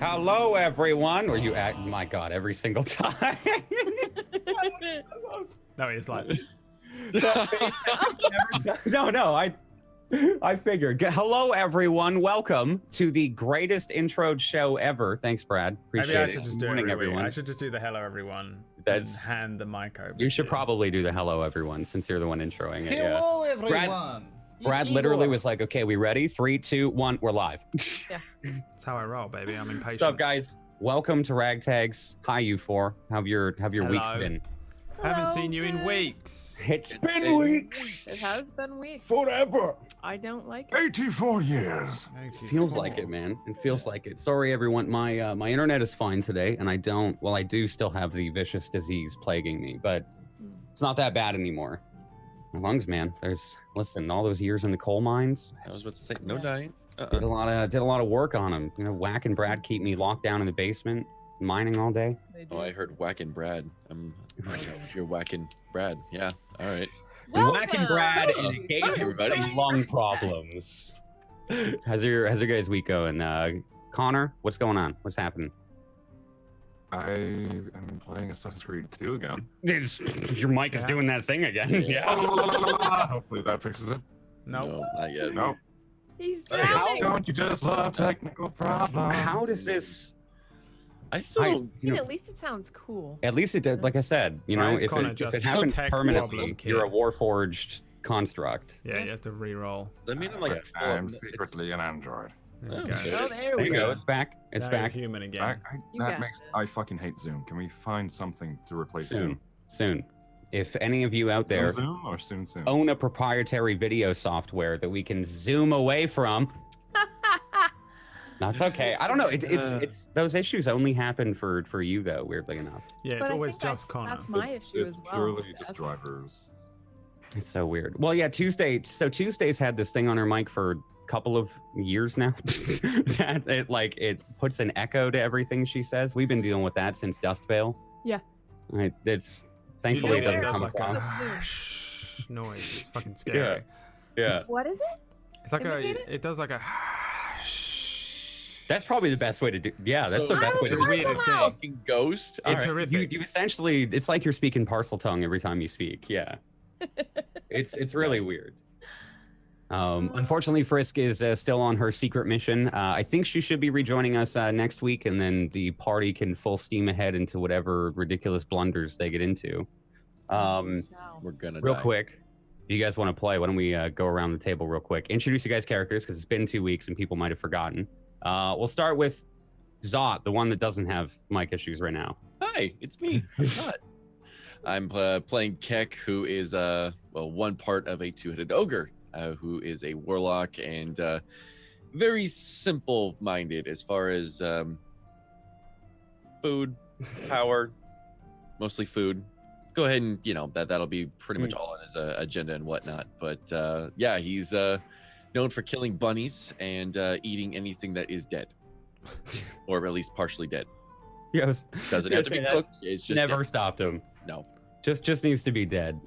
Hello, everyone. Or you act? My God, every single time. No, it's like. No. I figured. Hello, everyone. Welcome to the greatest intro show ever. Thanks, Brad. Appreciate Maybe I it. should just Good do morning, it every week. everyone. I should just do the hello, everyone. That's- and hand the mic over. You should to probably do the hello, everyone, since you're the one introing it. Yeah. Hello, everyone. Brad literally was like, "Okay, we ready? 3, 2, 1, we're live." That's how I roll, baby. I'm impatient. What's up, guys? Welcome to RagTags. Hi, you four. How have your weeks Hello. been? Haven't seen you in weeks. It's been weeks. It has been weeks. Forever. I don't like it. 84 years. Feels like it, man. It feels like it. Sorry, everyone. My my internet is fine today, and I do still have the vicious disease plaguing me, but it's not that bad anymore. My lungs, man. Listen, all those years in the coal mines. I was about to say, no dying. Did a lot of work on them. You know, Whack and Brad keep me locked down in the basement, mining all day. Oh, I heard whacking Brad. You're whacking Brad. Yeah. All right. Whack and Brad and it gave him everybody. some lung problems. How's your guys' week going? Connor, what's going on? What's happening? I am playing Assassin's Creed 2 again. Your mic is doing that thing again. Yeah. Hopefully that fixes it. Nope. No, not yet. No. He's Hey, drowning. don't you just love technical problems? How does this? I still. I mean, at least it sounds cool. At least it did. Like I said, you know, Right, if Connor, it just happens tech permanently, problem, you're a kid. warforged construct. Yeah, you have to re-roll. I mean, I'm like. I'm secretly an android. There you Oh, go. shit. Oh, there There we you go. go. It's back. It's Now you're back. human again. You got I fucking hate Zoom. Can we find something to replace Soon. Zoom? Soon. If any of you out there Zoom or soon? own a proprietary video software that we can zoom away from. That's okay. I don't know. It's those issues only happen for you though. Weirdly enough, Yeah, it's But I always think just Connor. that's my issue It's as well. purely That's- just drivers. it's so weird. Well, yeah, Tuesday. So Tuesday's had this thing on her mic for a couple of years now. That it puts an echo to everything she says. We've been dealing with that since Dustvale. Yeah. It's thankfully it Julia, doesn't does come like across. a shh noise. It's fucking scary. Yeah. What is it? It's like Imitate it? it does like a That's probably the best way to do. Yeah, that's So- the best way to do It's the it. weirdest Parcel thing. Fucking ghost. It's All right. horrific. You essentially, it's like you're speaking parcel tongue every time you speak. Yeah, it's really weird. Unfortunately, Frisk is still on her secret mission. I think she should be rejoining us next week, and then the party can full steam ahead into whatever ridiculous blunders they get into. Wow. We're gonna Real die. quick, if you guys want to play, why don't we go around the table real quick? Introduce you guys' characters because it's been 2 weeks and people might have forgotten. We'll start with Zot, the one that doesn't have mic issues right now. Hi, it's me. I'm playing Keck, who is one part of a two-headed ogre, who is a warlock and very simple-minded as far as food, power, mostly food. Go ahead and that'll be pretty much all on his agenda and whatnot. But yeah, he's known for killing bunnies and eating anything that is dead, or at least partially dead. Yes. Doesn't have to be cooked. It's just Never dead. stopped him. No. Just needs to be dead.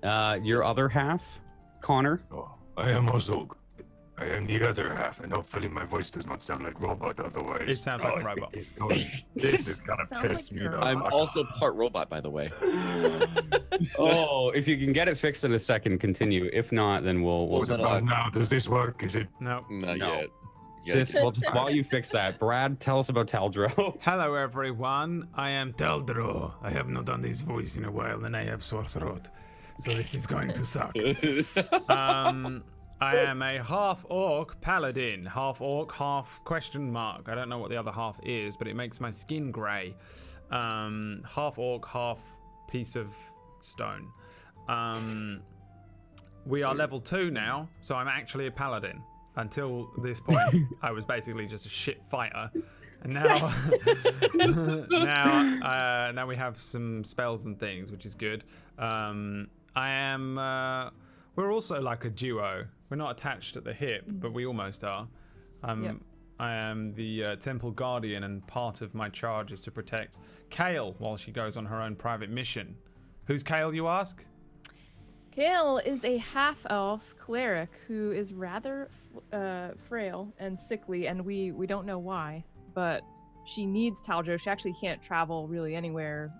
Your other half, Connor. Oh, I am Ozog. I am the other half, and hopefully my voice does not sound like robot otherwise. It sounds like a robot. This is gonna Sounds piss like me you're the a I'm fuck also off. part robot, by the way. Oh, if you can get it fixed in a second, continue. If not, then we'll What about now? Does this work? Is it? No. Not No. yet. You gotta just while you fix that, Brad, tell us about Taldro. Hello, everyone. I am Teldro. I have not done this voice in a while, and I have sore throat, so this is going to suck. I am a half-orc paladin. Half-orc, half question mark. I don't know what the other half is, but it makes my skin grey. Half-orc, half piece of stone. We are level 2 now, so I'm actually a paladin. Until this point, I was basically just a shit fighter. And now, now we have some spells and things, which is good. We're also like a duo. We're not attached at the hip, but we almost are. Yep. I am the temple guardian, and part of my charge is to protect Kale while she goes on her own private mission. Who's Kale, you ask? Kale is a half-elf cleric who is rather frail and sickly, and we don't know why, but she needs Taljo. She actually can't travel really anywhere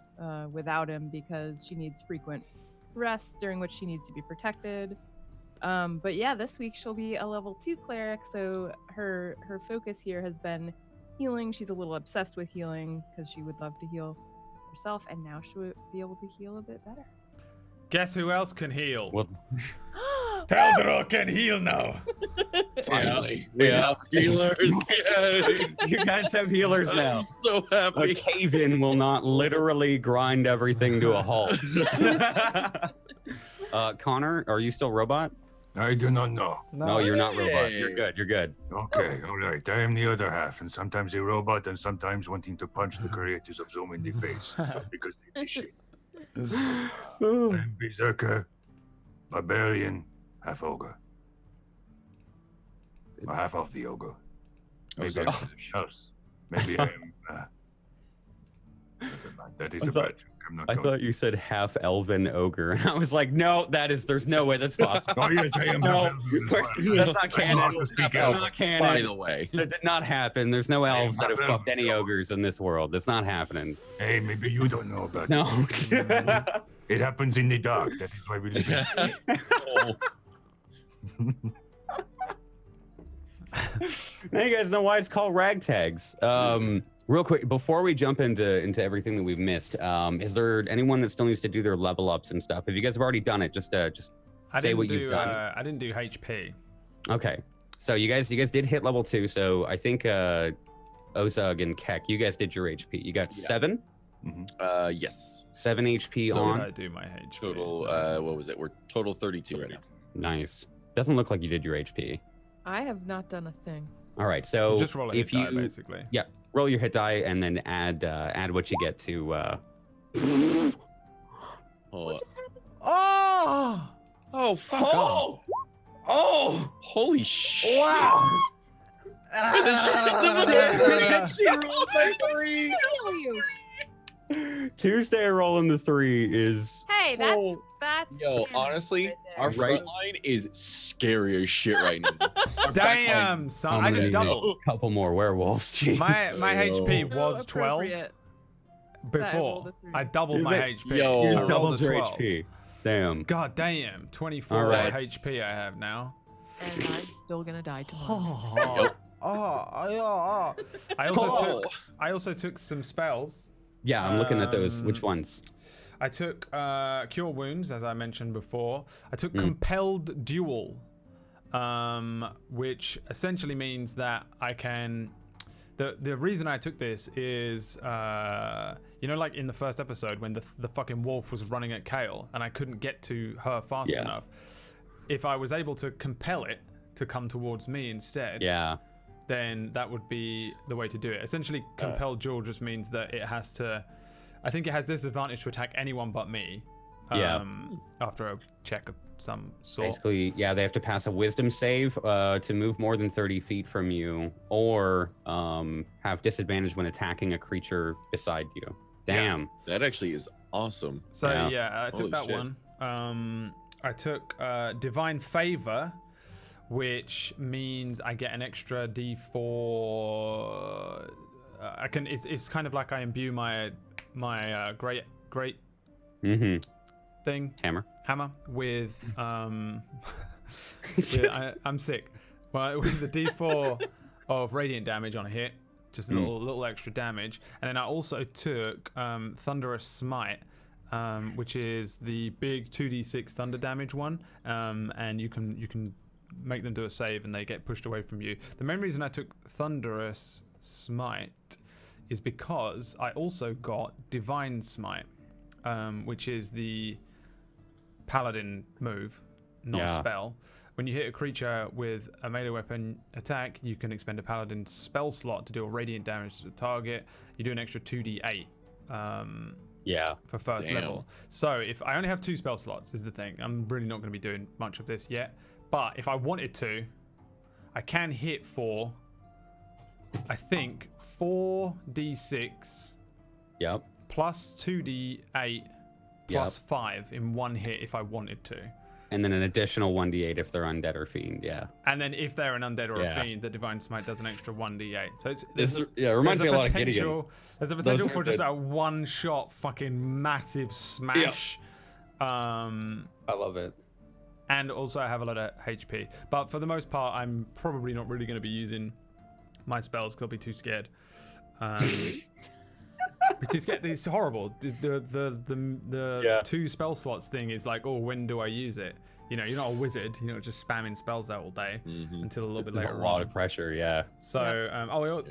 without him because she needs frequent rests during which she needs to be protected. But yeah, this week she'll be a level 2 cleric, so her focus here has been healing. She's a little obsessed with healing because she would love to heal herself, and now she'll be able to heal a bit better. Guess who else can heal? Well, Taldro can heal now. Finally, we we have have healers. Yeah. you guys have healers now. I'm so A happy. cave-in will not literally grind everything to a halt. Connor, are you still robot? I do not know. No, you're not robot. Hey. You're good. You're good. Okay, all right. I am the other half, and sometimes a robot, and sometimes wanting to punch the creators of Zoom in the face because they shit. I'm Berserker, Barbarian, half ogre. Or half of the ogre. Maybe I'm something else. Maybe I am. Never mind. That is I a thought- bad joke. I'm not I going. thought you said half elven ogre, and I was like, no, there's no way that's possible. Oh yes, I am. No, half elven as well. that's not I canon. want to speak That's elven. not canon. By the way, That did not happen. There's no elves that have half fucked any elven. ogres in this world. That's not happening. Hey, maybe you don't know about No. it. It happens in the dark. That is why we live in. oh, Now you guys know why it's called RagTags. Real quick, before we jump into everything that we've missed, is there anyone that still needs to do their level ups and stuff? If you guys have already done it, just I say didn't what do, you've done. I didn't do HP. Okay, so you guys did hit level 2. So I think Ozug and Keck, you guys did your HP. You got Yeah. 7 yes. 7 HP So on. did I do my HP? Total. What was it? We're total 32 right now. Nice. Doesn't look like you did your HP. I have not done a thing. All right, so Just roll a if hit die, you basically. roll your hit die and then add what you get to. Oh, What just happened? Oh! oh fuck off. Oh! Holy shit. Wow! She rolled my 3. Kill you. Tuesday rolling the 3 is Hey, that's Yo, canon honestly, right there. our Right. front line is scary as shit right now. Our back line- Damn, son. I'm I gonna just need doubled. a couple more werewolves. Jeez. My HP So was 12 appropriate. before. rolled a 3. I doubled Is my it? HP. Yo. I You I just rolled doubled a your 12. HP. Damn. God damn. 24 All right. HP I have now. And I'm still gonna die tomorrow. Oh, I also took some spells. Yeah, I'm looking at those. Which ones? I took Cure Wounds, as I mentioned before. I took Mm. Compelled Duel, which essentially means that I can... The reason I took this is, you know, like in the first episode when the fucking wolf was running at Kale and I couldn't get to her fast Yeah. enough. If I was able to compel it to come towards me instead, Yeah. then that would be the way to do it. Essentially, Compelled Duel just means that it has to... I think it has disadvantage to attack anyone but me. Yeah. After a check of some sort. Basically, yeah, they have to pass a wisdom save to move more than 30 feet from you, or have disadvantage when attacking a creature beside you. Damn. That actually is awesome. So Yeah. yeah, I took Holy that shit. one. I took Divine Favor, which means I get an extra D4. I can. It's kind of like I imbue my great Mm-hmm. thing Hammer. hammer with I'm sick. Well, with the D4 of radiant damage on a hit, just a little extra damage, and then I also took Thunderous Smite, which is the big 2d6 thunder damage one, and you can make them do a save and they get pushed away from you. The main reason I took Thunderous Smite is because I also got Divine Smite, which is the paladin move, not a Yeah. spell. When you hit a creature with a melee weapon attack, you can expend a paladin spell slot to deal radiant damage to the target. You do an extra 2d8 Yeah. for first Damn. level. So if I only have 2 spell slots, is the thing. I'm really not going to be doing much of this yet. But if I wanted to, I can hit for, I think, 4d6 Yep. plus 2d8 plus 5 in one hit if I wanted to. and then an additional 1d8 if they're undead or fiend. Yeah. And then if they're an undead or Yeah. a fiend, the divine smite does an extra 1d8. So it's It reminds me a lot of Gideon. There's a potential are for just good. a one-shot fucking massive smash. I love it. And also I have a lot of HP. But for the most part, I'm probably not really going to be using my spells because I'll be too scared. Be too scared. It's horrible. The 2 spell slots thing is like, oh, when do I use it? You know, you're not a wizard. You're not just spamming spells out all day until a little bit There's later a lot on. of pressure. Yeah. So,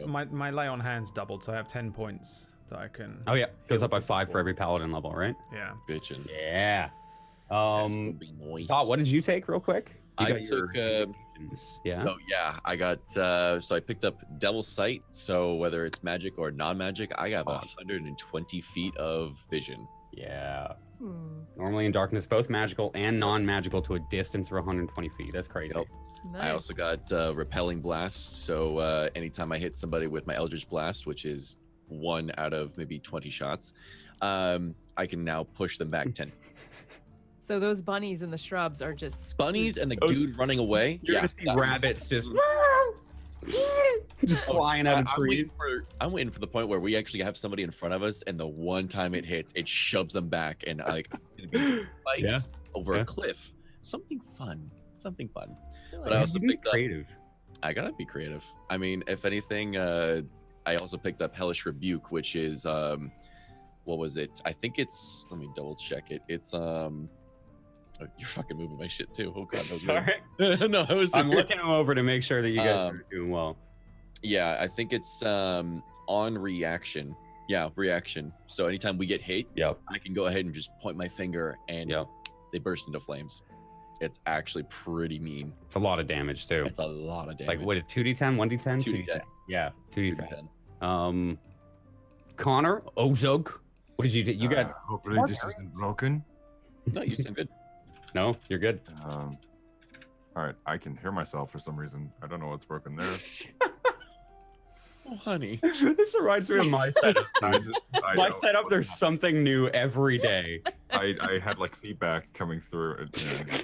my lay on hands doubled, so I have 10 points that I can. Oh yeah, goes heal up by people 5 for for. every paladin level, right? Yeah. Bitchin'. Yeah. That's gonna be nice. Scott, what did you take real quick? You I got your took, indications, yeah. So yeah, I got so I picked up Devil's Sight. So whether it's magic or non-magic, I have 120 feet of vision. Yeah. Hmm. Normally in darkness, both magical and non-magical to a distance of 120 feet. That's crazy. Yep. Nice. I also got Repelling Blast. So anytime I hit somebody with my Eldritch Blast, which is 1 out of maybe 20 shots, I can now push them back 10. So those bunnies in the shrubs are just Bunnies and the Those- dude running away. You're yeah, gonna see that- rabbits just flying out of trees. I'm waiting for the point where we actually have somebody in front of us, and the one time it hits, it shoves them back, and like spikes Yeah. over Yeah. a cliff. Something fun. Something fun. feel But I like- also You can be picked up. creative. I gotta be creative. I mean, if anything, I also picked up Hellish Rebuke, which is what was it? I think it's. Let me double check it. It's oh, you're fucking moving my shit too. Oh god, no. Sorry. No, I was. I'm looking them over to make sure that you guys Um, are doing well. Yeah, I think it's on reaction. Yeah, reaction. So anytime we get hit, Yep. I can go ahead and just point my finger, and Yep. they burst into flames. It's actually pretty mean. It's a lot of damage too. It's a lot of It's damage. like what is 2d10, 1d10, 2d10. Yeah, 2d10. 2d10. Connor, Ozug, what did you do? You got Hopefully more this variants. isn't broken. No, you sound good. no? You're good. All right, I can hear myself for some reason. I don't know what's broken there. Oh, honey. This reminds me of my setup. I My know setup, what's there's happening. something new every day. I had like feedback coming through.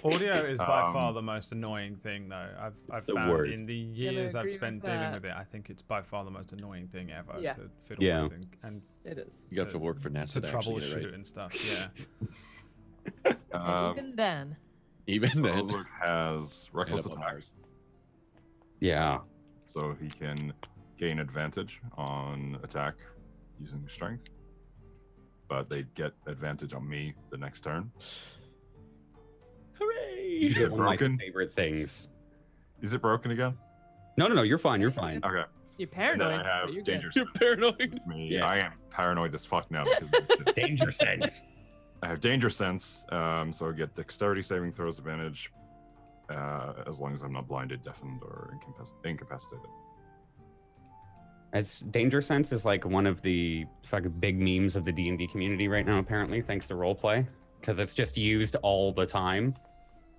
Audio is by far Um, the most annoying thing, though. I've the found worst. in the years I've agree with spent dealing that. with it. I think it's by far the most annoying thing ever Yeah. to fiddle Yeah. with and It is. You got to work for NASA to to actually troubleshoot get it right. and stuff. Yeah. And even then, Even so then. Ozark has reckless Animal attack, powers. Yeah. so he can gain advantage on attack using strength. But they get advantage on me the next turn. Hooray! Is it One of my broken? favorite things. Is it broken again? No, you're fine. You're fine. Okay. you're And then paranoid. I but have you're good. danger You're sense. paranoid. Me, Yeah. I am paranoid as fuck now. Because of this shit. Danger sense. I have danger sense, so I get dexterity saving throws advantage, as long as I'm not blinded, deafened, or incapacitated. As danger sense is like one of the fucking big memes of the D&D community right now, apparently, thanks to roleplay, because it's just used all the time.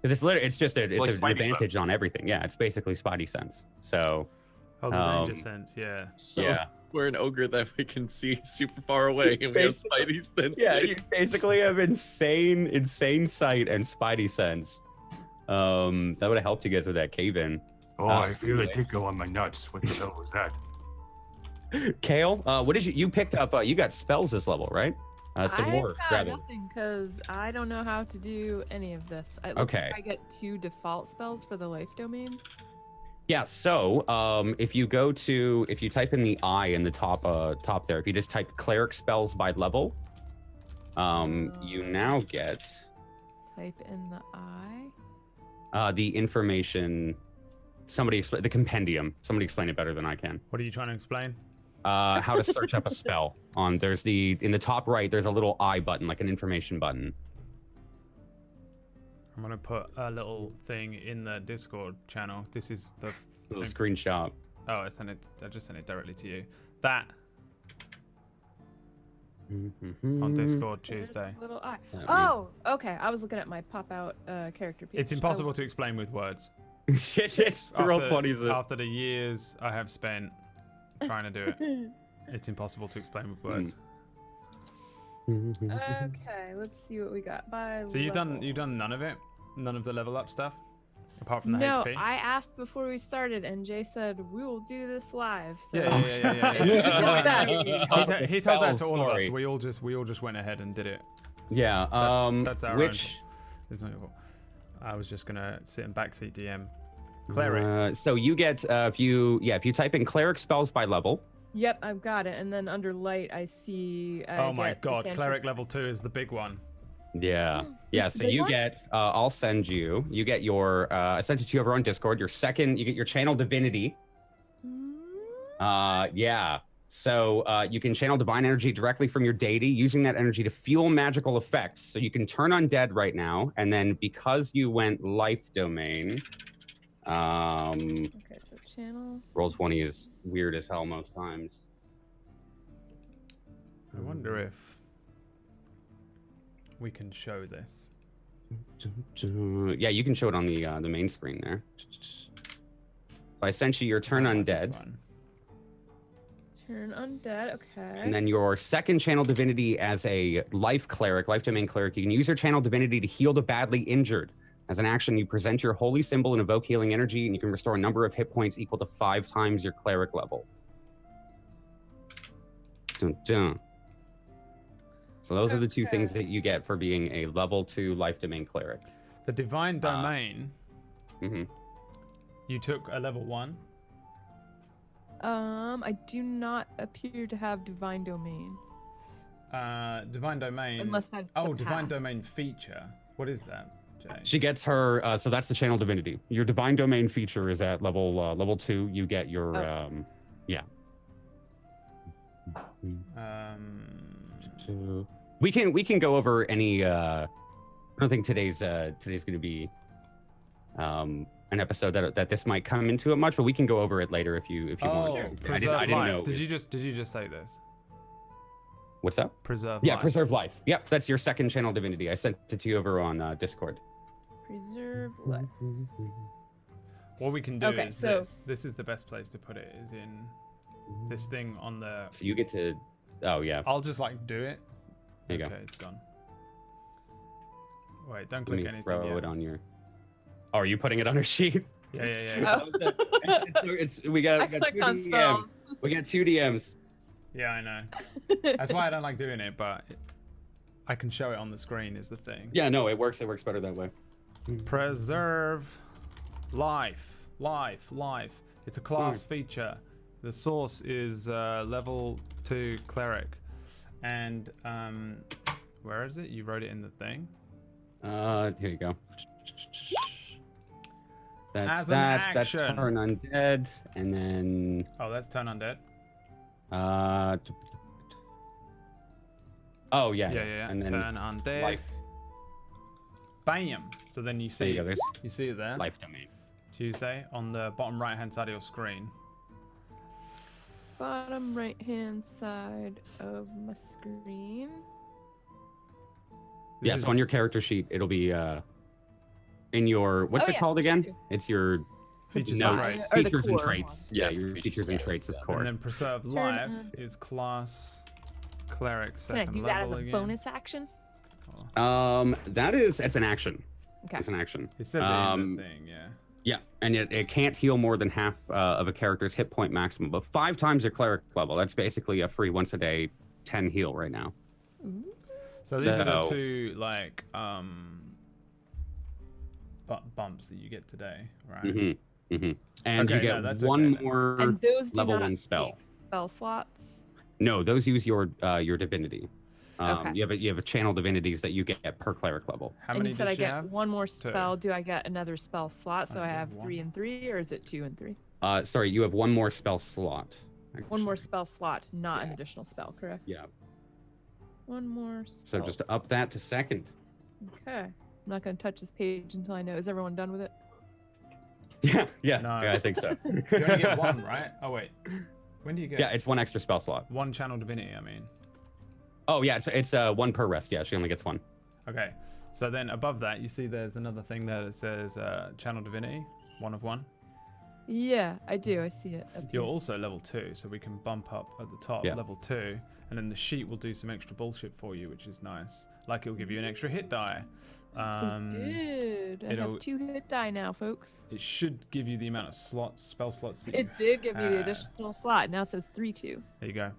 Because it's literally, it's just Like an Spidey advantage sense. on everything. Yeah, it's basically Spidey sense. So Oh, the danger Um, sense. Yeah. So yeah, we're an ogre that we can see super far away, and we have Spidey sense. yeah, you basically have insane sight and Spidey sense. That would have helped you guys with that cave in. Oh, I it's feel a really- tickle on my nuts. What the hell was that? Kale, what did you picked up? You got spells this level, right? Some I more. got Grab it. nothing because I don't know how to do any of this. It looks Okay. like I get 2 default spells for the life domain. Yeah, so if you type in the I in the top there, if you just type cleric spells by level, you now get Type in the I. the information. Somebody explain the compendium. Somebody explain it better than I can. What are you trying to explain? How to search up a spell. In the top right, there's a little I button, like an information button. I'm gonna put a little thing in the Discord channel. This is the Little screenshot. Oh, I just sent it directly to you. That on Discord There's Tuesday. a little I. That Oh, okay. I was looking at my pop out character page. It's impossible to explain with words. Shit, it's real After- 20s. After the years I have spent trying to do it, it's impossible to explain with words. Okay, let's see what we got. By So you've level. done none of it? none of the level up stuff, apart from the No, HP. I asked before we started, and Jay said we will do this live. So Yeah. Oh, He told that to all of us. sorry. We all just went ahead and did it. Yeah. That's our which own. It's not your fault. I was just gonna sit in backseat DM. Cleric. So you get if you type in cleric spells by level. Yep, I've got it. And then under light, I see. Oh my get the god, cantrip. cleric level 2 is the big one. Yeah. Yeah. This So big you one? get. I'll send you. You get your. I sent it to you over on Discord. Your second. You get your channel divinity. Yeah. So you can channel divine energy directly from your deity, using that energy to fuel magical effects. So you can turn undead right now, and then because you went life domain, Okay, so channel. roll 20 is weird as hell most times. I wonder if we can show this. Yeah, you can show it on the main screen there. I sent you your turn undead. Turn undead. Okay. And then your second channel divinity as a life cleric, life domain cleric, you can use your channel divinity to heal the badly injured. As an action, you present your holy symbol and evoke healing energy, and you can restore a number of hit points equal to 5 times your cleric level. Dun, dun. So those are the two things that you get for being a level 2 life domain cleric. The divine domain. Mhm. You took a level 1. I do not appear to have divine domain. Divine domain. Unless that's a divine path. domain feature. What is that, Jay? She gets her, so that's the channel divinity. Your divine domain feature is at level 2. You get your, yeah. We can go over any. I don't think today's going to be an episode that this might come into it much, but we can go over it later if you want. Oh, to. preserve I didn't life. know. Did you just say this? What's up? Preserve Yeah, life. preserve life. Yep, that's your second channel divinity. I sent it to you over on Discord. Preserve life. What we can do Okay, is so- this. This is the best place to put it. Is in this thing on the. So you get to. Oh yeah. I'll just like do it. There you okay, go. it's gone. Wait, don't Let click me anything throw yet. it on your. Oh, are you putting it on a sheet? Yeah. We got. I clicked on spells. We got 2 DMs. Yeah, I know. That's why I don't like doing it, but I can show it on the screen is the thing. Yeah, no, it works. It works better that way. Preserve life. It's a class feature. The source is level 2 cleric. And where is it? You wrote it in the thing. Here you go. That's As an that. That's action. turn undead, and then Oh, that's turn undead. Oh yeah. Yeah. And then Turn undead. life. Bam. So then you There see you go. There's you see it there. life domain. Tuesday on the bottom right hand side of your screen. Bottom right hand side of my screen. This Yes, is- on your character sheet, it'll be in your what's Oh, it yeah, called again? thank you. It's your Features notes, and traits. Or the features and core. traits. Yeah, your features features and and traits of traits, core. And then preserve Turn life undead. is class cleric Can I second do that as level a again. bonus action? It's an action. Okay. It's an action. It says it in the thing, yeah. Yeah, and it can't heal more than half of a character's hit point maximum, but 5 times your cleric level. That's basically a free once a day 10 heal right now. So these are the So- 2 like bumps that you get today, right? And Okay, you get no, that's one okay then. more And those do level not 1 spell. take spell slots. No, those use your divinity. Okay. You have a channel divinities that you get per cleric level. How And many you said does I she get have? one more spell. Do I get another spell slot? So I I have have one. 3 and 3, or is it 2 and 3? Sorry, you have one more spell slot. One more actually. spell slot, not an Yeah. additional spell, correct? Yeah. One more spell. So just to up that to second. Okay. I'm not going to touch this page until I know. Is everyone done with it? Yeah, No. I think so. You only get 1, right? Oh wait. When do you get Yeah, it's 1 extra spell slot. 1 channel divinity, I mean. Oh yeah, so it's 1 per rest. Yeah, she only gets 1. Okay. So then above that, you see there's another thing there that says channel divinity, 1 of 1. Yeah, I do. I see it. Up You're here. also level 2, so we can bump up at the top, Yeah. level 2, and then the sheet will do some extra bullshit for you, which is nice. Like it'll give you an extra hit die. It did. I it'll- have 2 hit die now, folks. It should give you the amount of spell slots that you It did give me the have. additional slot. Now it says 3-2. There you go.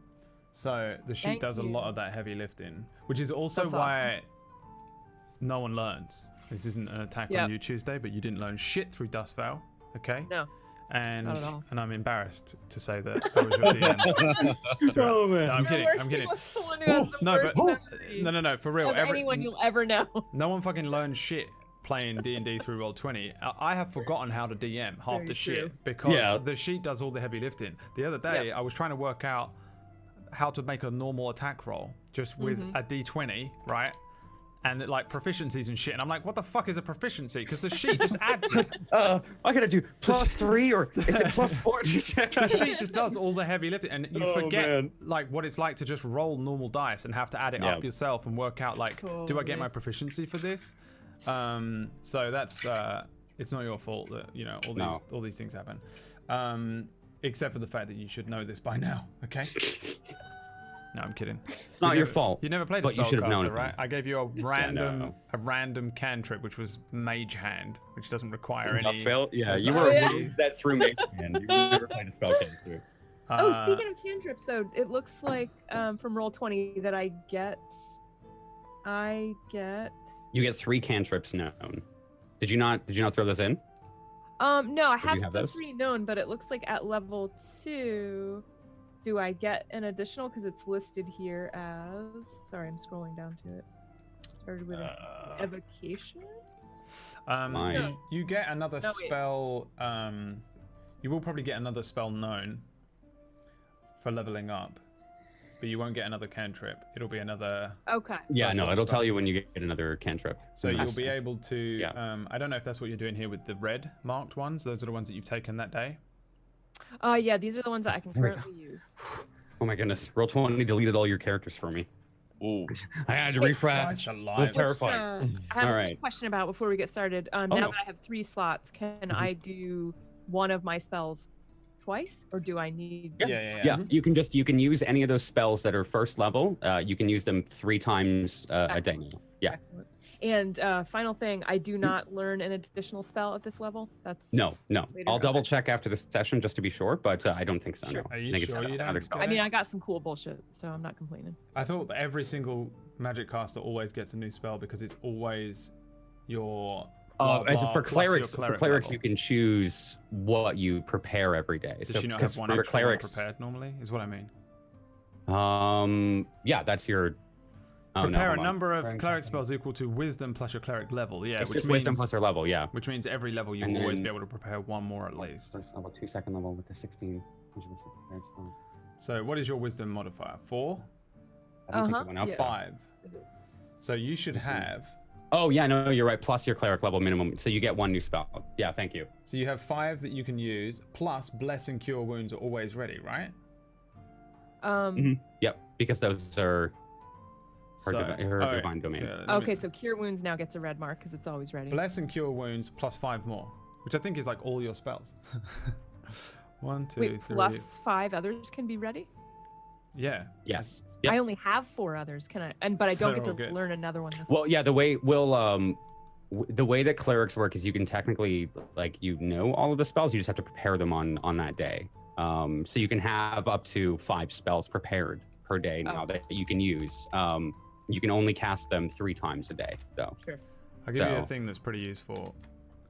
So the sheet Thank does a you. lot of that heavy lifting, which is also That's why no one learns. This isn't an attack Yep. on you, Tuesday, but you didn't learn shit through Dustveil, okay? No. And Not at all. and I'm embarrassed to say that I was your DM. Oh man. No, I'm You're kidding. working I'm kidding. with someone who has the No, worst but memory no, for real. of anyone you'll ever know. No one fucking learns shit playing D&D through Roll20. I have forgotten how to DM half Very the shit true. because Yeah. the sheet does all the heavy lifting. The other day, Yep. I was trying to work out how to make a normal attack roll just with Mm-hmm. a D20, right? And like proficiencies and shit. And I'm like, what the fuck is a proficiency? Because the sheet just adds it. I gotta do +3 or is it +4? The sheet just does all the heavy lifting, and you Oh, forget man. like what it's like to just roll normal dice and have to add it up Yeah. yourself and work out like, do I Totally. get my proficiency for this? So that's it's not your fault that all these things happen, except for the fact that you should know this by now. Okay. No, I'm kidding. It's not your fault. You never played a but you should have known spellcaster, it. right? I gave you a random no. a random cantrip, which was Mage Hand, which doesn't require any. Dustveil? Yeah, That's you not- were yeah. you that through me, and you never played a spellcaster. Oh, Uh, speaking of cantrips, though, it looks like from Roll20 that I get. You get 3 cantrips known. Did you not throw those in? No, I you have have the those? 3 known, but it looks like at level 2, do I get an additional? Because it's listed here as. Sorry, I'm scrolling down to it. Started with an evocation. Mine. You get another No, wait. spell. You will probably get another spell known for leveling up, but you won't get another cantrip. It'll be another. Okay. Yeah, First no, level it'll tell spell. you when you get another cantrip. So you'll That's be fine. able to. Yeah. I don't know if that's what you're doing here with the red marked ones. Those are the ones that you've taken that day. Yeah, these are the ones that I can There we go. currently use. Oh my goodness, Roll20 deleted all your characters for me. Ooh. I had to Wait, refresh. Christ It was alive. terrifying. I have All a right. question about before we get started. Oh, Now no. that I have 3 slots, can I do one of my spells twice, or do I need? Yeah. Yeah, you can use any of those spells that are first level. You can use them 3 times a day now. Yeah. Excellent. And final thing, I do not learn an additional spell at this level. That's No. later. I'll Okay. double check after this session just to be sure, but I don't think so. Sure. No. Are you I think sure it's you just don't? another spell. I mean, I got some cool bullshit, so I'm not complaining. I thought that every single magic caster always gets a new spell because it's always your. As bar for plus your clerics, level. you can choose what you prepare every day. Does So she not because have one for extra one clerics, prepared normally? Is what I mean. yeah, that's your. Oh, no, Prepare hold a on. number of Preparing cleric something. spells equal to wisdom plus your cleric level. Yeah, It's which just means wisdom plus their level. Yeah. which means every level you And will always then- be able to prepare one more at least. First level, 2 second level with the 16. Prepared spells. So what is your wisdom modifier? 4? I don't think Uh-huh, it went up. yeah. 5. So you should have. Oh yeah, no, you're right. Plus your cleric level minimum, so you get 1 new spell. Yeah, thank you. So you have 5 that you can use. Plus bless and cure wounds are always ready, right? Yep, because those are her, So- her alright, divine domain. so let me- Okay, so Cure Wounds now gets a red mark because it's always ready. Bless and cure wounds plus 5 more, which I think is like all your spells. 1, 2, Wait, 3. plus 5 others can be ready? Yeah. Yes. Yep. I only have 4 others. Can I? But I So don't get they're to all good. learn another one. Well, yeah, the way the way that clerics work is you can technically all of the spells. You just have to prepare them on that day. So you can have up to 5 spells prepared per day now that you can use. You can only cast them 3 times a day, though. Sure. I'll give you a So- thing that's pretty useful.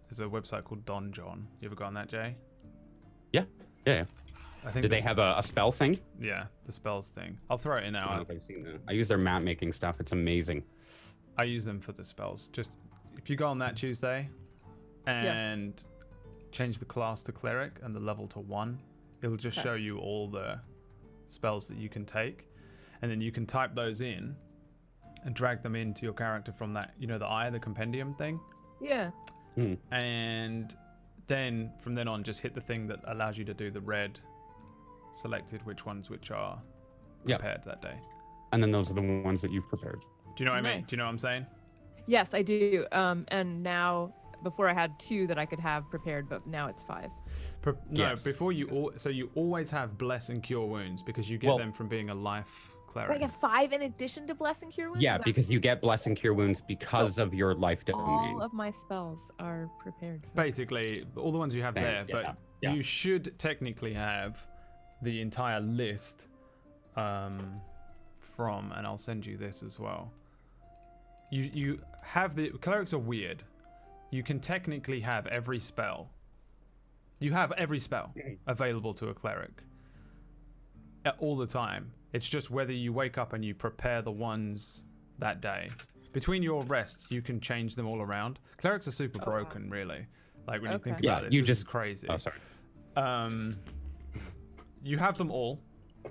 There's a website called Don John. You ever got on that, Jay? Yeah. I think Did they this- have a spell thing? Yeah, the spells thing. I'll throw it in I don't know now. if I've seen that. I use their map making stuff. It's amazing. I use them for the spells. Just if you go on that Tuesday and change the class to cleric and the level to 1, it'll just Okay. show you all the spells that you can take, and then you can type those in and drag them into your character from that, the compendium thing, Yeah. and then from then on just hit the thing that allows you to do the red selected which ones which are Yep. prepared that day. And then those are the ones that you've prepared. Do you know what I mean? Do you know what Nice. I'm saying? Yes, I do. And now before I had 2 that I could have prepared, but now it's 5. No, Yes. before you so you always have bless and cure wounds because you get them from being a life Do I cleric. get 5 in addition to Bless and Cure Wounds? Yeah, Is that- because you get bless and cure wounds because of your life All domain. of my spells are prepared. folks. Basically, all the ones you have there, but yeah. you should technically have the entire list from, and I'll send you this as well. You have the clerics are weird. You can technically have every spell. You have every spell available to a cleric all the time. It's just whether you wake up and you prepare the ones that day. Between your rests, you can change them all around. Clerics are super broken, really. Like when you think Okay. about Yeah, it, you this is just- crazy. Oh, sorry. You have them all.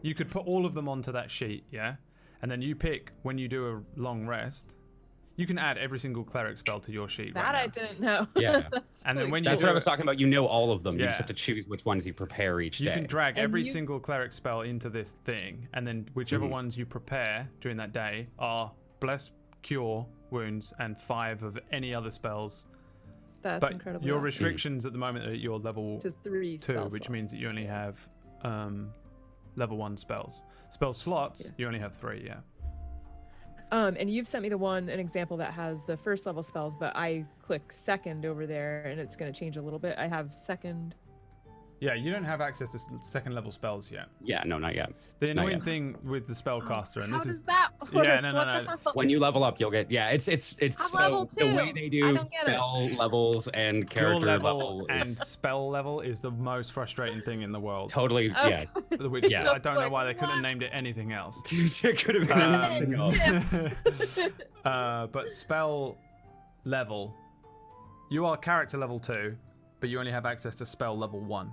You could put all of them onto that sheet, yeah? And then you pick when you do a long rest. You can add every single cleric spell to your sheet. That right I now. didn't know. Yeah. That's And then really when you That's do what I was it- talking about. You know all of them. You just Yeah. have to choose which ones you prepare each You day. can drag And every you- single cleric spell into this thing, and then whichever Mhm. ones you prepare during that day are bless, cure, wounds, and 5 of any other spells. That's But incredibly your awesome. restrictions at the moment are at your level To 3 2, spell which slots. means that you only have level 1 spells. Spell slots, Yeah. you only have 3, yeah. And you've sent me an example that has the first level spells, but I click second over there and it's going to change a little bit. I have second. Yeah, you don't have access to second level spells yet. Yeah, no, not yet. The Not annoying yet. thing with the spellcaster, and How this does is that work? Yeah, no, no, What no. the hell? When you level up, you'll get it's I'm so level the way 2. they I do don't get it. spell levels and your character level and is spell level is the most frustrating thing in the world. totally Okay. Which Yeah. I don't know Like, why they couldn't have what? named it anything else. it could have been anything else. But spell level, you are character level 2, but you only have access to spell level 1.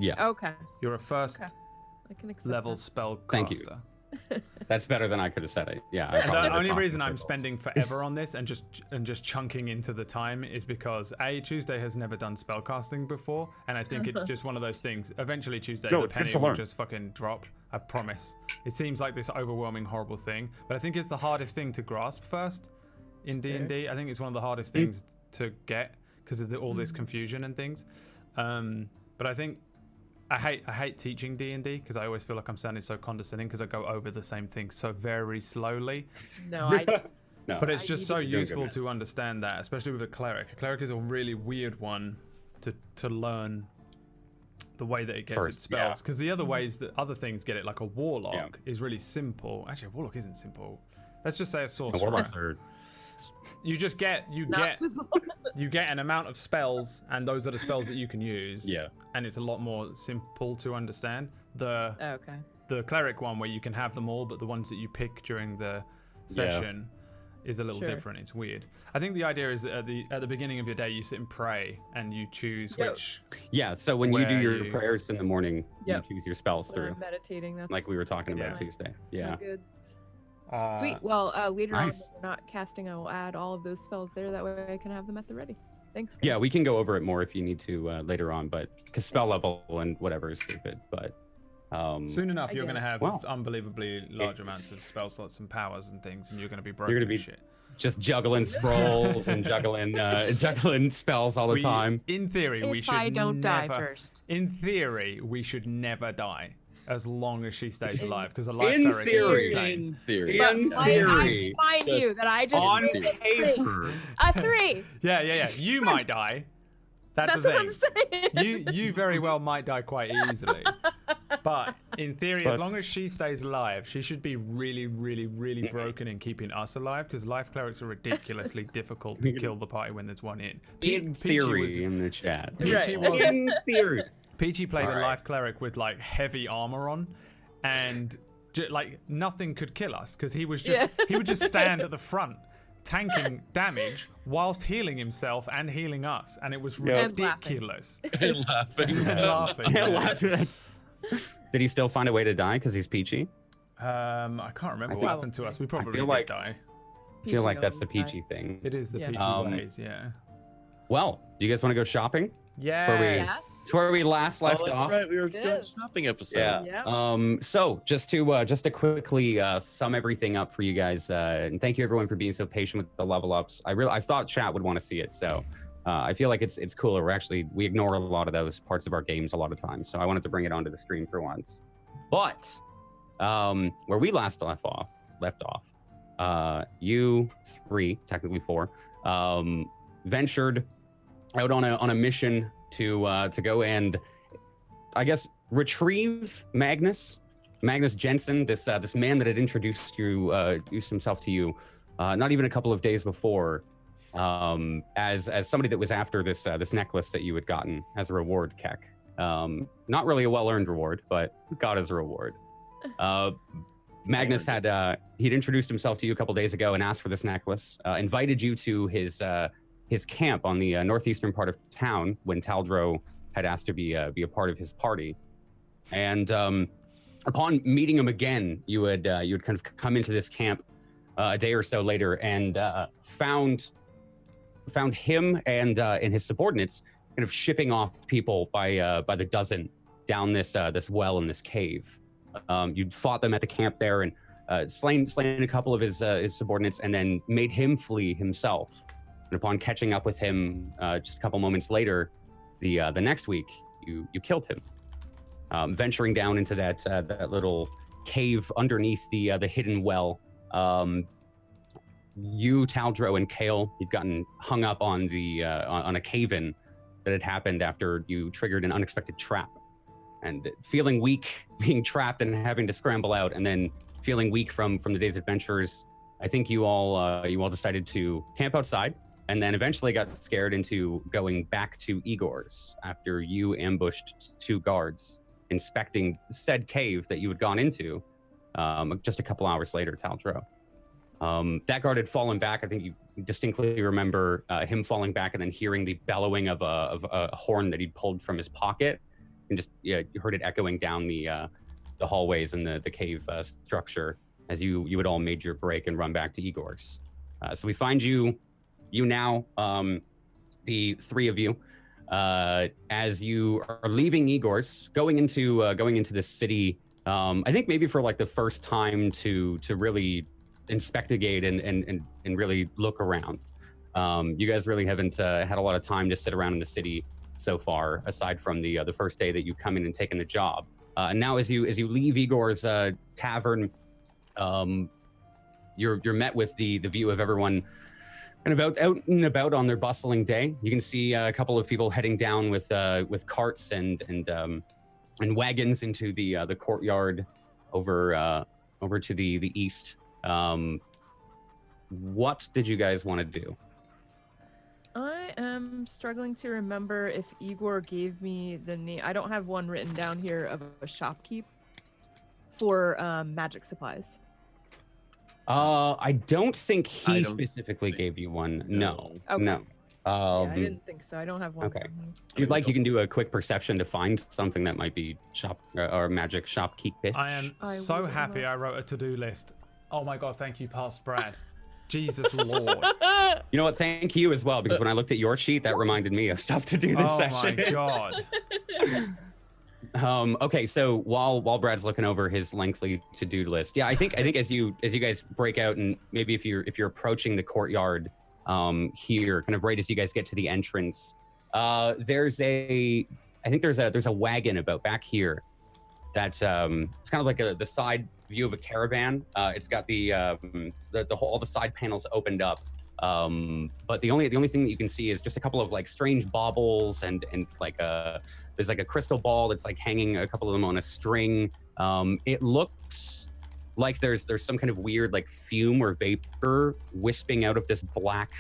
Yeah, Okay. You're a first Okay. I can accept level that. spell Thank you. caster. that's better than I could have said it. Yeah, I probably The only talked reason in I'm circles. spending forever on this and just chunking into the time is because Tuesday has never done spellcasting before, and I think it's just one of those things. Eventually Tuesday, No, the it's good penny to will learn. just fucking drop. I promise. It seems like this overwhelming, horrible thing, but I think it's the hardest thing to grasp first in D&D. I think it's one of the hardest things to get because of all this confusion and things. But I think I hate teaching D&D because I always feel like I'm sounding so condescending because I go over the same thing so very slowly. No, I. No, But it's I just need so to- You're doing good, useful man. to understand that, especially with a cleric. A cleric is a really weird one to learn the way that it gets First, its spells. Because the other ways that other things get it, like a warlock, is really simple. Actually, a warlock isn't simple. Let's just say a the sorcerer. warlocks are You just get Not simple. you get an amount of spells, and those are the spells that you can use. Yeah. And it's a lot more simple to understand. Okay. The cleric one where you can have them all, but the ones that you pick during the session is a little Sure. different. It's weird. I think the idea is that at the beginning of your day you sit and pray and you choose Yep. which. Yeah, so when you do Where your you- prayers in the morning, Yep. you choose your spells When through, I'm meditating. That's like we were talking about Yeah. Tuesday. Yeah. good. Sweet. Well, later nice. on, when we're not casting, I will add all of those spells there. That way, I can have them at the ready. Thanks. Guys. Yeah, we can go over it more if you need to later on, but because spell level and whatever is stupid, but Soon enough, I you're get going to it. have Well, unbelievably large it's- amounts of spell slots and powers and things, and you're going to be broken gonna as be shit. just juggling scrolls and juggling spells all the time. In theory, we If should I don't die never. first. In theory, we should never die as long as she stays alive, because a life In cleric theory. is insane. In theory. But In I theory, remind you that I just on rolled a 3. paper. A 3. Yeah. You might die. That's That's the what thing. I'm saying. You very well might die quite easily. But in theory, as But- long as she stays alive, she should be really, really, really broken in keeping us alive, because life clerics are ridiculously difficult to kill the party when there's one in. In Peachy theory, was- in the chat. Peachy Right. was- In theory. Peachy played a Alright. life cleric with like heavy armor on, and like nothing could kill us because he was just he would just stand at the front, tanking damage whilst healing himself and healing us, and it was And laughing. ridiculous. And laughing. And laughing. I love it. Did he still find a way to die because he's Peachy? I can't remember I what think- happened to us. We probably feel did like- die. I feel like that's the Peachy Peachy always thing. It is the Yeah. Peachy ways, yeah. Well, do you guys want to go shopping? Yeah. where we- Yes. It's where we last left Oh, that's off. right. We were doing a Yes. shopping episode. Yeah. Yeah. So just to quickly sum everything up for you guys, and thank you everyone for being so patient with the level ups. I thought chat would want to see it, so I feel like it's cooler. We ignore a lot of those parts of our games a lot of times. So I wanted to bring it onto the stream for once. But where we left off, you three, technically four, ventured out on a mission to go and, I guess, retrieve Magnus Jensen, this man that had introduced himself to you, not even a couple of days before, as somebody that was after this necklace that you had gotten as a reward, Keck. Not really a well-earned reward, but got as a reward. Magnus he'd introduced himself to you a couple days ago and asked for this necklace, invited you to his camp on the northeastern part of town when Taldro had asked to be a part of his party. And upon meeting him again, you had kind of come into this camp a day or so later and found him and his subordinates kind of shipping off people by the dozen down this well in this cave. You'd fought them at the camp there and slain a couple of his subordinates, and then made him flee himself. And upon catching up with him just a couple moments later, the next week, you killed him, venturing down into that little cave underneath the hidden well. You, Taldro, and Kale, you'd gotten hung up on on a cave-in that had happened after you triggered an unexpected trap. And feeling weak, being trapped and having to scramble out, and then feeling weak from the day's adventures, I think you all decided to camp outside, and then eventually got scared into going back to Igor's after you ambushed two guards inspecting said cave that you had gone into just a couple hours later, Taldro. That guard had fallen back. I think you distinctly remember him falling back and then hearing the bellowing of a horn that he'd pulled from his pocket, and you heard it echoing down the hallways in the cave structure as you had all made your break and run back to Igor's. So we find you now, the three of you, as you are leaving Igor's, going into this city. I think maybe for like the first time to really investigate and really look around. You guys really haven't had a lot of time to sit around in the city so far, aside from the first day that you come in and taken the job. And now as you leave Igor's tavern, you're met with the view of everyone kind of out and about on their bustling day. You can see a couple of people heading down with carts and wagons into the courtyard over to the east. What did you guys want to do? I am struggling to remember if Igor gave me the name. I don't have one written down here of a shopkeep for magic supplies. I don't think he specifically gave you one. No. Okay. No. Yeah, I didn't think so. I don't have one. Okay. If you'd like, you can do a quick perception to find something that might be shop or magic shopkeep. I am so happy I wrote a to-do list. Oh my god, thank you, past Brad. Jesus Lord. You know what? Thank you as well, because when I looked at your sheet, that reminded me of stuff to do this session. Oh my god. Okay, so while Brad's looking over his lengthy to-do list, yeah, I think as you guys break out, and maybe if you're approaching the courtyard here, kind of right as you guys get to the entrance, there's a wagon about back here that it's kind of like the side view of a caravan. It's got all the side panels opened up, but the only thing that you can see is just a couple of like strange baubles and like there's like a crystal ball that's like hanging, a couple of them on a string. It looks like there's some kind of weird like fume or vapor wisping out of this black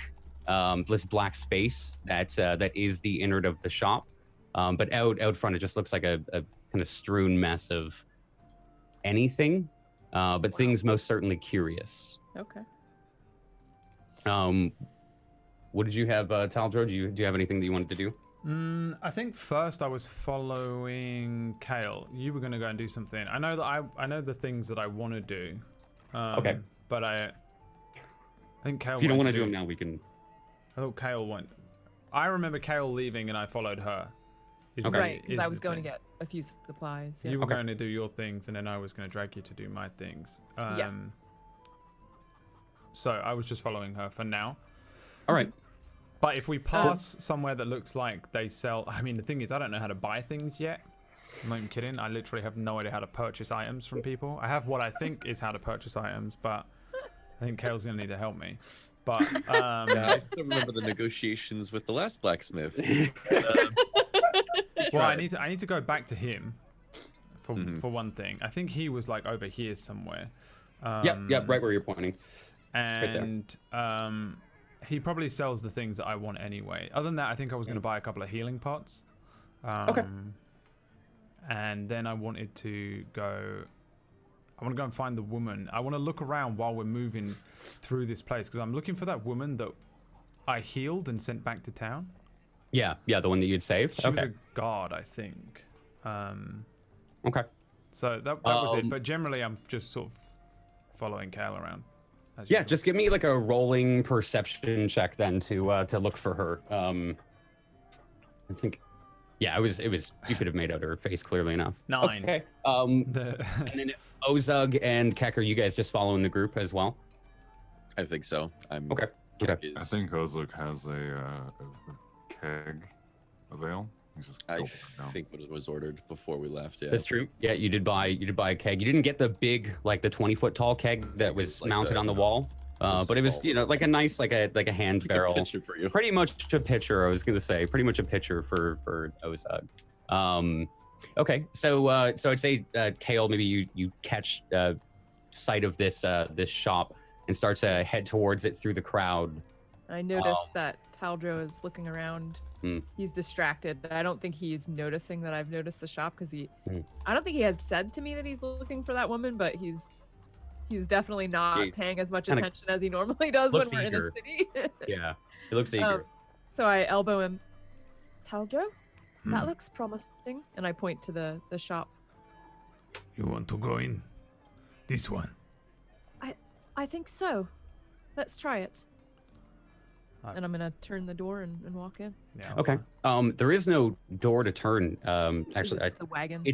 space that is the innard of the shop. But out front, it just looks like a kind of strewn mess of anything, but things most certainly curious. Okay. What did you have, Taldro? Do you have anything that you wanted to do? I think first I was following Kale. You were going to go and do something. I know that I know the things that I want to do. Okay. But I think Kale. If you don't want to do them now, we can. I thought Kale went. I remember Kale leaving, and I followed her. Okay. Right, because I was going to get a few supplies. Yeah. You were going to do your things, and then I was going to drag you to do my things. So I was just following her for now. All right. But if we pass somewhere that looks like they sell, I mean, the thing is, I don't know how to buy things yet. I'm not even kidding. I literally have no idea how to purchase items from people. I have what I think is how to purchase items, but I think Kale's gonna need to help me. But Yeah, I still remember the negotiations with the last blacksmith. well, I need to go back to him for one thing. I think he was like over here somewhere. Yep, right where you're pointing. And he probably sells the things that I want anyway. Other than that, I think I was going to buy a couple of healing pots. Okay. And then I wanted to go. I want to go and find the woman. I want to look around while we're moving through this place because I'm looking for that woman that I healed and sent back to town. Yeah, the one that you'd saved. She was a guard, I think. Okay. So that was it. But generally, I'm just sort of following Kale around. Yeah, just give me like a rolling perception check then to look for her. I think, yeah, it was. You could have made out her face clearly enough. 9. Okay. And then Ozug and Keck, are you guys just following the group as well? I think so. Okay. I think Ozug has a keg avail. I think what was ordered before we left. Yeah, that's true. Yeah, you did buy a keg. You didn't get the big, like the 20-foot tall keg that was like mounted on the wall, but it was, like a nice, like a hand barrel. Like a pitcher for you. Pretty much a pitcher. I was gonna say, pretty much a pitcher for Ozug. Okay, so I'd say Kale, maybe you catch sight of this shop and start to head towards it through the crowd. I noticed that Taldro is looking around. He's distracted. I don't think he's noticing that I've noticed the shop because I don't think he has said to me that he's looking for that woman, but he's definitely not paying as much attention as he normally does when we're in a city. Yeah, he looks eager. So I elbow him. Taldro, that looks promising, and I point to the shop. You want to go in? This one? I think so. Let's try it. And I'm gonna turn the door and walk in. Yeah. Okay. There is no door to turn. Actually, it's the wagon.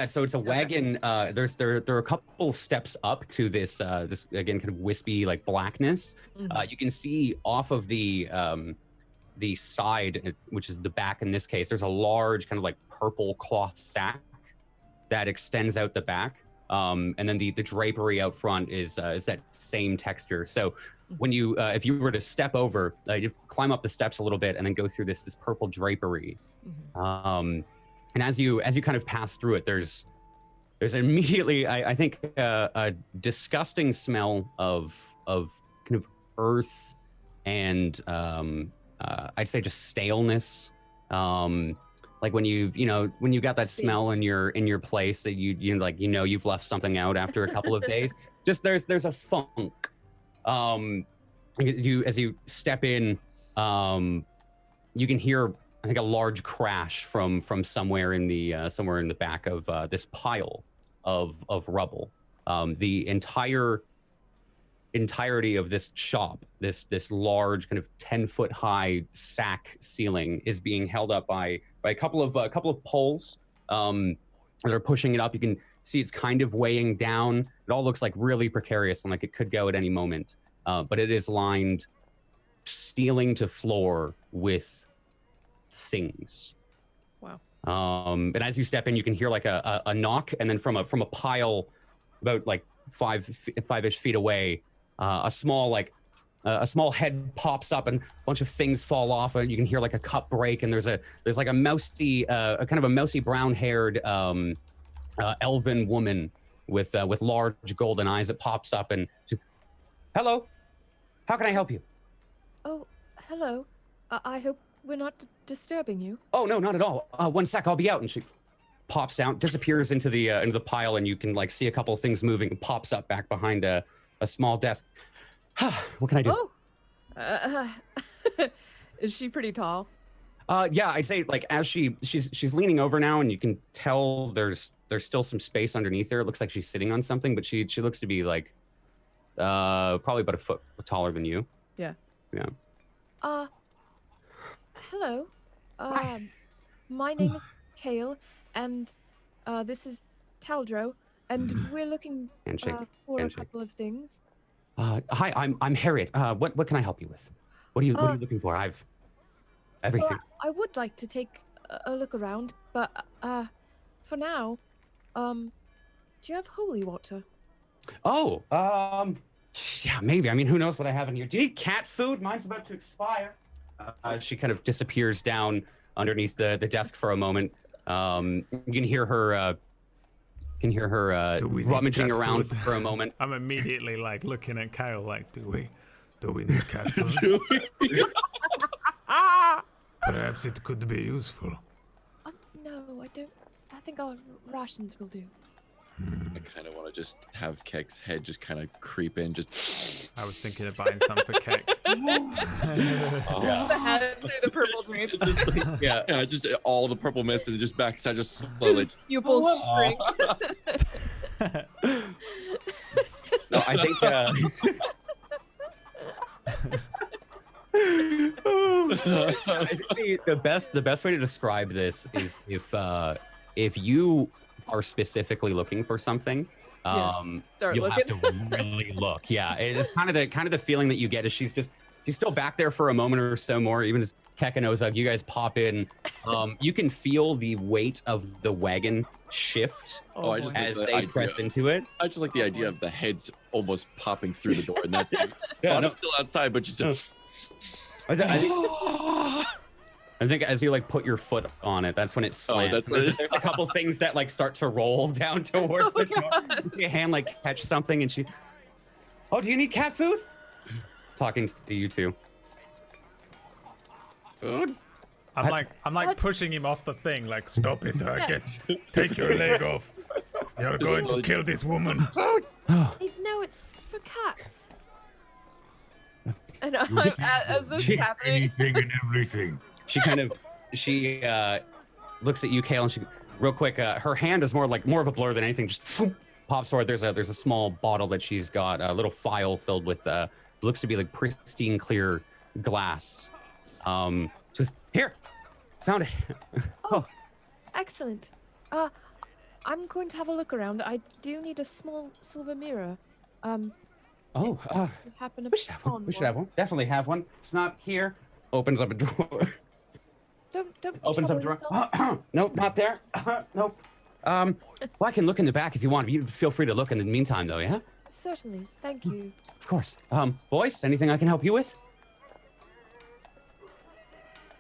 So it's a wagon. There are a couple steps up to this again kind of wispy like blackness. You can see off of the side, which is the back in this case. There's a large kind of like purple cloth sack that extends out the back. And then the drapery out front is that same texture. So when you if you were to step over, you climb up the steps a little bit and then go through this purple drapery. And as you kind of pass through it, there's immediately I think a disgusting smell of kind of earth and I'd say just staleness. Like when you got that smell in your place that you've left something out after a couple of days. Just there's a funk. As you step in, you can hear I think a large crash from somewhere in the back of this pile of rubble. The entirety of this shop, this large kind of 10-foot high sack ceiling is being held up by a couple of poles that are pushing it up. You can see it's kind of weighing down. It all looks like really precarious and like it could go at any moment. But it is lined ceiling to floor with things. Wow. And as you step in, you can hear like a knock, and then from a pile about like five-ish feet away, a small head pops up and a bunch of things fall off, and you can hear like a cup break, and there's like a mousy, a kind of a mousy brown-haired elven woman with large golden eyes that pops up and hello, how can I help you? Oh, hello. I hope we're not disturbing you. Oh no, not at all. One sec, I'll be out. And she pops down, disappears into the pile, and you can like see a couple of things moving. Pops up back behind a small desk. What can I do? Oh, is she pretty tall? Yeah, I'd say like as she's leaning over now, and you can tell there's still some space underneath her. It looks like she's sitting on something, but she looks to be like probably about a foot taller than you. Yeah. Hello. My name is Kale, and this is Taldro, and we're looking for a couple of things. Hi, I'm Harriet. What can I help you with? What are you looking for? everything. Well, I would like to take a look around, but for now, do you have holy water? Oh, yeah, maybe. I mean, who knows what I have in here? Do you need cat food? Mine's about to expire. She kind of disappears down underneath the desk for a moment. You can hear her. Rummaging around for a moment. I'm immediately like looking at Kale, like, do we need cat food? Perhaps it could be useful. No, I don't. I think our rations will do. I kind of want to just have Kek's head just kind of creep in. Just. I was thinking of buying some for Kek. The head through the purple drapes. Yeah, just all the purple mist and just backside, just slowly. Pupils shrink. No, I think. I think the best way to describe this is if you are specifically looking for something, you'll have to really look. Yeah, it's kind of the feeling that you get is she's still back there for a moment or so more. Even as Kek and Ozug, you guys pop in. You can feel the weight of the wagon shift as they press into it. I just like the idea of the heads almost popping through the door, and that's still outside, but just. I think as you like put your foot on it, that's when it slams. There's a couple things that like start to roll down towards the door. Your hand like catch something, and she. Oh, do you need cat food? Talking to you two. Food? I'm like pushing him off the thing, like stop it, take your leg off. You're going to kill this woman. No, it's for cats. And as this is happening, Anything and everything. She looks at you, Kale, and she real quick. Her hand is more of a blur than anything. Just pops forward. There's a small bottle that she's got, a little phial filled with looks to be like pristine clear glass. Just here, found it. Oh, excellent. I'm going to have a look around. I do need a small silver mirror. We should have one. We should have one. Definitely have one. It's not here. Opens up a drawer. Don't Opens up a drawer. Nope, not there. Nope. Well, I can look in the back if you want. You feel free to look in the meantime, though. Yeah. Certainly. Thank you. Of course. Boys, anything I can help you with?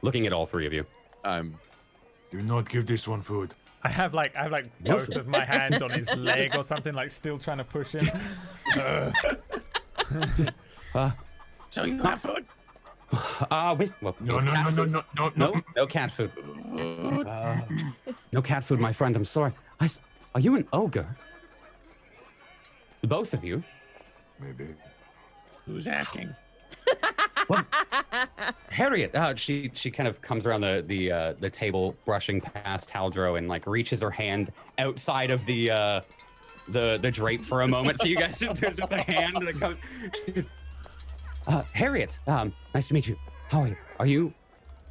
Looking at all three of you. Do not give this one food. I have like both of my hands on his leg or something, like still trying to push him. So you have food? No cat food. No cat food, my friend. I'm sorry. Are you an ogre? Both of you? Maybe. Who's asking? Well, Harriet. She kind of comes around the table, brushing past Taldro, and like reaches her hand outside of the drape for a moment. So you guys, there's just a hand that comes. Harriet. Nice to meet you. How are you?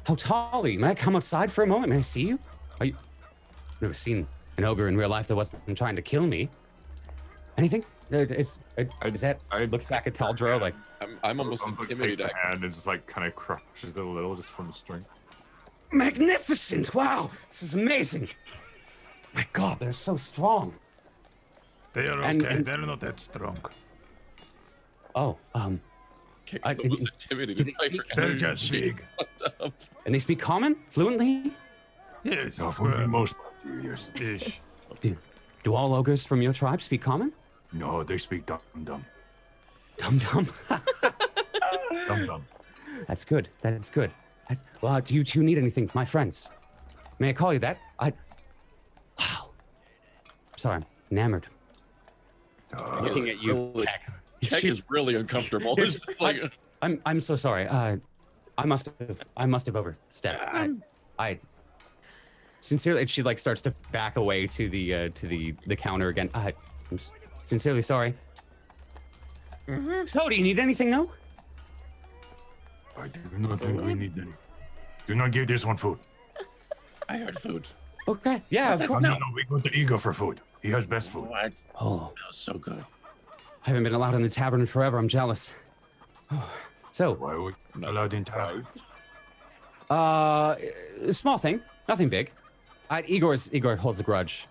How tall are you? May I come outside for a moment? May I see you? I've never seen an ogre in real life that wasn't trying to kill me. Anything? I looked back at Taldro like I'm almost intimidated. Takes the hand and just like kind of crushes it a little just from the strength. Magnificent! Wow, this is amazing. My God, they're so strong. They are okay. They're not that strong. Oh, It's almost intimidated. They're just big. And they speak common fluently? Yes. No, for the most part, yes. Ish. Do all ogres from your tribe speak common? No, they speak dum-dum. Dum-dum? Dum-dum. That's good. Well, do you two need anything, my friends? May I call you that? Wow. Sorry, I'm enamored. Looking at you, Kek is really uncomfortable. I'm so sorry. I must have overstepped. I sincerely. She like starts to back away to the counter again. I'm sincerely sorry. Mm-hmm. So, do you need anything though? I do not think we need any. Do not give this one food. I heard food. Okay. Yeah. Of course. No, we go to Ego for food. He has best food. What? Oh, that was so good. I haven't been allowed in the tavern forever. I'm jealous. Oh. So, why are we not allowed in towns? A small thing, nothing big. Igor holds a grudge.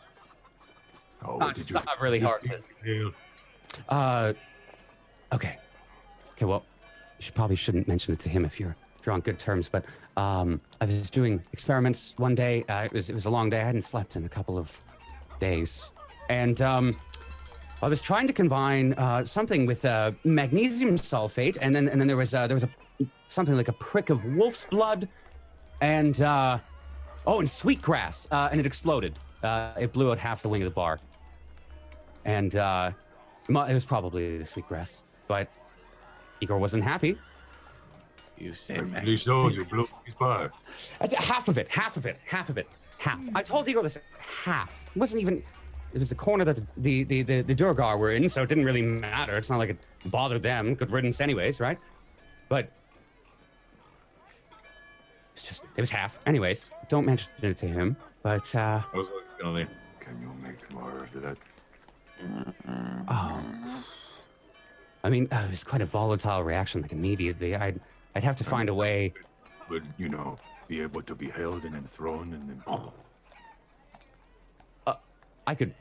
Oh, what did It's you? not really hard. Okay. Okay, well, you shouldn't mention it to him if you're on good terms, but I was doing experiments one day. It was a long day. I hadn't slept in a couple of days. And I was trying to combine something with magnesium sulfate, and then there was something like a prick of wolf's blood, and and sweetgrass, and it exploded. It blew out half the wing of the bar, and it was probably the sweetgrass. But Igor wasn't happy. You said You saw you blew his bar. Half of it. I told Igor this half. It wasn't even. It was the corner that the Durgar were in, so it didn't really matter. It's not like it bothered them. Good riddance, anyways, right? But it was half. Anyways, don't mention it to him. But I was gonna leave. Can you make more of that? I mean, it was quite a volatile reaction. Like immediately, I'd have to find a way. Would be able to be held and then thrown and then? I could.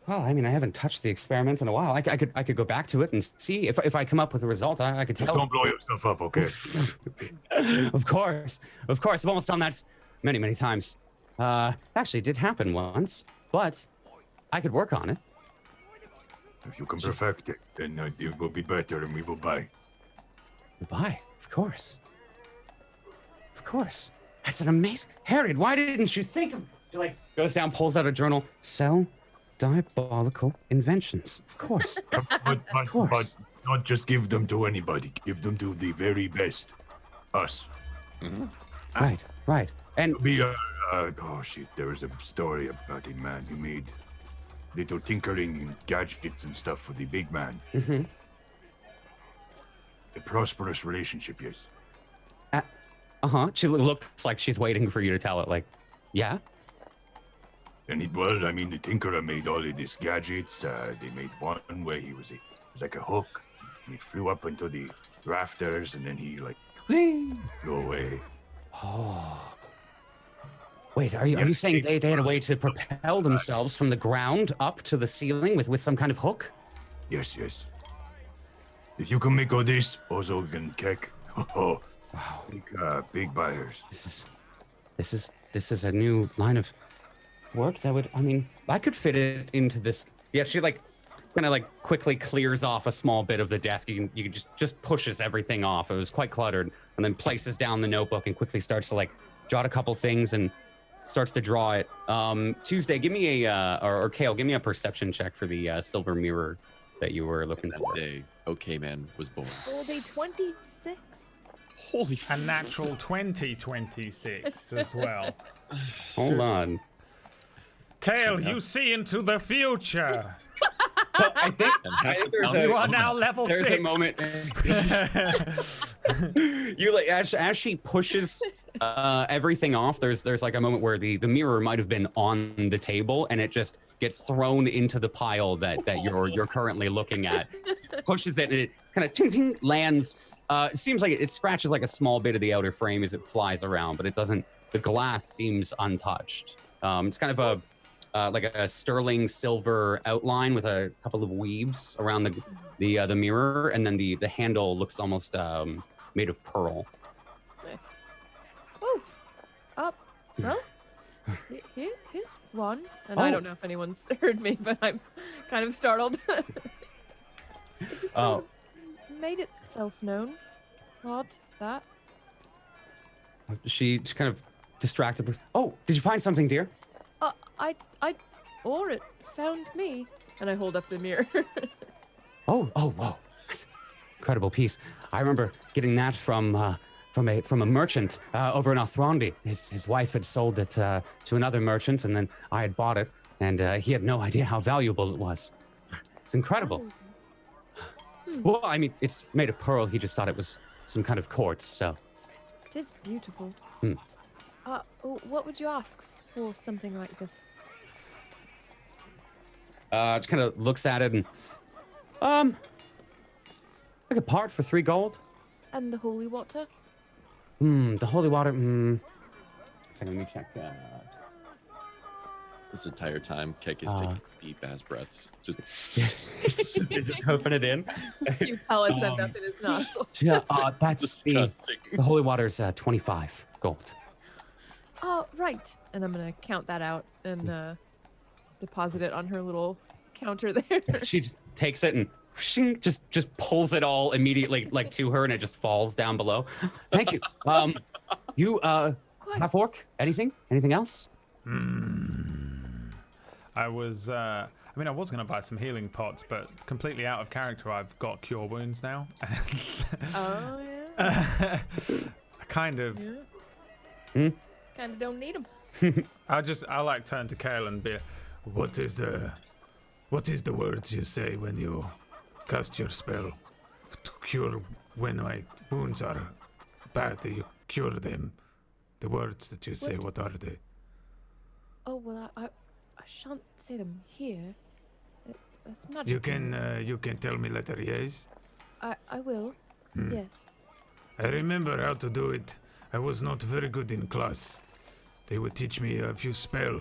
Well, I mean, I haven't touched the experiment in a while. I could go back to it and see if I come up with a result. I could tell. Just don't blow yourself up, okay? Of course. I've almost done that many times. Actually, it did happen once, but I could work on it. If you can perfect it, then it will be better, and we will buy. Buy, of course. That's an amazing. Harriet, why didn't you think of? She goes down, pulls out a journal. Sell diabolical inventions. Of course. But not just give them to anybody. Give them to the very best. Us. Mm-hmm. Right. And there was a story about a man who made little tinkering and gadgets and stuff for the big man. Mm-hmm. A prosperous relationship, yes. She looks like she's waiting for you to tell it. Yeah. And the tinkerer made all of these gadgets. They made one where it was like a hook. And he flew up into the rafters, and then he flew away. Oh. Wait, are you saying they had a way to propel themselves from the ground up to the ceiling with some kind of hook? Yes. If you can make all this, Ozo and Kek, wow, big buyers. This is a new line of work that would. I mean, I could fit it into this. Yeah, she kind of quickly clears off a small bit of the desk. You can just pushes everything off. It was quite cluttered, and then places down the notebook and quickly starts to jot a couple things and starts to draw it. Tuesday, give me or Kale, give me a perception check for the silver mirror that you were looking for. That day, okay man was born. Will be 26. Holy A natural 2026 as well. Hold on. Kale, you see into the future. So I think You are now level 6. There's a moment. As she pushes everything off. There's a moment where the mirror might have been on the table and it just gets thrown into the pile that you're currently looking at. Pushes it and it kind of ting lands. It seems like it scratches a small bit of the outer frame as it flies around, but it doesn't. The glass seems untouched. It's kind of a sterling silver outline with a couple of weaves around the mirror, and then the handle looks almost made of pearl. Nice. Oh, well, here's one. And I don't know if anyone's heard me, but I'm kind of startled. It just sort of made itself known. Odd, that. She kind of distracted. Oh, did you find something, dear? Or it found me. And I hold up the mirror. Oh, whoa. That's an incredible piece. I remember getting that from a merchant over in Othrandi. His wife had sold it to another merchant, and then I had bought it, and he had no idea how valuable it was. It's incredible. Well, I mean, it's made of pearl. He just thought it was some kind of quartz, so. It is beautiful. What would you ask for something like this? Just kind of looks at it and, like a part for 3 gold. And the holy water? The holy water. Second, let me check. This entire time, Keck is taking deep ass breaths. Just just hoping it in. A few pellets end up in his nostrils. Yeah, that's the disgusting. holy water's 25 gold. Oh, right. And I'm going to count that out and deposit it on her little counter there. She just takes it and shing, just pulls it all immediately like to her, and it just falls down below. Thank you. You half orc? Anything else? I was I was gonna buy some healing pots, but completely out of character, I've got cure wounds now. Oh yeah. I kind of Kind of don't need them. I like turn to Kale and be, what is the words you say when you cast your spell to cure when my wounds are bad? You cure them. The words that you say, what are they? Oh well, I shan't say them here. That's magic. You can tell me later, yes? I will. Yes. I remember how to do it. I was not very good in class. They would teach me a few spell.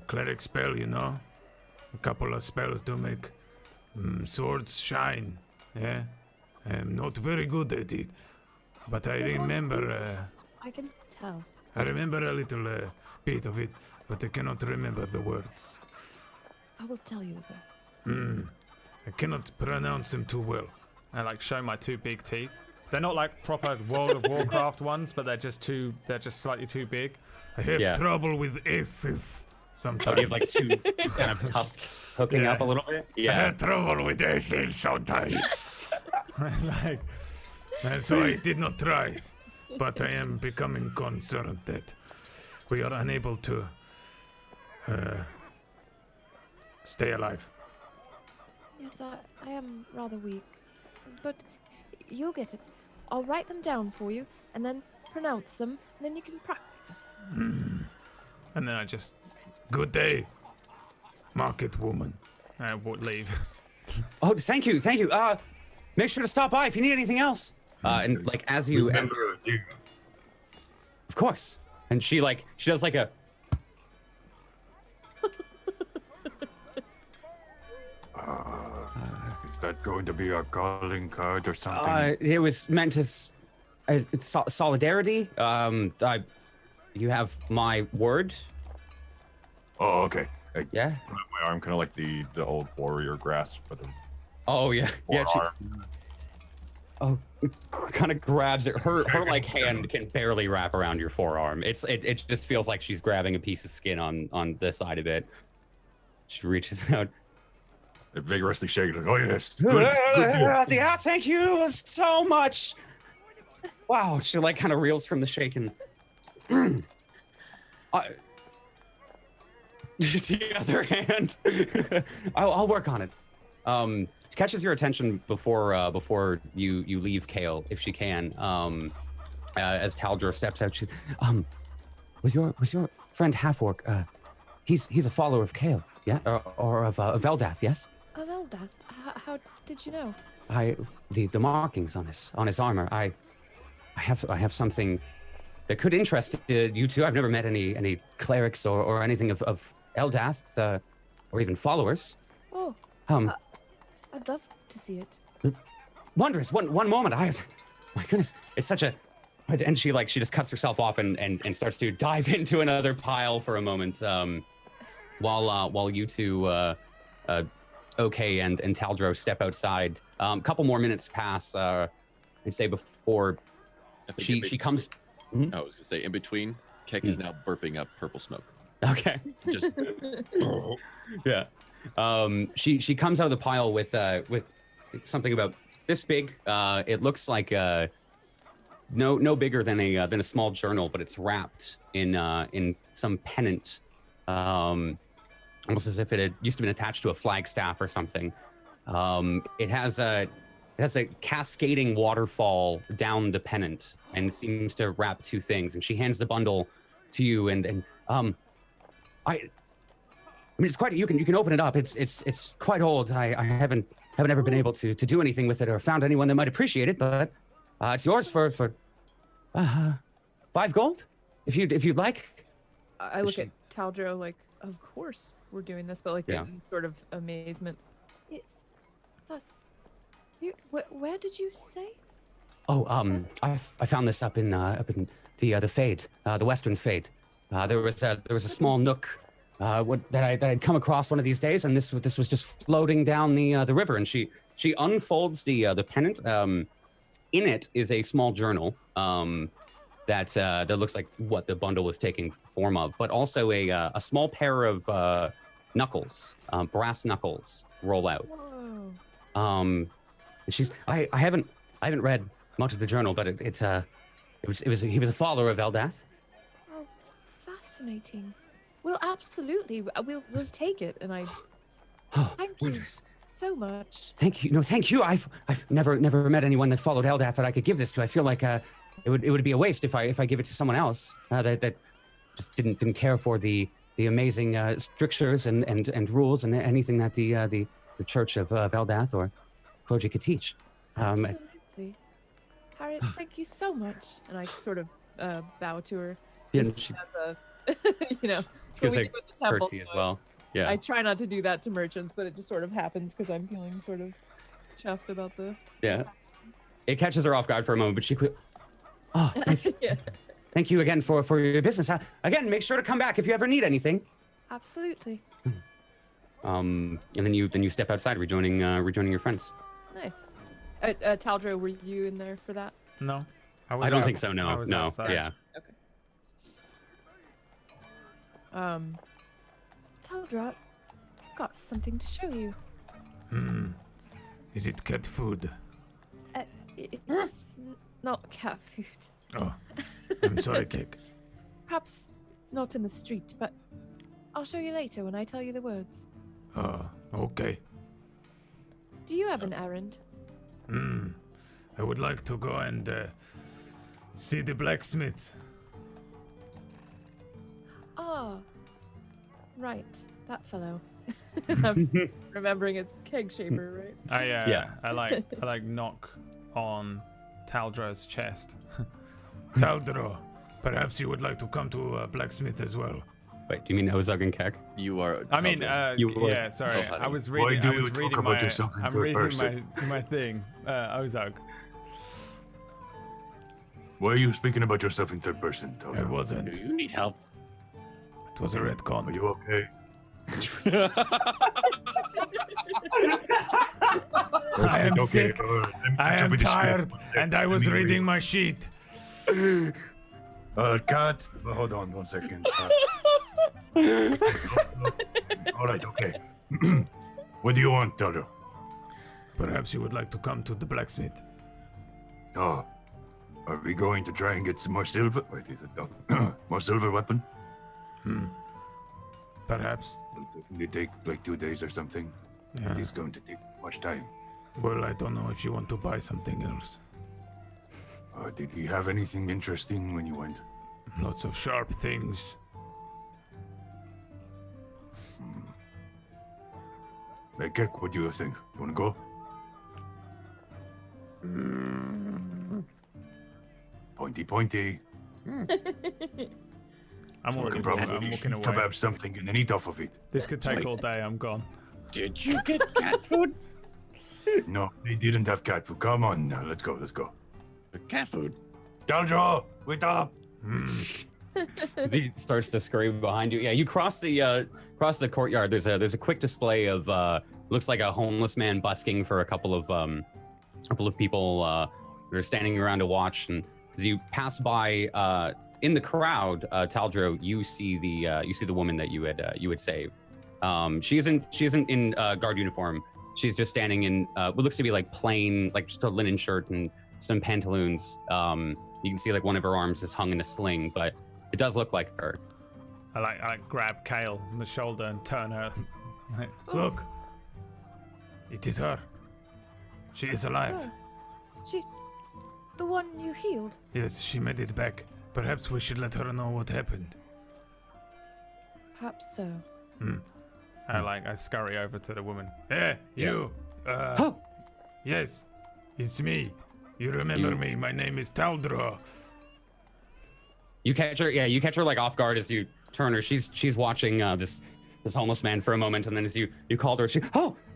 Cleric spell, you know? A couple of spells to make swords shine. Yeah? I'm not very good at it. But I remember... I can tell. I remember a little bit of it, but I cannot remember the words. I will tell you the words. I cannot pronounce them too well. I like show my two big teeth. They're not like proper World of Warcraft ones, but they're just slightly too big. I have trouble with S's sometimes. You have like two kind of tusks hooking up a little bit. I have trouble with S's sometimes. And so I did not try, but I am becoming concerned that we are unable to stay alive. Yes, I am rather weak, but you'll get it. I'll write them down for you, and then pronounce them, and then you can practice. And then I just, good day, market woman. I would leave. Oh, thank you. Make sure to stop by if you need anything else. And like as you, of course. And she does like a. Is that going to be a calling card or something? It was meant as solidarity. You have my word. Oh, okay. Yeah. My arm, kind of like the old warrior grasp for the Oh yeah. Yeah. forearm. Kind of grabs it. Her like hand can barely wrap around your forearm. It just feels like she's grabbing a piece of skin on this side of it. She reaches out. It vigorously shakes. Oh yes. Good. Yeah, thank you so much. Wow, she like kind of reels from the shaking. The other hand. I'll work on it. Catches your attention before you leave, Kale, if she can. As Taldra steps out, she was your friend Half-Orc? He's a follower of Kale, yeah, or of Eldath, yes. Of Eldath? How did you know? The markings on his armor. I have something that could interest you two. I've never met any clerics or anything of Eldath, or even followers. Oh. I'd love to see it. Wondrous. One moment. My goodness, it's such a. And she just cuts herself off and starts to dive into another pile for a moment. While you two, OK and Taldro step outside. A couple more minutes pass. I'd say before she comes. I was gonna say in between. Keck is now burping up purple smoke. Okay. Just yeah. She comes out of the pile with something about this big. It looks like no bigger than a small journal, but it's wrapped in some pennant, almost as if it had used to been attached to a flagstaff or something. It has a cascading waterfall down the pennant and seems to wrap two things. And she hands the bundle to you, and I mean, it's quite. You can open it up. It's quite old. I haven't ever been able to do anything with it or found anyone that might appreciate it. But it's yours for 5 gold, if you'd like. I look at Taldro like, of course we're doing this, but like in sort of amazement. Yes. That's. Where did you say? Oh, I found this up in the Fade, the Western Fade. There was a small nook that I'd come across one of these days, and this was just floating down the river. And she unfolds the pennant. In it is a small journal that looks like what the bundle was taking form of, but also a small pair of knuckles, brass knuckles, roll out. Whoa. I haven't read much of the journal, but he was a follower of Eldath. Oh, fascinating. Well, absolutely. We'll take it, and I thank you so much. Thank you. No, thank you. I've never met anyone that followed Eldath that I could give this to. I feel like it would be a waste if I give it to someone else that just didn't care for the amazing strictures and rules and anything that the Church of Eldath or clergy could teach. Absolutely. Harriet, thank you so much. And I sort of bow to her. Yeah, Just she as a, so gives we a go to the temple, curtsy as well. Yeah. I try not to do that to merchants, but it just sort of happens because I'm feeling sort of chuffed about the. Yeah. It catches her off guard for a moment, but she quit. Oh, thank you. Yeah. Thank you again for your business. Again, make sure to come back if you ever need anything. Absolutely. And then you step outside, rejoining your friends. Nice. Taldro, were you in there for that? No. I don't think so. I No. was No. outside. Yeah. Okay. Taldra, I've got something to show you. Is it cat food? It's not cat food. Oh, I'm sorry, Cake. Perhaps not in the street, but I'll show you later when I tell you the words. Okay. Do you have an errand? I would like to go and see the blacksmith. Ah, right, that fellow. I'm remembering it's Keg Shaper, right? I like knock on Taldra's chest. Taldra, perhaps you would like to come to a blacksmith as well. Wait, do you mean Ozug and Kek? You are. I mean, You were- yeah, sorry. Oh, I was Why reading. do I you was talk reading about my. yourself in I'm third reading person? my thing. Ozug. Why are you speaking about yourself in third person, I Taldro? wasn't. Do you need help? It was a Are retcon. you okay? I am Okay, sick. all right, let me I catch up am with the tired, script. 1 second. and I Let was me read. reading my sheet. Cat. Hold on 1 second. All right, okay. What do you want, Taldro? Perhaps you would like to come to the blacksmith. Oh, are we going to try and get some more silver? Wait, is it done? More silver weapon? Perhaps. Doesn't it take like 2 days or something? Yeah. It is going to take much time. Well, I don't know if you want to buy something else. Did he have anything interesting when you went? Lots of sharp things. Hey, Kek, what do you think? You want to go? Pointy, pointy. I'm You already can probably I'm walking away. kebab something and then eat off of it. This could take Wait. all day. I'm gone. Did you get cat food? No, they didn't have cat food. Come on now, let's go, let's go. Cat food. Taldro, wait up! As he starts to scream behind you. Yeah, you cross the courtyard. There's a quick display of looks like a homeless man busking for a couple of people that are standing around to watch. And as you pass by in the crowd, Taldro, you see the woman that you had saved. She isn't in guard uniform. She's just standing in what looks to be like plain, like just a linen shirt and some pantaloons. You can see like one of her arms is hung in a sling, but it does look like her. I like grab Kale on the shoulder and turn her. Like, look, it is her. She is alive. Oh, the one you healed. Yes, she made it back. Perhaps we should let her know what happened. Perhaps so. I scurry over to the woman. Hey, you. Oh, Yes, it's me. You remember You- me? My name is Taldro. You catch her, yeah, you catch her like off guard as you turn her. She's watching this homeless man for a moment, and then as you called her,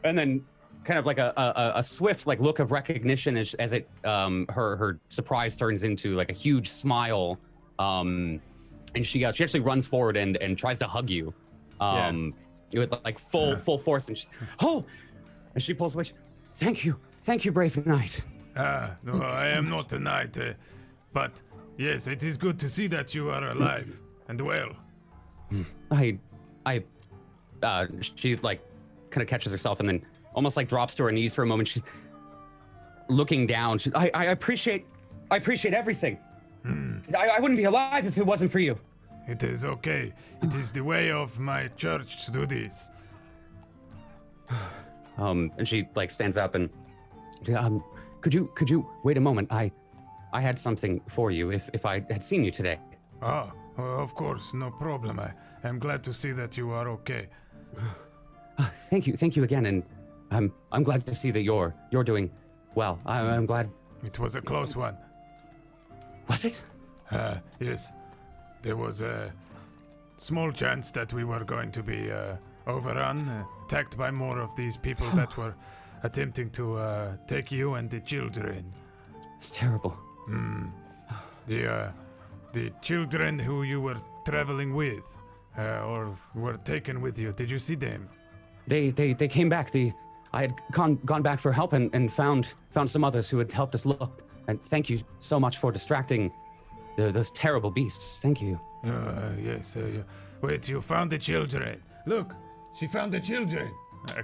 and then kind of like a swift like look of recognition as it her surprise turns into like a huge smile, and she actually runs forward and tries to hug you, with like full force, and and she pulls away. Thank you, brave knight. No, I am not a knight, but yes, it is good to see that you are alive and well. She like kind of catches herself and then almost like drops to her knees for a moment. She's looking down. I appreciate everything. I wouldn't be alive if it wasn't for you. It is okay. It is the way of my church to do this. And she like stands up and could you wait a moment? I had something for you if I had seen you today. Of course, no problem. I am glad to see that you are okay. Thank you again, and I'm glad to see that you're doing well. I'm glad. It was a close one. Was it? Yes. There was a small chance that we were going to be overrun, attacked by more of these people that were attempting to take you and the children. It's terrible. The children who you were traveling with, or were taken with you, did you see them? They came back. I had gone back for help and found some others who had helped us look. And thank you so much for distracting those terrible beasts. Thank you. Yes. Wait, you found the children. Look, she found the children.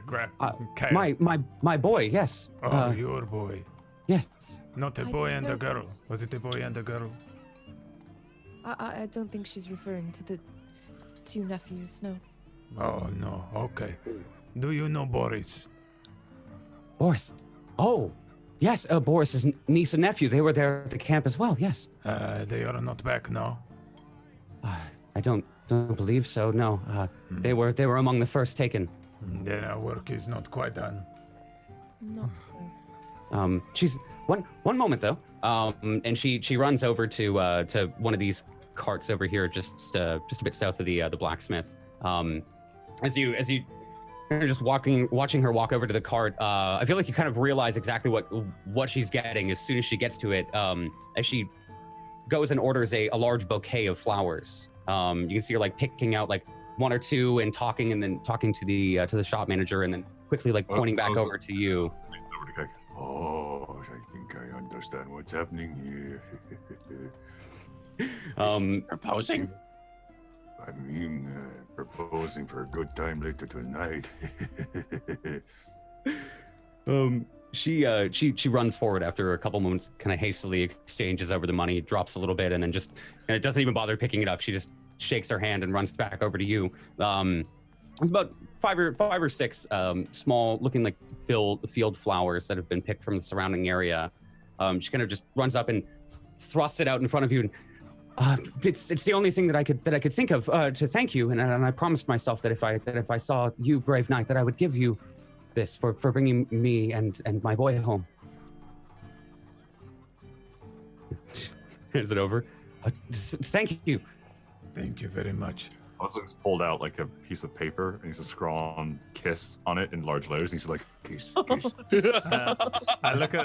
Grab Kyle. My boy, yes. Your boy. Yes. Not a boy and a girl. Was it a boy and a girl? I don't think she's referring to the two nephews, no. Oh, no. Okay. Do you know Boris? Boris? Oh, yes. Boris's niece and nephew. They were there at the camp as well, yes. They are not back now? I don't believe so, no. They were among the first taken. Then our work is not quite done. Not so. She's one moment though, and she runs over to one of these carts over here, just a bit south of the blacksmith. As you are just watching her walk over to the cart, I feel like you kind of realize exactly what she's getting as soon as she gets to it. As she goes and orders a large bouquet of flowers. You can see her like picking out like one or two and talking to the shop manager, and then quickly like pointing back over to you. Oh, I think I understand what's happening here. Proposing? I mean, proposing for a good time later tonight. She runs forward after a couple moments, kind of hastily exchanges over the money, drops a little bit, and then just and it doesn't even bother picking it up. She just shakes her hand and runs back over to you. It's about five or six small looking like field flowers that have been picked from the surrounding area. She kind of just runs up and thrusts it out in front of you, and it's the only thing that I could think of to thank you. And I promised myself that if I saw you, brave knight, that I would give you this for bringing me and my boy home. Hands it over. Thank you. Thank you very much. Oslin's pulled out like a piece of paper and he's just scrawled "kiss" on it in large letters. And he's like, "Kiss, kiss." I look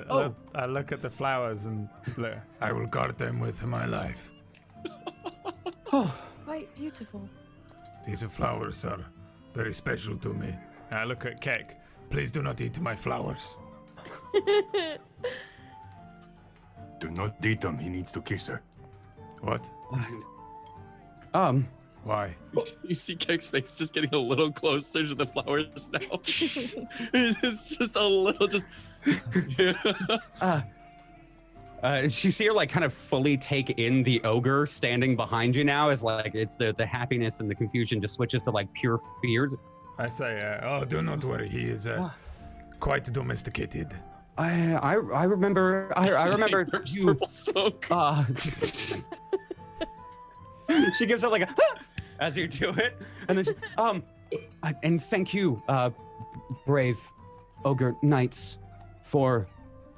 at the flowers and I will guard them with my life. Quite beautiful. These flowers are very special to me. I look at Keck. Please do not eat my flowers. Do not eat him. He needs to kiss her. What? Why? You see Keck's face just getting a little closer to the flowers now. It's just a little, just. You see her like kind of fully take in the ogre standing behind you now, as like it's the happiness and the confusion just switches to like pure fears. I say, do not worry. He is quite domesticated. I remember. I remember you. Purple smoke. She gives it like a as you do it, and then she, and thank you, brave ogre knights, for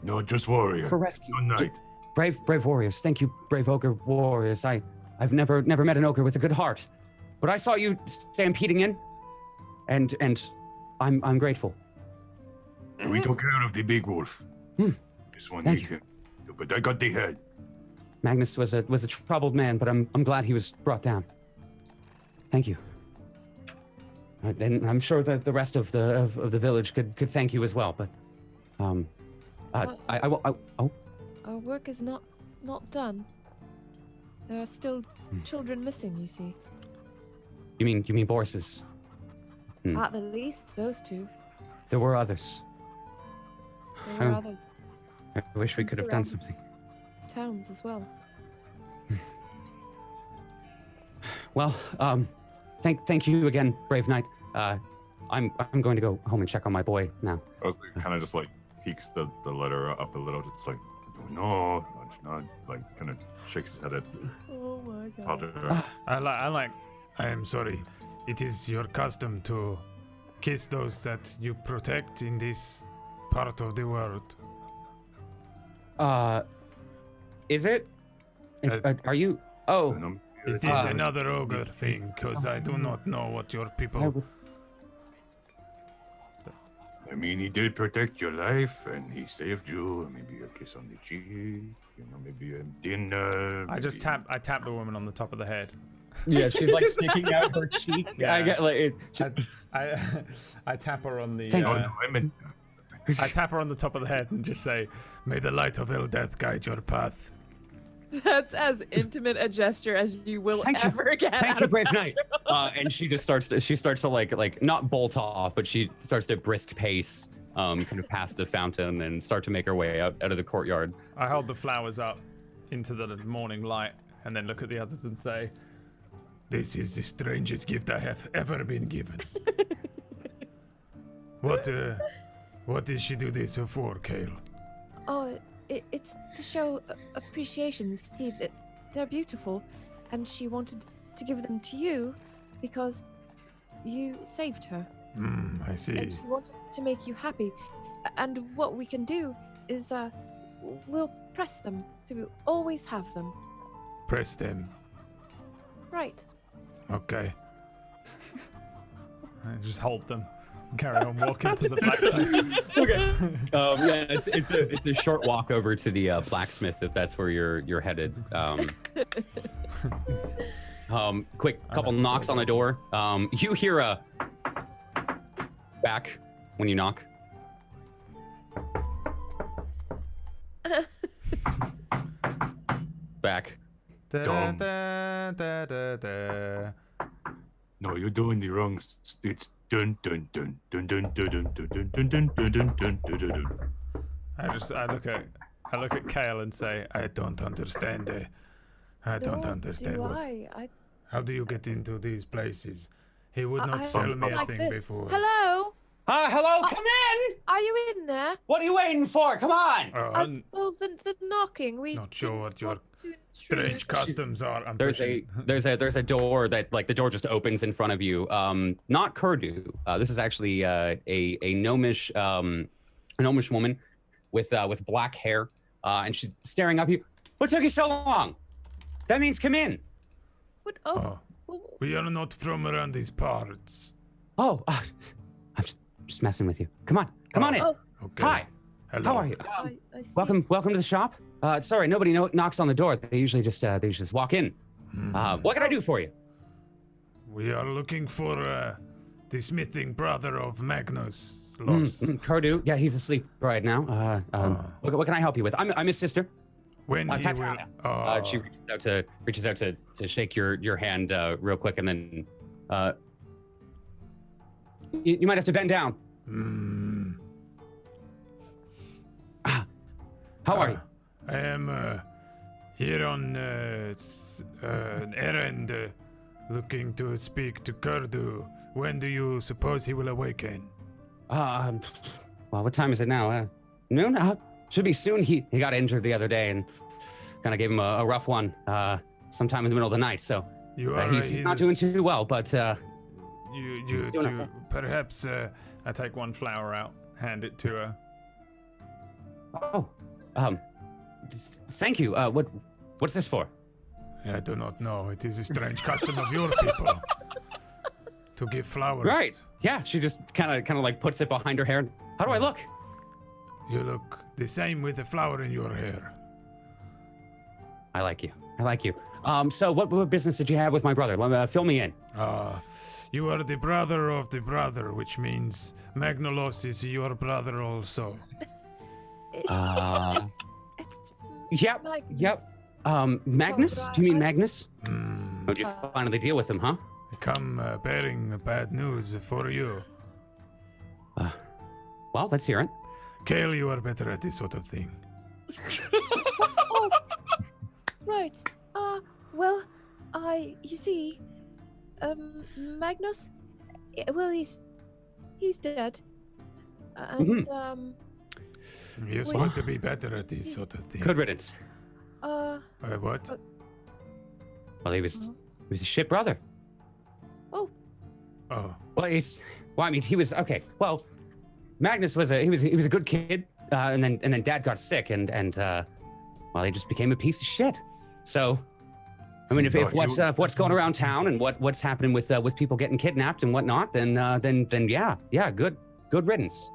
No, just warrior. for rescue. Good night. Brave warriors. Thank you, brave ogre warriors. I I've never met an ogre with a good heart, but I saw you stampeding in, and I'm grateful. We took care of the big wolf. This one ate him, but I got the head. Magnus was a troubled man, but I'm glad he was brought down. Thank you. And I'm sure that the rest of the village could thank you as well. But Our work is not done. There are still children missing, you see. You mean Boris's? At the least, those two. There were others. There were others. I wish we could have done something. Towns as well. Well, thank you again, brave knight. I'm going to go home and check on my boy now. I was kind of just like peeks the letter up a little, just like, No, it's not. like kind of shakes his head at Oh my god. Talder. I am sorry. It is your custom to kiss those that you protect in this part of the world. Is it? Are you? Oh, Is this another ogre thing? Because I do not know what your people... I mean, he did protect your life, and he saved you. Maybe a kiss on the cheek, maybe a dinner. I just tap the woman on the top of the head. yeah, she's like sticking out her cheek. Yeah. I get like it. I tap her on the. Thank you. Oh, no, I meant. I tap her on the top of the head and just say, May the light of Eldeth guide your path. That's as intimate a gesture as you will ever get. Thank you, brave knight. And she just starts to like not bolt off, but she starts to brisk pace, kind of past the fountain and start to make her way out of the courtyard. I hold the flowers up into the morning light and then look at the others and say, This is the strangest gift I have ever been given. What did she do this for, Kale? Oh, it's to show appreciation. See, that they're beautiful, and she wanted to give them to you because you saved her. I see. And she wanted to make you happy. And what we can do is we'll press them, so we'll always have them. Press them. Right. Okay. I just hold them. Carry on walking to the blacksmith. Okay. Yeah, it's a short walk over to the blacksmith if that's where you're headed. Quick couple knocks on the door. You hear a back when you knock. Back. Da, da, da, da, da. No, you're doing the wrong. It's dun dun dun dun dun dun dun dun dun dun dun dun dun dun dun. I look at Kale and say, I don't understand. I don't understand. Do What? I? How do you get into these places? He would I not sell me a like thing this. before. Hello? Hello, come in! Are you in there? What are you waiting for? Come on! Well, the knocking. We Not sure didn't what your want to strange intrude. customs are. I'm There's a door that like the door just opens in front of you. Not Kurdu. This is actually a gnomish woman with black hair, and she's staring up at you. What took you so long? That means come in. What? We are not from around these parts. Oh, I'm just messing with you. Come on in. Oh. Okay. Hi. Hello. How are you? I see. Welcome to the shop. Sorry, nobody knocks on the door. They usually just walk in. What can I do for you? We are looking for the smithing brother of Magnus. Lost. Kurdu. Yeah, he's asleep right now. What can I help you with? I'm his sister. When he will. She reaches out to shake your hand real quick, and then you might have to bend down. How are you? I am here on an errand, looking to speak to Kurdu. When do you suppose he will awaken? Well, what time is it now? Noon? Should be soon. He got injured the other day and kind of gave him a rough one sometime in the middle of the night. So he's not doing too well, but you perhaps I take one flower out, hand it to her. Oh, thank you. What's this for? I do not know. It is a strange custom of your people to give flowers. Right. Yeah. She just kind of like puts it behind her hair. How do I look? You look the same with the flower in your hair. I like you. I like you. So what business did you have with my brother? Fill me in. You are the brother of the brother, which means Magnolos is your brother also. It's Yep. Magnus. Yep. Magnus? Do you mean Magnus? How'd you Yes. finally deal with him, huh? I come bearing bad news for you. Well, let's hear it. Kale, you are better at this sort of thing. Oh, right. Well, you see, Magnus, well, he's dead. And, You're supposed to be better at these sort of things. Good riddance. What? Well, he was a shit brother. Oh. Well, I mean, he was okay. Well, Magnus was he was a good kid, and then Dad got sick, and well, he just became a piece of shit. So, I mean, if what's going around town and what's happening with people getting kidnapped and whatnot, then yeah, good riddance.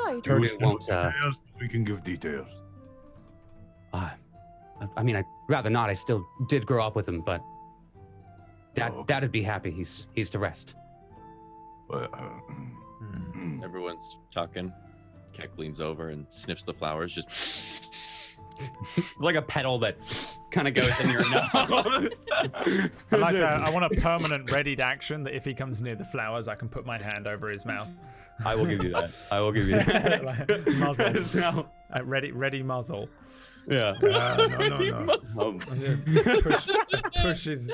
right. Purdue won't. Details, we can give details. I mean, I'd rather not. I still did grow up with him, but Dad'd be happy. He's to rest. Everyone's talking. Keck leans over and sniffs the flowers. Just It's like a petal that kind of goes in your nose. I want a permanent readied action that if he comes near the flowers, I can put my hand over his mouth. I will give you that. I will give you that. Like, muzzle. Ready muzzle. Yeah. No. Push his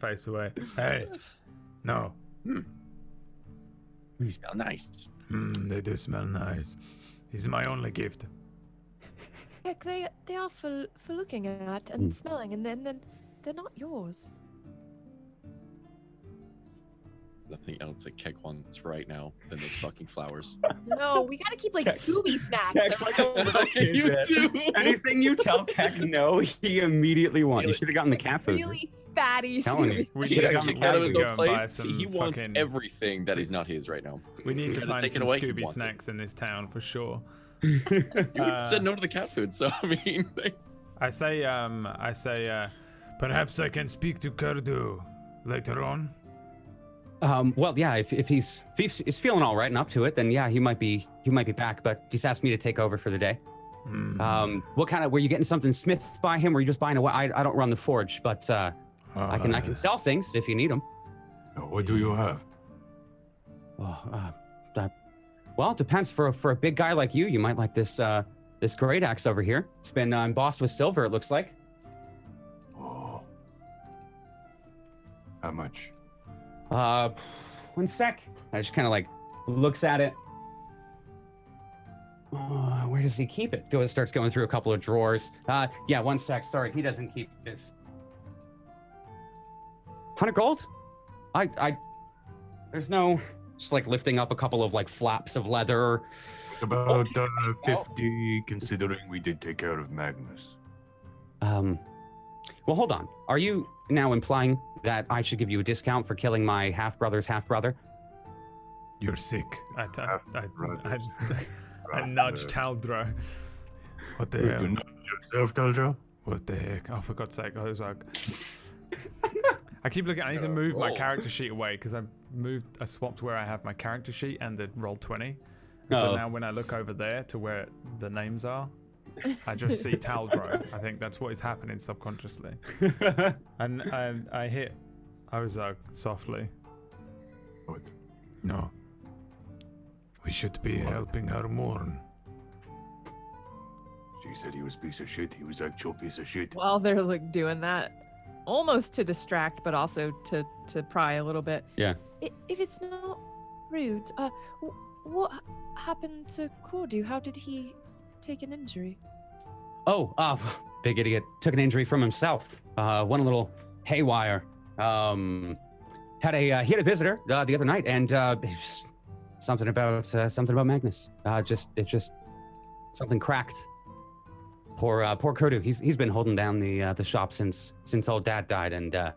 face away. Hey. No. you smell nice. They do smell nice. He's my only gift. Heck, they are for looking at and smelling, and then they're not yours. Nothing else that Keck wants right now than those fucking flowers. No, we gotta keep like Scooby snacks. Keck's like a little kid, You man. do. Anything you tell Keck no, he immediately wants. You should have gotten the cat food. Really fatty Telling you. Scooby. We He should got have kicked out of his go own and buy place. some He wants fucking- everything that is not his right now. We need to Gotta find take it some away, he Scooby wants it. snacks in this town for sure. You said no to the cat food, so I mean. I say, Perhaps I can speak to Kurdu later on. Well, yeah. If he's feeling all right and up to it, then yeah, he might be back. But he's asked me to take over for the day. What kind of? Were you getting something smith by him? Or were you just buying a? I don't run the forge, but I can sell things if you need them. What do you have? Well, it depends. For a big guy like you, you might like this great axe over here. It's been embossed with silver. It looks like. Oh. How much? 1 sec. I just kind of like looks at it. Where does he keep it? Starts going through a couple of drawers. Yeah, 1 sec. Sorry, he doesn't keep this. 100 gold? There's no. Just like lifting up a couple of like flaps of leather. About 50, considering we did take care of Magnus. Well, hold on. Are you now implying that I should give you a discount for killing my half-brother's half-brother? You're sick. I nudge Taldro. What the You hell? know yourself, Taljo? What the heck? Oh, for God's sake, Ozark. I keep looking. I need to move my character sheet away because I swapped where I have my character sheet and the roll 20. And so now when I look over there to where the names are, I just see Taldro. I think that's what is happening subconsciously. And I hit Ozark softly. What? No. We should be helping her mourn. She said he was a piece of shit. He was actual piece of shit. While they're like doing that, almost to distract, but also to pry a little bit. Yeah. If it's not rude, what happened to Cordu? How did he take an injury? Big idiot. Took an injury from himself. Went a little haywire. He had a visitor the other night, and something about Magnus. Just something cracked. Poor Kurdu. He's been holding down the shop since old Dad died, and I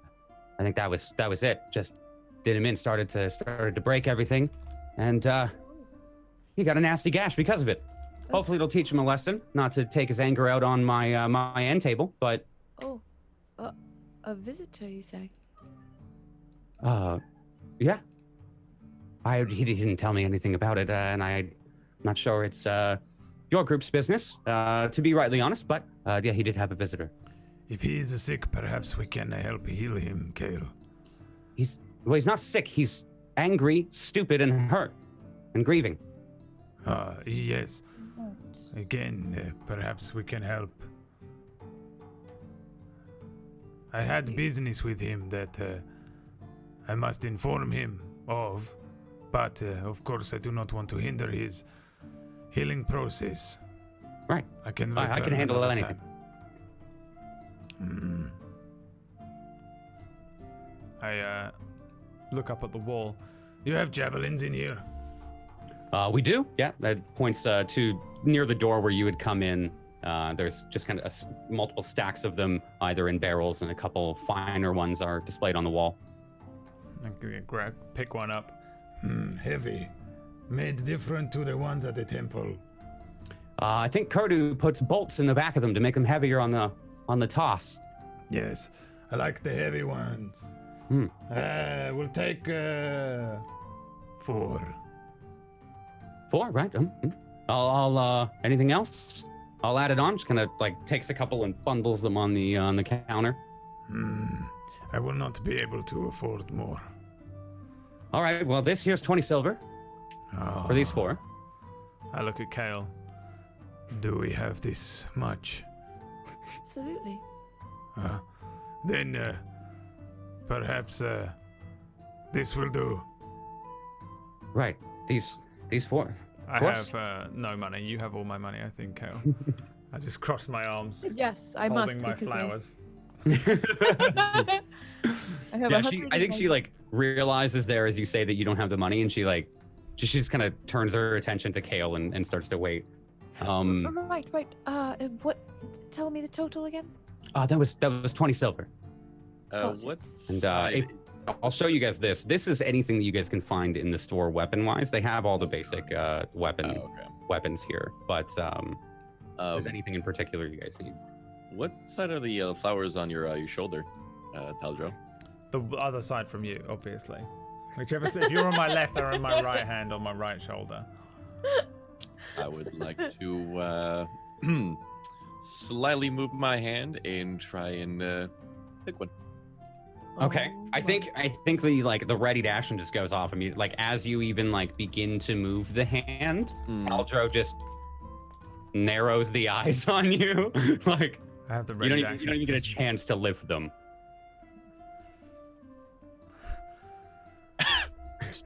think that was it. Just did him in, started to break everything, and he got a nasty gash because of it. Hopefully, it'll teach him a lesson, not to take his anger out on my end table. But a visitor, you say? Yeah. He didn't tell me anything about it, and I'm not sure it's your group's business, to be rightly honest. But yeah, he did have a visitor. If he is sick, perhaps we can help heal him, Kale. He's not sick. He's angry, stupid, and hurt, and grieving. Yes. Again, perhaps we can help. I had business with him that I must inform him of, but of course I do not want to hinder his healing process. Right. I can handle anything. I look up at the wall. You have javelins in here? We do. Yeah, that points to near the door where you would come in. There's just kind of multiple stacks of them, either in barrels, and a couple finer ones are displayed on the wall. I'm gonna pick one up. Heavy. Made different to the ones at the temple. I think Kurdu puts bolts in the back of them to make them heavier on the toss. Yes, I like the heavy ones. We'll take 4. 4, right? I'll anything else? I'll add it on. Just kind of like takes a couple and bundles them on the counter. I will not be able to afford more. All right. Well, this here's 20 silver for these 4. I look at Kale. Do we have this much? Absolutely. Then perhaps this will do. Right. These 4. I have no money. You have all my money, I think, Kale. I just cross my arms. Yes, I holding must. my because flowers. I have I think she like realizes there as you say that you don't have the money, and she just kind of turns her attention to Kale and starts to wait. Right. What? Tell me the total again. That was 20 silver. What's And I'll show you guys this. This is anything that you guys can find in the store weapon-wise. They have all the basic weapons here, but if there's anything in particular you guys need. What side are the flowers on your shoulder, Taldro? The other side from you, obviously. Whichever. If you're on my left, they're on my right hand, on my right shoulder. I would like to slightly move my hand and try and pick one. Okay, I think the ready to action just goes off. I mean, like as you even begin to move the hand, Taldro just narrows the eyes on you. Like I have the ready you don't even get a chance to lift them.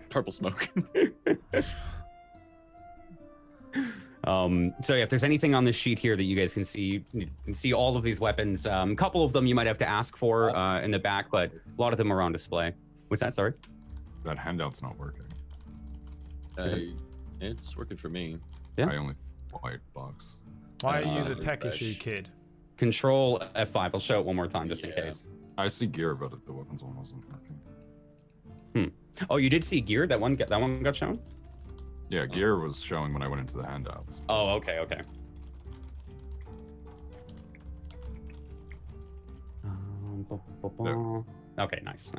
Purple smoke. So yeah, if there's anything on this sheet here that you guys can see, you can see all of these weapons. A couple of them you might have to ask for in the back, but a lot of them are on display. What's that? Sorry? That handout's not working. It's working for me. Yeah. I only white box. Why are you the tech refresh. issue kid? Control F5. I'll show it one more time just in case. I see gear, but the weapons one wasn't working. Oh, you did see gear? That one got shown? Yeah, gear was showing when I went into the handouts. Oh, okay. Okay, nice.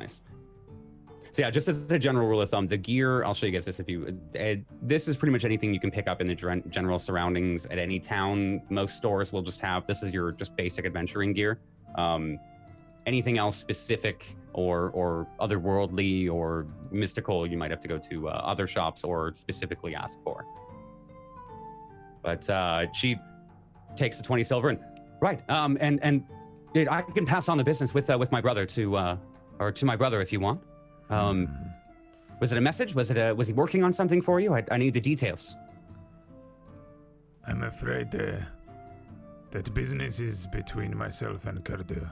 So yeah, just as a general rule of thumb, the gear, I'll show you guys this this is pretty much anything you can pick up in the general surroundings at any town. Most stores will just have, this is your just basic adventuring gear. Anything else specific or otherworldly or mystical, you might have to go to other shops or specifically ask for. But she takes the 20 silver and and I can pass on the business with my brother to my brother if you want. Was it a message? Was he working on something for you? I need the details. I'm afraid that business is between myself and Kurdu.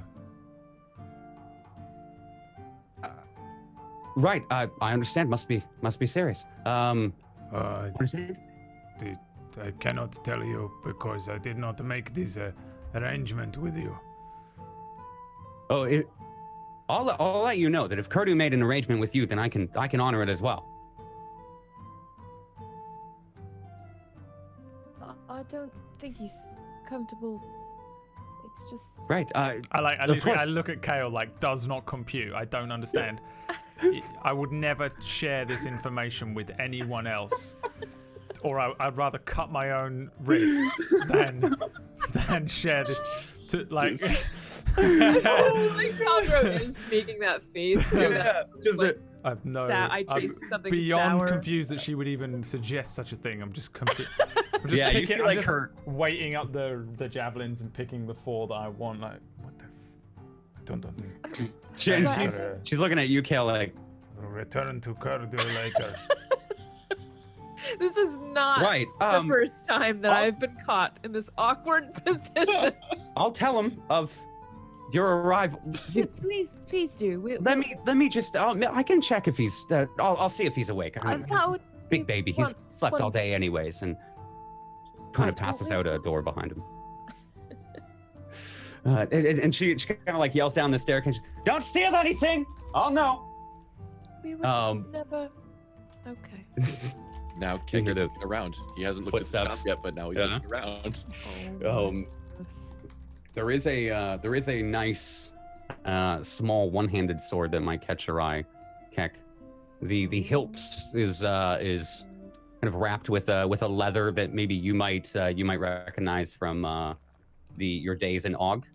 Right, I understand. Must be serious. Understand? I cannot tell you because I did not make this arrangement with you. Oh, I'll let you know that if Kurdu made an arrangement with you, then I can honor it as well. I don't think he's comfortable. It's just Right. I look at Kale like does not compute. I don't understand. I would never share this information with anyone else, or I'd rather cut my own wrists than share this. To like, Caldro is making that face too. I'm something beyond sour. confused that she would even suggest such a thing. I'm just confused. Yeah, you see I'm like just her weighting up the javelins and picking the 4 that I want. Like, what the? I don't understand. she's looking at you, Kale, like Return to Kurdu later. This is not right. the first time that I've been caught in this awkward position. I'll tell him of your arrival. please do. Let me just. I can check if he's. I'll see if he's awake. That would Big baby. He's slept all day anyways, and kind of passes out a door behind him. And she kind of like yells down the staircase. Don't steal anything. Oh no. We would never. Okay. Now Keg is looking around. He hasn't looked at the map yet, but now he's looking around. There is a nice small one-handed sword that might catch your eye, Kek. The hilt is kind of wrapped with a leather that maybe you might recognize from your days in Og,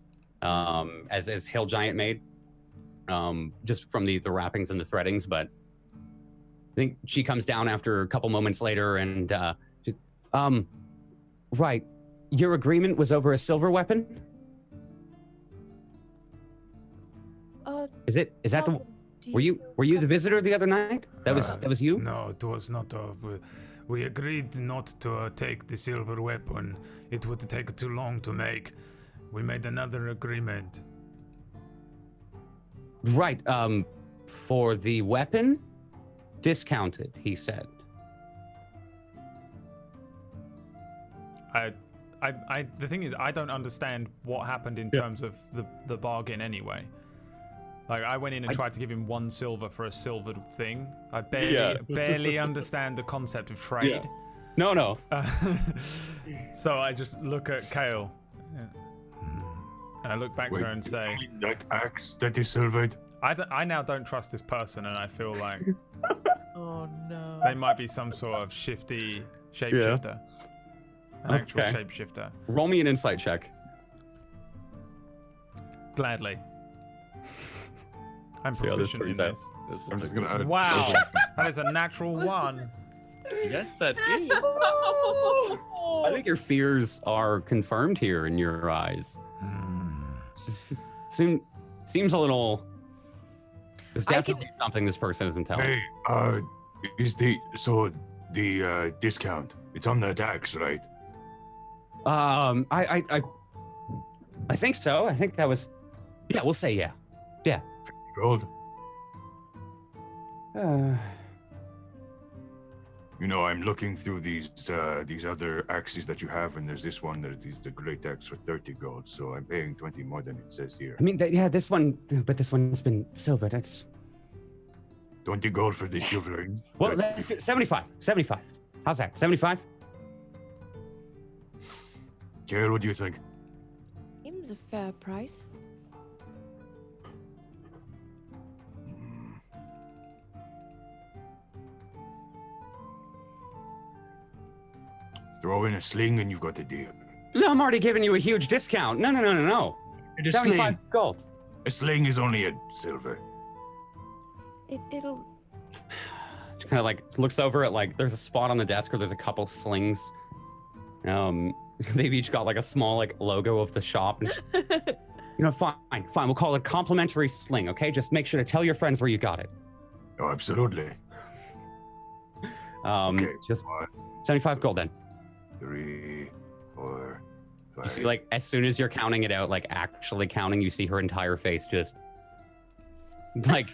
as Hill Giant made, just from the wrappings and the threadings. But I think she comes down after a couple moments later and right, your agreement was over a silver weapon. Is that the? Were you the visitor the other night? That was you? No, it was not. We agreed not to take the silver weapon. It would take too long to make. We made another agreement. Right. For the weapon, discounted, he said. The thing is, I don't understand what happened in terms of the bargain anyway. Like, I went in and tried to give him 1 silver for a silvered thing. I barely understand the concept of trade. Yeah. No. So I just look at Kale. And I look back to her and say, That axe that is silvered? I now don't trust this person, and I feel like Oh no. they might be some sort of shifty shapeshifter. An actual shapeshifter. Roll me an insight check. Gladly. I'm proficient in this. I'm just gonna add a Wow, that is a natural 1. Yes, that is. I think your fears are confirmed here in your eyes. Seems a little. There's definitely something this person isn't telling. Hey, is the discount? It's on the axe, right? I think so. I think that was. Yeah, we'll say yeah. Yeah. Gold. You know, I'm looking through these other axes that you have, and there's this one that is the great axe for 30 gold. So I'm paying 20 more than it says here. I mean, this one, but this one's been silver. That's 20 gold for the silvering. Well, that's 75. 75. How's that? 75? Kale, what do you think? Seems a fair price. Throw in a sling and you've got the deal. No, I'm already giving you a huge discount. No. 75 gold. A sling is only a silver. It'll. She kind of like looks over at like there's a spot on the desk where there's a couple slings. They've each got like a small like logo of the shop. Fine. We'll call it a complimentary sling, okay? Just make sure to tell your friends where you got it. Oh, absolutely. Okay, just 75 gold then. 3, 4, 5. You see, like, as soon as you're counting it out, like, actually counting, you see her entire face just, like...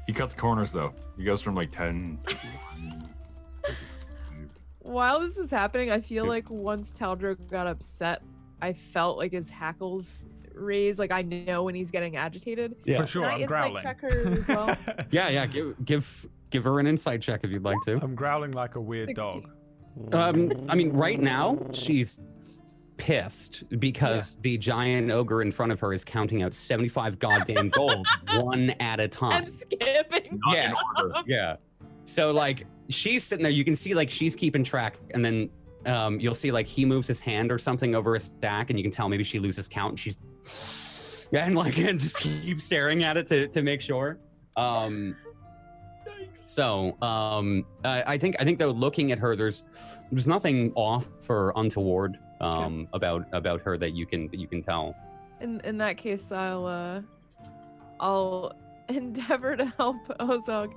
He cuts corners, though. He goes from, like, 10 to 1. while this is happening, I feel like once Taldro got upset, I felt like his hackles raise. Like I know when he's getting agitated. For sure, Can I I'm insight growling. check her as well? Yeah. Give her an insight check if you'd like to. I'm growling like a weird 16. dog. I mean, right now she's pissed because the giant ogre in front of her is counting out 75 goddamn gold one at a time. And skipping. Not Yeah. in order. Yeah. So like she's sitting there, you can see like she's keeping track, and then you'll see like he moves his hand or something over a stack, and you can tell maybe she loses count, and she's and just keep staring at it to make sure. I think though, looking at her, there's nothing off or untoward about her that you can tell. In that case, I'll endeavor to help Ozog.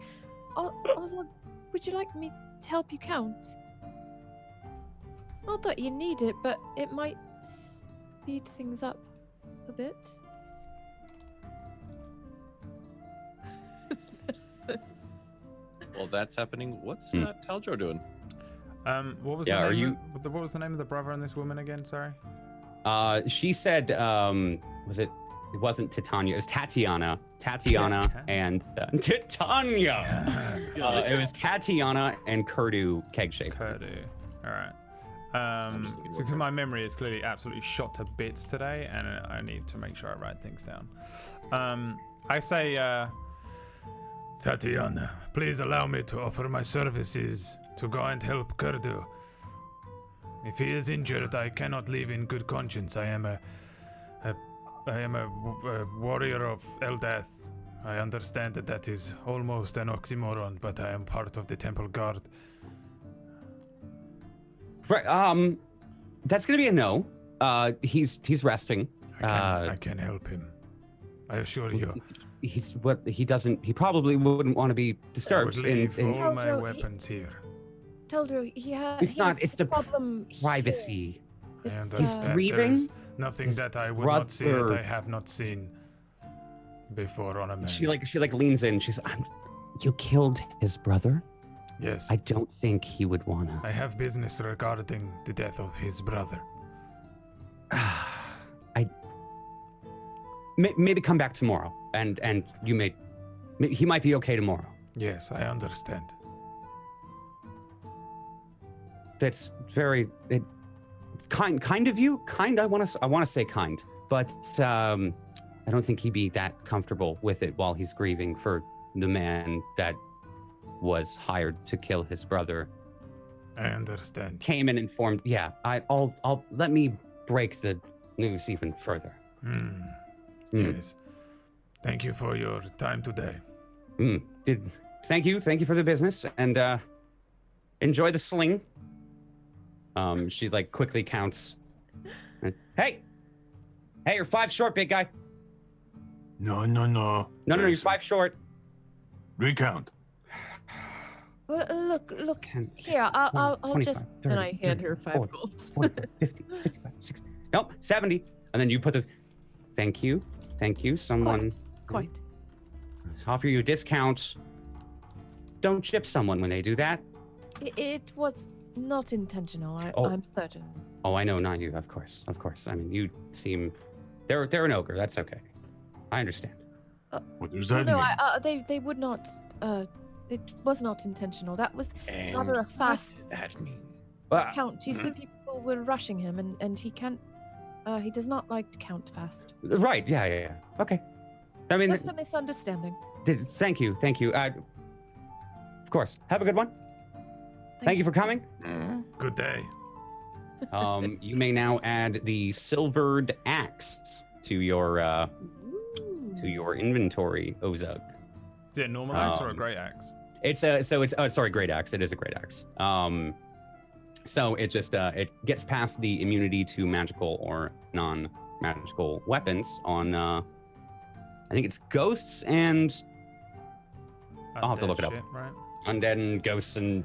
Ozog, would you like me to help you count? Not that you need it, but it might speed things up a bit. While that's happening, what's Taldro doing? What was Yeah, the are name you- what was the name of the brother and this woman again? Sorry. She said, it wasn't Titania, it was Tatiana and Titania. It was Tatiana and Kurdu Kegshaker. Kurdu. All right. just looking Because over. my memory is clearly absolutely shot to bits today, and I need to make sure I write things down. I say, Tatiana, please allow me to offer my services to go and help Kurdu. If he is injured, I cannot live in good conscience. I am a warrior of Eldath. I understand that is almost an oxymoron, but I am part of the Temple Guard. Right, that's gonna be a no. He's resting. I can help him. I assure you. He probably wouldn't want to be I would disturbed. leave in all my Taldro, weapons here. Taldro, it's the problem here. privacy. I It's, understand. There grieving? is nothing His that I would not see that brother- I have not seen before on a man. She leans in. She's, you killed his brother. Yes. I don't think he would wanna. I have business regarding the death of his brother. Maybe come back tomorrow, and he might be okay tomorrow. Yes, I understand. That's very kind of you. I want to say kind, but I don't think he'd be that comfortable with it while he's grieving for the man that was hired to kill his brother. I understand. Came and informed. Yeah, I'll let me break the news even further. Yes. Thank you for your time today. Thank you for the business, and enjoy the sling. She quickly counts. Hey, you're 5 short, big guy. No. No, you're 5 short. Recount. Well, look. 10, Here, I'll 25, just. 30, And I hand her 5 40, gold. 40, 50, 55, 60. Nope, 70. And then you put the. Thank you. Someone Quite. offer you a discount. Don't chip someone when they do that. It was not intentional. Oh. I'm certain. Oh, I know, not you. Of course. I mean, you seem. They're an ogre. That's okay. I understand. What does that No, mean? they would not. It was not intentional. That was And rather a what fast does that mean? count. You said people were rushing him, and he can't. He does not like to count fast. Right. Yeah. Okay. I mean, Just a misunderstanding. thank you. Of course. Have a good one. Thank you for coming. Good day. You may now add the silvered axe to your inventory, Ozug. Is it a normal axe or a great axe? Great axe. It is a great axe. So it just it gets past the immunity to magical or non-magical weapons on I think it's ghosts and I'll have to Undead look it up. shit, right? undead and ghosts and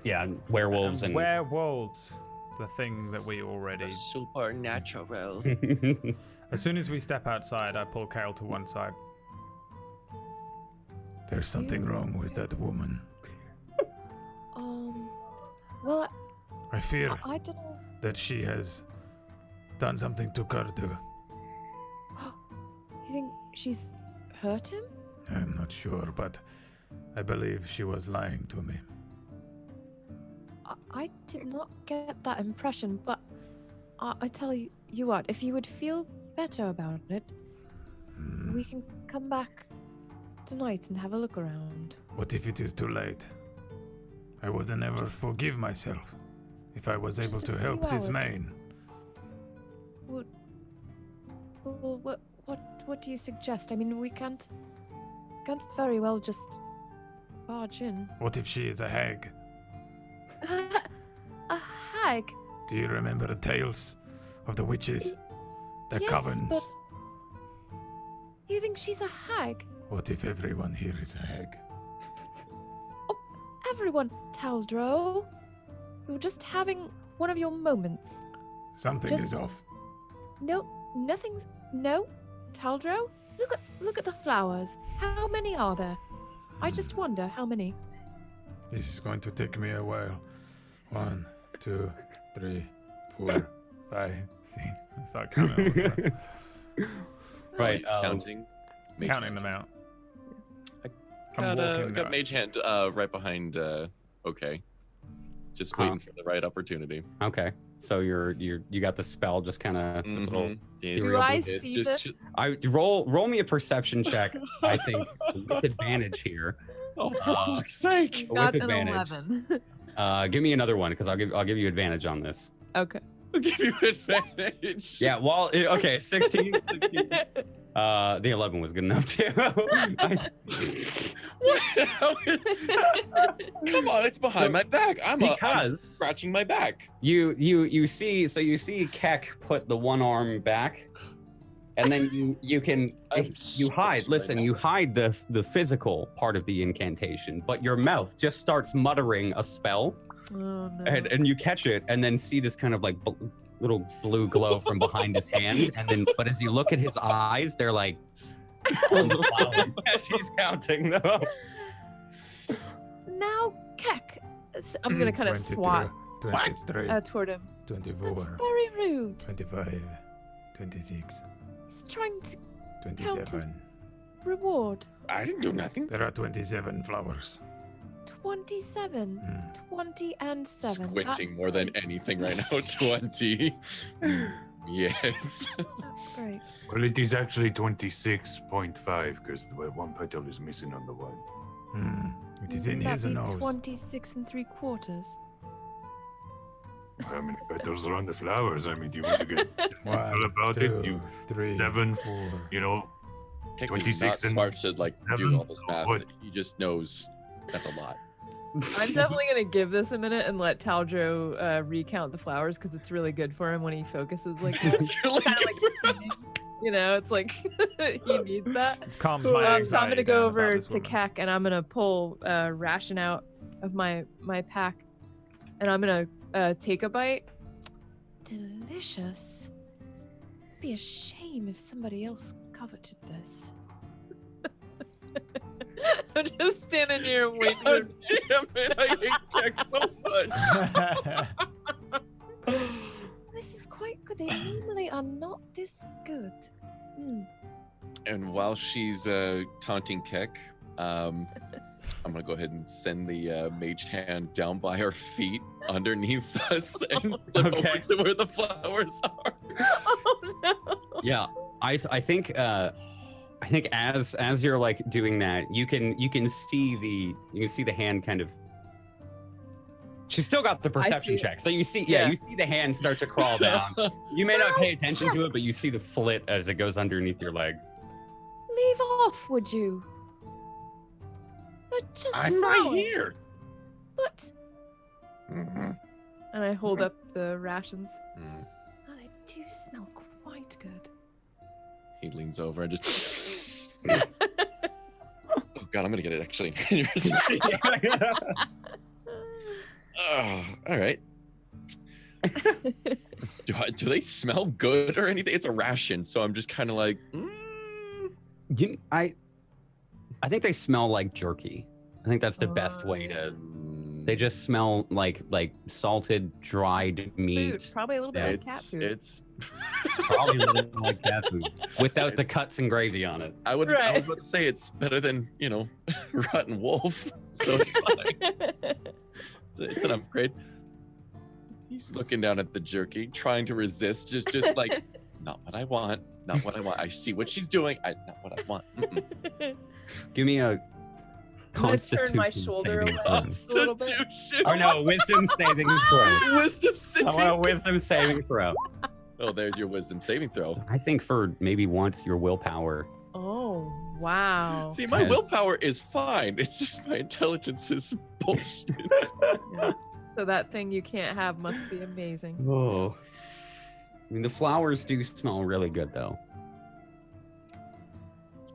werewolves and werewolves, the thing that we already. Supernatural. As soon as we step outside, I pull Kale to one side. There's something wrong with that woman. Well, I I fear I don't know. that she has done something to Kurdu. You think she's hurt him? I'm not sure, but I believe she was lying to me. I did not get that impression, but I tell you what, if you would feel better about it, we can come back tonight and have a look around. What if it is too late? I would never forgive myself if I was able Just a to help few this hours. man. Well, what do you suggest? I mean, we can't very well just barge in. What if she is a hag? A hag? Do you remember the tales of the witches? The Yes, covens? but you think she's a hag? What if everyone here is a hag? Everyone, Taldro, you're just having one of your moments. Something is off. No, nothing's. No, Taldro, look at the flowers. How many are there? I just wonder how many. This is going to take me a while. 1, 2, 3, 4, 5, 6. Start counting. Right, He's counting. Counting them out. Got Mage Hand right behind. Okay, just waiting for the right opportunity. Okay, so you got the spell just kind of little. Do I see this? I roll me a perception check. I think with advantage here. Oh, for fuck's sake! Got with an advantage. 11. Give me another one because I'll give you advantage on this. Okay. I'll give you advantage. Yeah. Well. Okay. 16. 16. The 11 was good enough too. Come on, it's behind my back. I'm scratching my back. You see Keck put the one arm back, and then you can you hide. Listen, you hide the physical part of the incantation, but your mouth just starts muttering a spell, Oh no. and you catch it, and then see this kind of like little blue glow from behind his hand, and then but as you look at his eyes, they're like on the flowers as he's counting them. Now, Keck. I'm gonna kind of 22, swat 23, toward him. 24, That's very rude. 25, 26, He's trying to count his 27. reward. I didn't do nothing. There are 27 flowers. 27. 20 and 7. Squinting That's more than great. anything right now. 20. Yes. That's great. Well, it is actually 26.5 because one petal is missing on the one. It is in That'd his be nose. 26 3/4. How many petals are on the flowers? I mean, do you want to get One, all about 2, it? You 3, 7, 4. you know, Keck is 26 not and smart to like do 7, all this so math. what? He just knows that's a lot. I'm definitely gonna give this a minute and let Taldro recount the flowers because it's really good for him when he focuses like that. It's really Kind of good like spinning. You know, it's like he needs that. It's calmed my anxiety. So I'm gonna go down over about this to woman. Keck and I'm gonna pull ration out of my pack, and I'm gonna take a bite. Delicious. Be a shame if somebody else coveted this. I'm just standing here waiting. God damn it! I hate Keck so much. This is quite good. They normally are not this good. And while she's taunting Keck, I'm gonna go ahead and send the mage hand down by her feet underneath us and flip Okay. over to where the flowers are. Oh no! Yeah, I think as you're like doing that, you can see the hand kind of. She's still got the perception see it. check, so you see Yeah. you see the hand start to crawl down. You may not pay attention to it, but you see the flit as it goes underneath your legs. Leave off, would you? They're just I'm right flowers. here. But Mhm. And I hold up the rations. Mm. oh, they do smell quite good. He leans over and just. Oh God, I'm gonna get it actually. Oh, all right. Do they smell good or anything? It's a ration, so I'm just kind of like. I think they smell like jerky. I think that's the best way to. They just smell like salted, dried meat. Food. Probably a little bit like cat food. It's Probably a little bit like cat food without the cuts and gravy on it. I was about to say it's better than rotten wolf, so it's fine. It's an upgrade. He's looking down at the jerky, trying to resist, just like, not what I want, not what I want. I see what she's doing, not what I want. Give me a I'm gonna Constitution turn my shoulder saving away throw. just a little bit. Oh no, wisdom saving throw. Wisdom I saving. want a wisdom saving throw. Oh, there's your wisdom saving throw. I think for maybe once your willpower. Oh, wow. See, my Yes. willpower is fine. It's just my intelligence is bullshit. Yeah. So that thing you can't have must be amazing. Oh. I mean, the flowers do smell really good, though.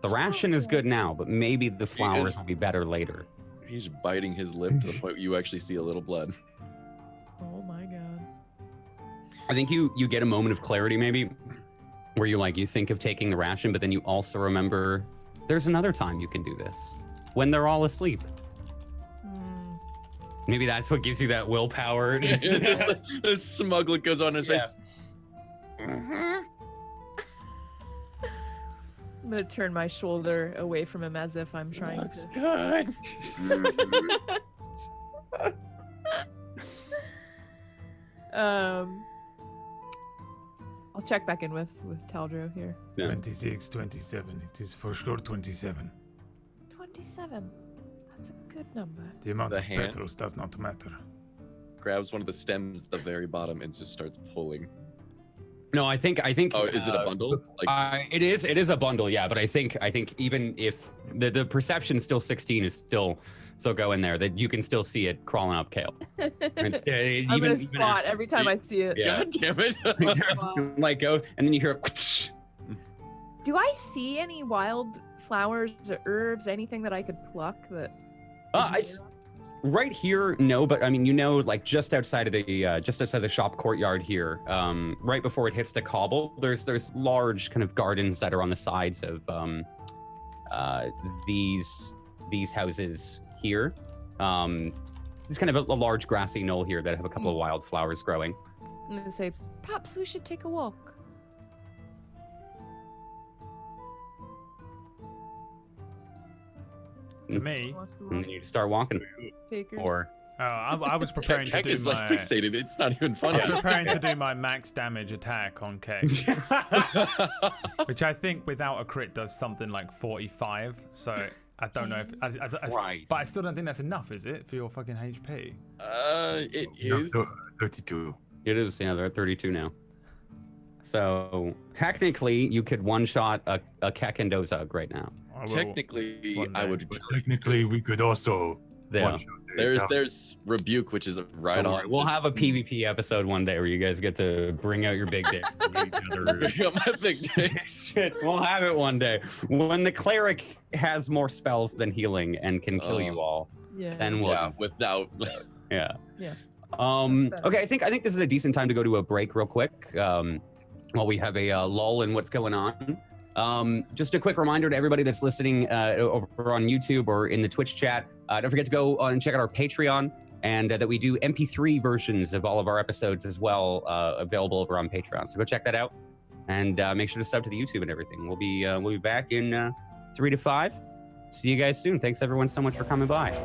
The ration is good now, but maybe the flowers will be better later. He's biting his lip to the point where you actually see a little blood. Oh my god. I think you get a moment of clarity, maybe, where you think of taking the ration, but then you also remember there's another time you can do this when they're all asleep. Maybe that's what gives you that willpower. It's just the smug look goes on his face. I'm gonna turn my shoulder away from him as if I'm trying Looks to. good. I'll check back in with Taldro here. Yeah. 26, 27. It is for sure 27. 27. That's a good number. The amount The of hand? petals does not matter. Grabs one of the stems at the very bottom and just starts pulling. No, I think. Oh, is it a bundle? It is a bundle, yeah. But I think even if the perception still 16 is still go in there, that you can still see it crawling up Kale. I'm gonna swat every time I see it. Yeah. God damn it. Like go, and then you hear. Do I see any wild flowers or herbs, anything that I could pluck that? It's right here. No, but I mean, like just outside of the shop courtyard here, right before it hits the cobble, there's large kind of gardens that are on the sides of these houses here. There's kind of a large grassy knoll here that have a couple of wildflowers growing. I'm gonna say, Perhaps we should take a walk. To me, And then you start walking. takers. Or I was preparing to Keck do is my. like fixated. It's not even funny. I was preparing to do my max damage attack on Keck, which I think without a crit does something like 45. So I don't know if, Right. but I still don't think that's enough, is it, for your fucking HP? It No, is. 32. it is, yeah, they're at 32 now. So technically, you could one-shot a Keck and Dozug right now. I will Technically, one I day. would. But technically, we could also Yeah. one-shot it. There's rebuke, which is right Don't on. worry, we'll have a PvP episode one day where you guys get to bring out your big dicks. And get each other. Bring up my big dick. Shit, we'll have it one day when the cleric has more spells than healing and can kill you all. Yeah. Then we'll Yeah, without. yeah. Yeah. Okay, I think this is a decent time to go to a break real quick. While we have a lull in what's going on. Just a quick reminder to everybody that's listening over on YouTube or in the Twitch chat. Don't forget to go on and check out our Patreon, and that we do MP3 versions of all of our episodes as well, available over on Patreon. So go check that out, and make sure to sub to the YouTube and everything. We'll be back in 3 to 5. See you guys soon. Thanks everyone so much for coming by.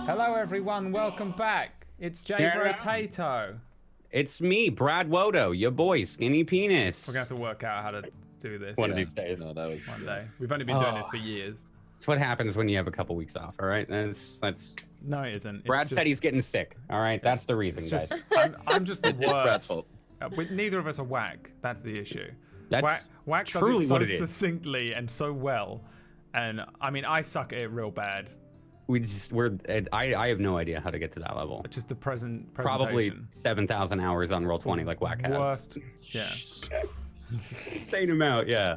Hello, everyone. Welcome back. It's Jay Brotatoe. It's me, Brad Wodo, your boy, Skinny Penis. We're going to have to work out how to do this. One of these days. No, that was One day. We've only been doing this for years. It's what happens when you have a couple weeks off, all right? That's No, it isn't. It's Brad just, said he's getting sick, all right? That's the reason, it's guys. just, I'm just the worst. It's Brad's fault. Neither of us are whack. That's the issue. That's Whack does truly it so what it is. succinctly and so well. And I mean, I suck at it real bad. I have no idea how to get to that level. Just the presentation. Probably 7,000 hours on Roll20 like Whack has. Worst. Yeah. Insane amount, yeah.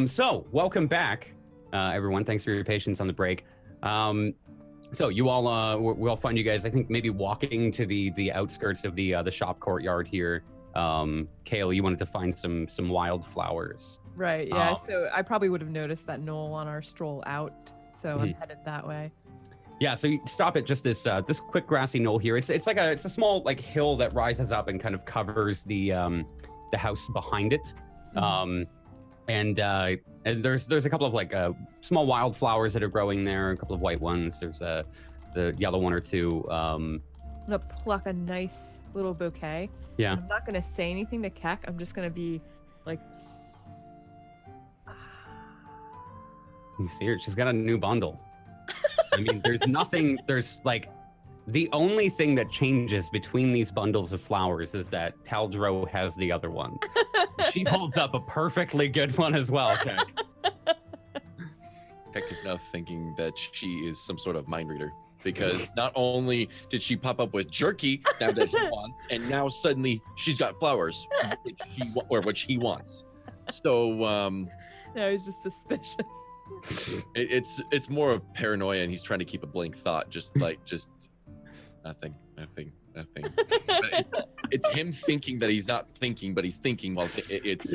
So welcome back, everyone. Thanks for your patience on the break. So you all, we'll find you guys, I think, maybe walking to the outskirts of the shop courtyard here. Kale, you wanted to find some wildflowers. Right, yeah. So I probably would have noticed that knoll on our stroll out. So I'm headed that way. Yeah, so you stop at just this quick grassy knoll here. It's a small like hill that rises up and kind of covers the house behind it. And there's a couple of like small wildflowers that are growing there, a couple of white ones. There's a yellow one or two. I'm gonna pluck a nice little bouquet. Yeah. I'm not gonna say anything to Keck. I'm just gonna be like, you see her? She's got a new bundle. I mean, there's like, the only thing that changes between these bundles of flowers is that Taldro has the other one. She holds up a perfectly good one as well, Keck. Keck is now thinking that she is some sort of mind reader, because not only did she pop up with jerky now that he wants, and now suddenly she's got flowers, which he wants. So no, he's just suspicious. It's more of paranoia, and he's trying to keep a blank thought, just nothing. It's him thinking that he's not thinking, but he's thinking while it's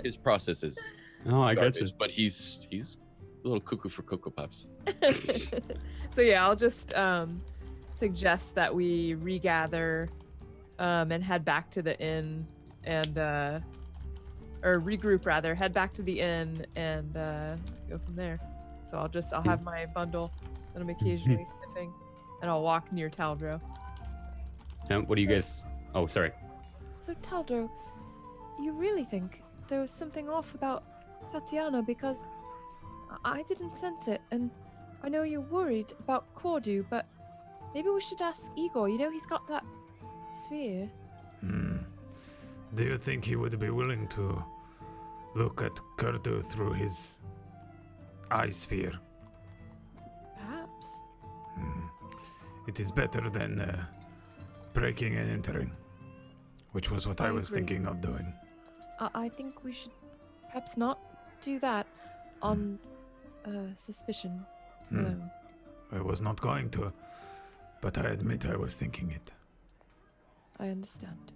his processes. Oh, I got you. But he's a little cuckoo for Cocoa Puffs. So yeah, I'll just suggest that we regather and head back to the inn and or regroup rather, head back to the inn and go from there. So I'll have my bundle that I'm occasionally sniffing, and I'll walk near Taldro. What do you guys? Oh, sorry. So Taldro, you really think there was something off about Tatiana? Because I didn't sense it, and I know you're worried about Cordu, but maybe we should ask Igor. You know, he's got that sphere. Do you think he would be willing to look at Cordu through his eye sphere? Perhaps. It is better than breaking and entering, which was what I was agree. thinking of doing. I think we should perhaps not do that on suspicion. No. I was not going to. but I admit I was thinking it. I understand.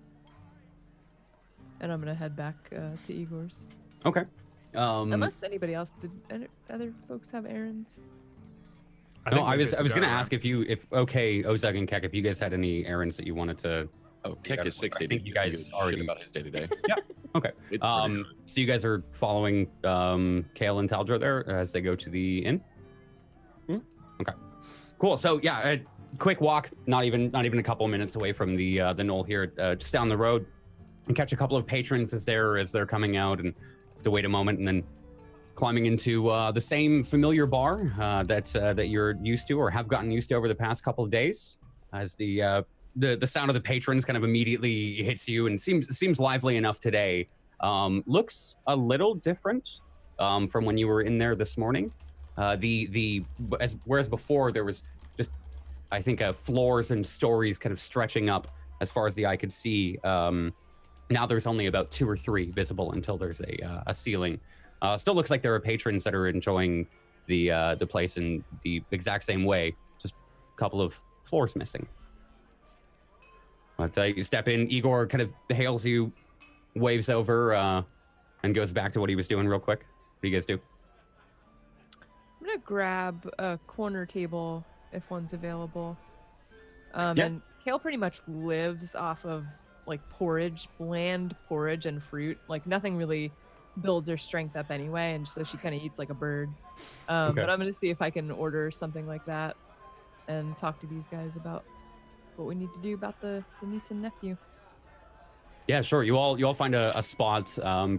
And I'm gonna head back to Igor's. Okay. Unless anybody else did. Other folks have errands. No, I was gonna ask if Ozag and Keck, if you guys had any errands that you wanted to. Oh, Keck is fixated. I think you because he guys gives a shit already about his day to day. Yeah. Okay. So you guys are following Kale and Taldra there as they go to the inn. Okay. Cool. So yeah, a quick walk, not even a couple of minutes away from the knoll here, just down the road, and catch a couple of patrons as they're coming out, and to wait a moment, and then climbing into the same familiar bar that you're used to or have gotten used to over the past couple of days, as the sound of the patrons kind of immediately hits you and seems lively enough today. Looks a little different from when you were in there this morning. Whereas before there was just, I think, floors and stories kind of stretching up as far as the eye could see. Now there's only about 2 or 3 visible until there's a ceiling. Still looks like there are patrons that are enjoying the place in the exact same way. Just a couple of floors missing. But you step in, Igor kind of hails you, waves over, and goes back to what he was doing real quick. What do you guys do? I'm gonna grab a corner table if one's available. Yeah. And Kale pretty much lives off of like porridge, bland porridge and fruit. Like nothing really builds her strength up anyway, and so she kind of eats like a bird. Okay. But I'm gonna see if I can order something like that and talk to these guys about what we need to do about the niece and nephew. Yeah, sure. You all find a spot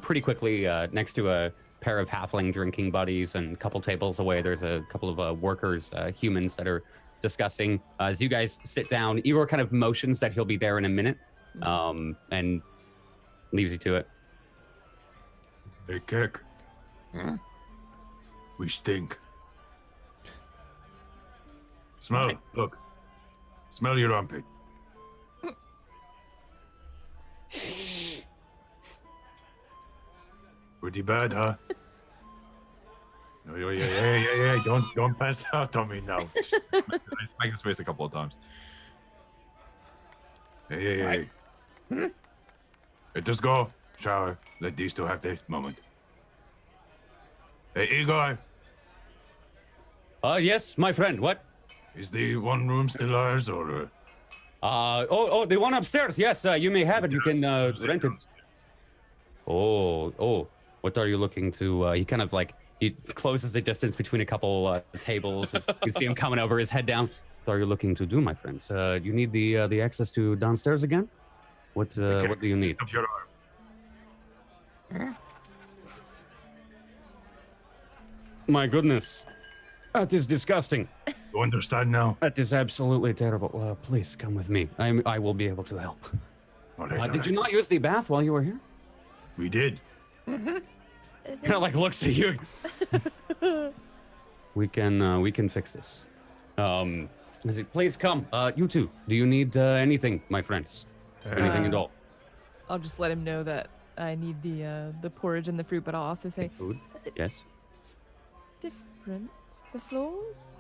pretty quickly next to a pair of halfling drinking buddies, and a couple tables away there's a couple of workers, humans, that are discussing. As you guys sit down, Igor kind of motions that he'll be there in a minute, and leaves you to it. Hey, Keck. We stink. Smell. Look. Smell your armpit. Pretty bad, huh? Yeah. Don't pass out on me now. Let's make his face a couple of times. Hey. Let us go. Shower. Let these two have their moment. Hey, Igor. Yes, my friend. What? Is the one room still ours, or? The one upstairs. Yes, you may have it. You can rent it. Oh. What are you looking to? He kind of he closes the distance between a couple tables. You can see him coming over, his head down. What are you looking to do, my friends? You need the access to downstairs again? What do you need? Up your arm. My goodness. That is disgusting. You understand now? That is absolutely terrible. Please come with me. I will be able to help. All right, Did you not use the bath while you were here? We did. Kind of looks at you. We can fix this. Please come. You two. Do you need anything, my friends? Anything at all? I'll just let him know that I need the porridge and the fruit, but I'll also say Food? Yes. Different. The floors?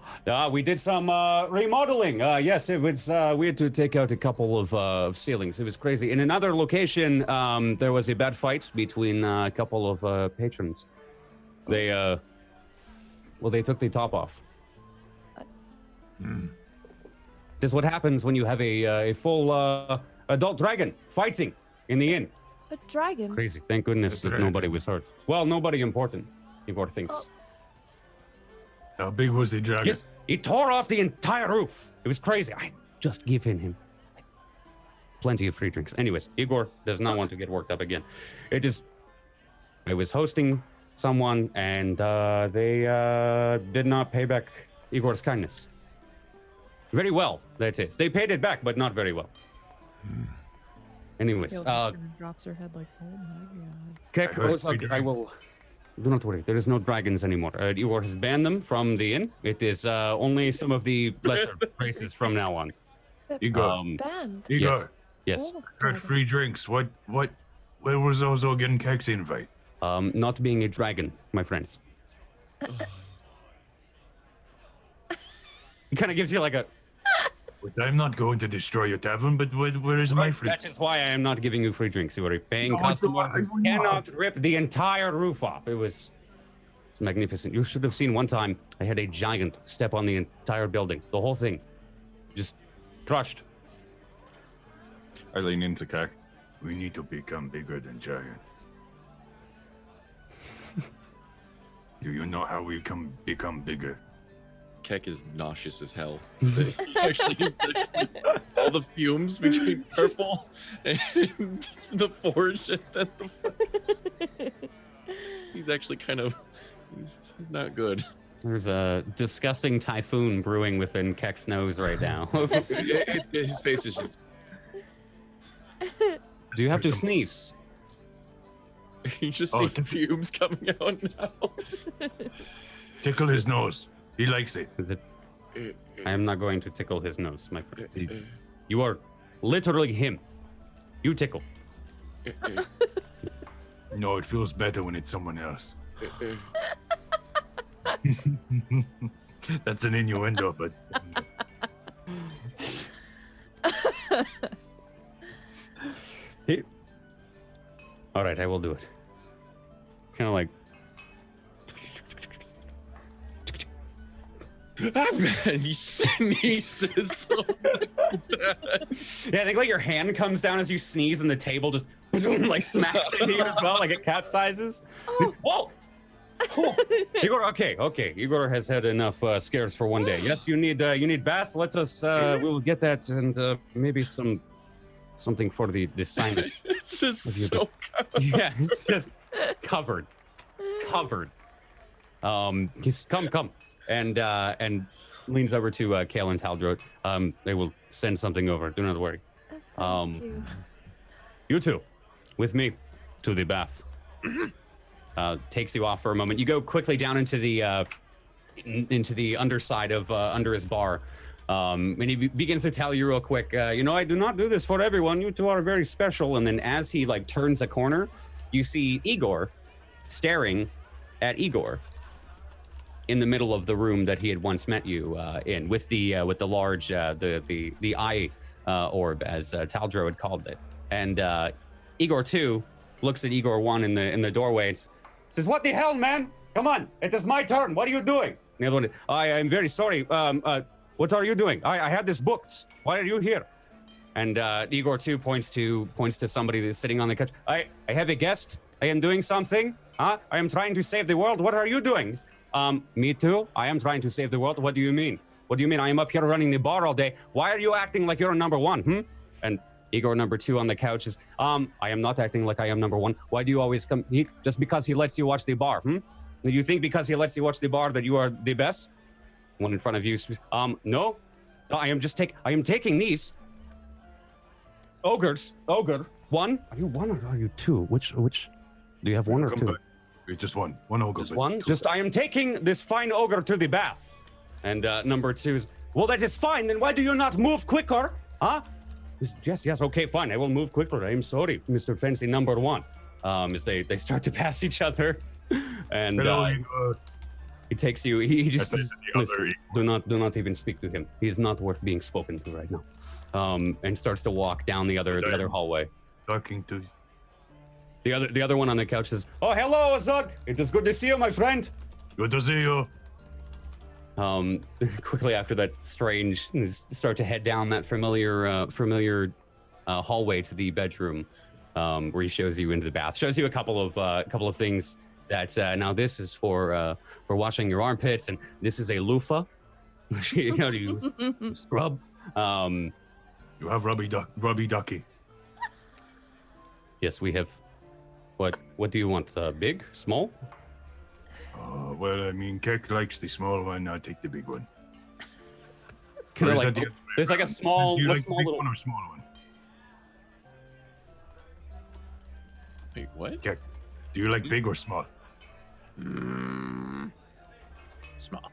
We did some remodeling. Yes, it was. We had to take out a couple of ceilings. It was crazy. In another location, there was a bad fight between a couple of patrons. They took the top off. This is what happens when you have a full adult dragon fighting in the inn. A dragon? Crazy. Thank goodness that nobody was hurt. Well, nobody important, Igor thinks. How big was the dragon? Yes, he tore off the entire roof. It was crazy. I just given him plenty of free drinks. Anyways, Igor does not want to get worked up again. I was hosting someone, and they did not pay back Igor's kindness. Very well, that is. They paid it back, but not very well. Anyways, Kale just kind of drops her head like, oh my god. I will. Do not worry. There is no dragons anymore. Igor has banned them from the inn. It is only some of the lesser races from now on. Igor. Banned? Igor. Yes. Oh, Heard free drinks. What? Where was Ozo getting Keck's invite? Not being a dragon, my friends. He kind of gives you like a. But I'm not going to destroy your tavern, but where is my free? That is why I am not giving you free drinks. You are a paying No, customer. I You will not. cannot rip the entire roof off. It was magnificent. You should have seen one time I had a giant step on the entire building. The whole thing. Just crushed. I lean into Keck. We need to become bigger than giant. Do you know how we can become bigger? Keck is nauseous as hell. All the fumes between purple and the forge and then the he's actually kind of he's not good. There's a disgusting typhoon brewing within Keck's nose right now. His face is just Do you have to sneeze? you just see fumes coming out now. Tickle his nose. He likes it. Is it? I am not going to tickle his nose, my friend. You are literally him. You tickle. No, it feels better when it's someone else. That's an innuendo, but All right, I will do it. Kind of like And he sneezes so bad. Yeah, I think like your hand comes down as you sneeze and the table just like smacks into you as well, like it capsizes. Whoa! Oh. Igor, okay. Igor has had enough scares for one day. Yes, you need bath. Let us we'll get that and maybe something for the sinus. It's just so yeah, it's just covered. He's come and leans over to Kale and Taldro. They will send something over. Do not worry. Thank you. You two, with me, to the bath. Takes you off for a moment. You go quickly down into the underside of under his bar. And he begins to tell you real quick, I do not do this for everyone. You two are very special. And then as he like turns a corner, you see Igor staring at Igor in the middle of the room that he had once met you in, with the large the eye orb, as Taldro had called it. And Igor 2 looks at Igor 1 in the doorway. Says, "What the hell, man? Come on, it is my turn. What are you doing?" And the other one, "I am very sorry. What are you doing? I had this booked. Why are you here?" And Igor 2 points to somebody that's sitting on the couch. I have a guest. I am doing something. I am trying to save the world. What are you doing?" Me too. I am trying to save the world. What do you mean? What do you mean? I am up here running the bar all day. Why are you acting like you're number one? And Igor number 2 on the couch is, I am not acting like I am number 1. Why do you always come? Just because he lets you watch the bar? Do you think because he lets you watch the bar that you are the best? One in front of you. No. I am taking these ogres. Ogre 1. Are you 1 or are you 2? Which? Do you have 1 or 2? Just one ogre. Just one? I am taking this fine ogre to the bath. And number 2 is, well, that is fine. Then why do you not move quicker? Yes, okay, fine. I will move quicker. I am sorry, Mr. Fancy number 1. As they start to pass each other. And he takes you, he just, listen, do not even speak to him. He is not worth being spoken to right now. And starts to walk down the other hallway. Talking to the other one on the couch says, "Oh, hello, Zug. It is good to see you, my friend." Good to see you. Quickly after that, strange start to head down that familiar hallway to the bedroom, where he shows you into the bath. Shows you a couple of things that now this is for washing your armpits, and this is a loofah. You know, to use scrub. You have rubby ducky. Yes, we have. What do you want? Big, small? Well, I mean, Keck likes the small one. I'll take the big one. There's like a small. Do you like small the big little one or small one? Wait, what? Keck, do you like big or small? Small.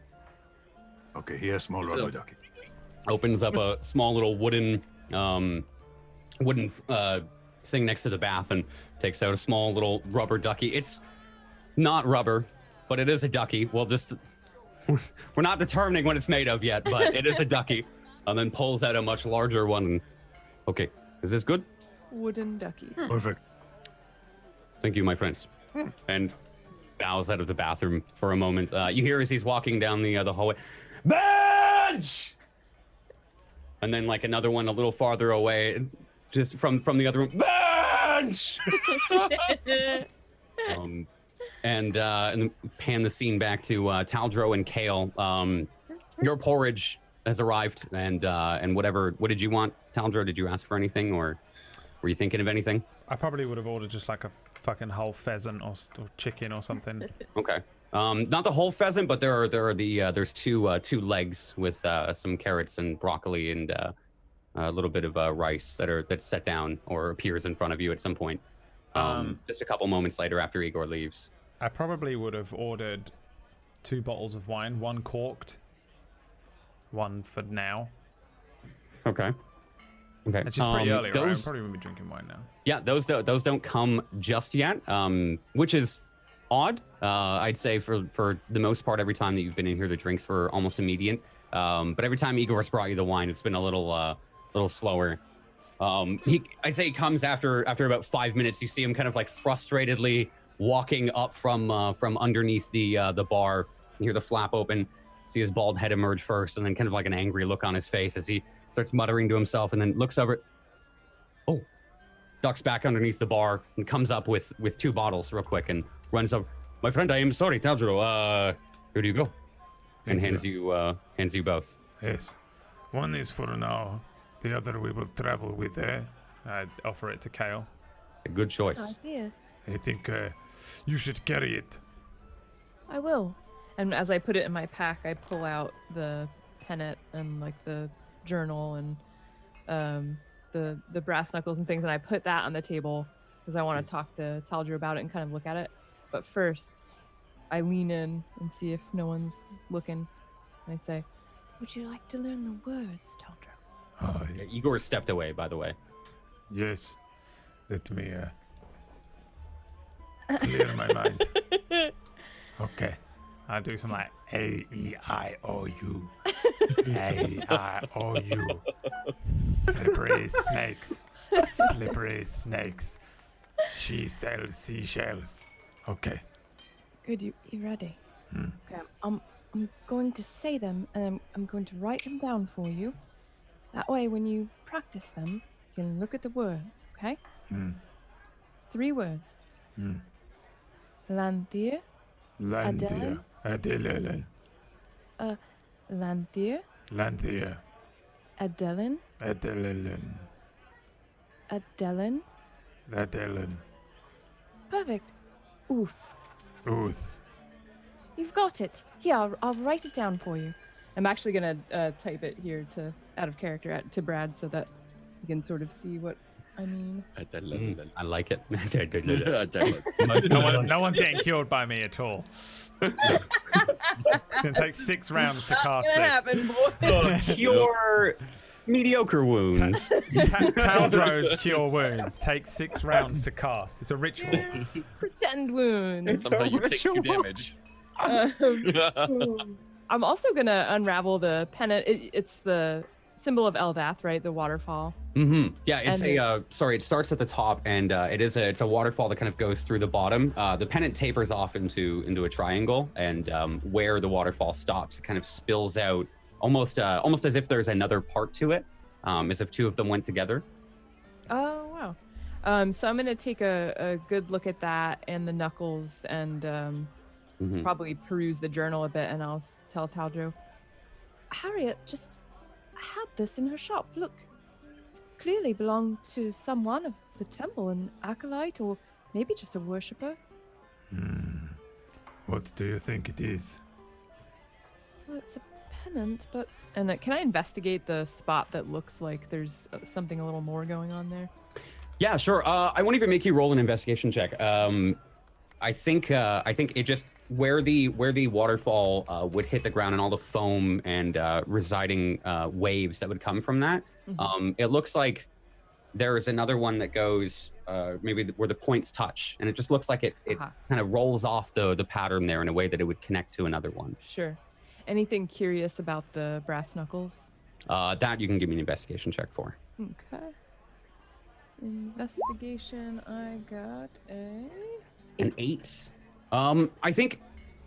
Okay, he has small rubber ducky. Opens up a small little wooden thing next to the bath and takes out a small little rubber ducky. It's not rubber, but it is a ducky. Well, just we're not determining what it's made of yet, but it is a ducky. and then pulls out a much larger one. Okay, is this good? Wooden duckies. Perfect. Thank you, my friends. And bows out of the bathroom for a moment. You hear as he's walking down the hallway, bench! And then like another one a little farther away, just from the other room, bench! And then pan the scene back to Taldro and Kale. Your porridge has arrived, and whatever. What did you want, Taldro? Did you ask for anything, or were you thinking of anything? I probably would have ordered just like a fucking whole pheasant or chicken or something. Okay. Not the whole pheasant, but there's two legs with some carrots and broccoli and a little bit of rice that's set down or appears in front of you at some point. Just a couple moments later after Igor leaves. I probably would have ordered 2 bottles of wine, one corked, one for now. Okay. It's just pretty early, right? I those- probably wouldn't be drinking wine now. Yeah, those don't come just yet, which is odd. I'd say for the most part, every time that you've been in here, the drinks were almost immediate. But every time Igor's brought you the wine, it's been a little slower. I say he comes after about 5 minutes. You see him kind of like frustratedly walking up from underneath the bar. You hear the flap open, see his bald head emerge first, and then kind of like an angry look on his face as he starts muttering to himself, and then looks over. Oh, ducks back underneath the bar and comes up with 2 bottles real quick and runs over. My friend, I am sorry, Taldro. Here do you go? And hands you both. Yes. One is for now. The other we will travel with. I'd offer it to Kale. A good choice. Idea. I think you should carry it. I will. And as I put it in my pack, I pull out the pennant and like the journal and the brass knuckles and things, and I put that on the table because I want to talk to Taldro about it and kind of look at it. But first, I lean in and see if no one's looking. And I say, Would you like to learn the words, Taldro? Oh, Yeah, Igor stepped away, by the way. yes. Let me clear my mind. Okay. I'll do some like A-E-I-O-U. A-E-I-O-U. Slippery snakes. Slippery snakes. She sells seashells. Okay. Good, you ready? Hmm. Okay, I'm going to say them, and I'm going to write them down for you. That way, when you practice them, you can look at the words, okay? It's 3 words. Lanthier, Landia. Adelelen. Lanthier, Landia. Adelin, Adelelen. Adelin. Adelin. Perfect. Oof. Ooth. You've got it. Here, I'll write it down for you. I'm actually gonna type it here out of character to Brad so that you can sort of see what I mean. I like it. No one's getting killed by me at all. It's gonna take 6 rounds to cast this. Cure mediocre wounds. Taldro's cure wounds take 6 rounds to cast. It's a ritual. Pretend wounds. Somehow you take 2 damage. I'm also gonna unravel the pennant. It's the symbol of Eldath, right? The waterfall. Mm-hmm. Yeah, it's And sorry, it starts at the top, and it's a waterfall that kind of goes through the bottom. The pennant tapers off into a triangle, and where the waterfall stops, it kind of spills out almost as if there's another part to it, as if 2 of them went together. Oh wow. So I'm gonna take a good look at that and the knuckles and probably peruse the journal a bit, and I'll tell Taldro. Harriet just had this in her shop. Look, it clearly belonged to someone of the temple, an acolyte, or maybe just a worshipper. What do you think it is? Well, it's a pennant, but And can I investigate the spot that looks like there's something a little more going on there? Yeah, sure. I won't even make you roll an investigation check. I think it just where the waterfall would hit the ground and all the foam and residing waves that would come from that. It looks like there is another one that goes maybe where the points touch, and it just looks like it kind of rolls off the pattern there in a way that it would connect to another one. Sure. Anything curious about the brass knuckles? That you can give me an investigation check for. Okay. Investigation, I got An 8. I think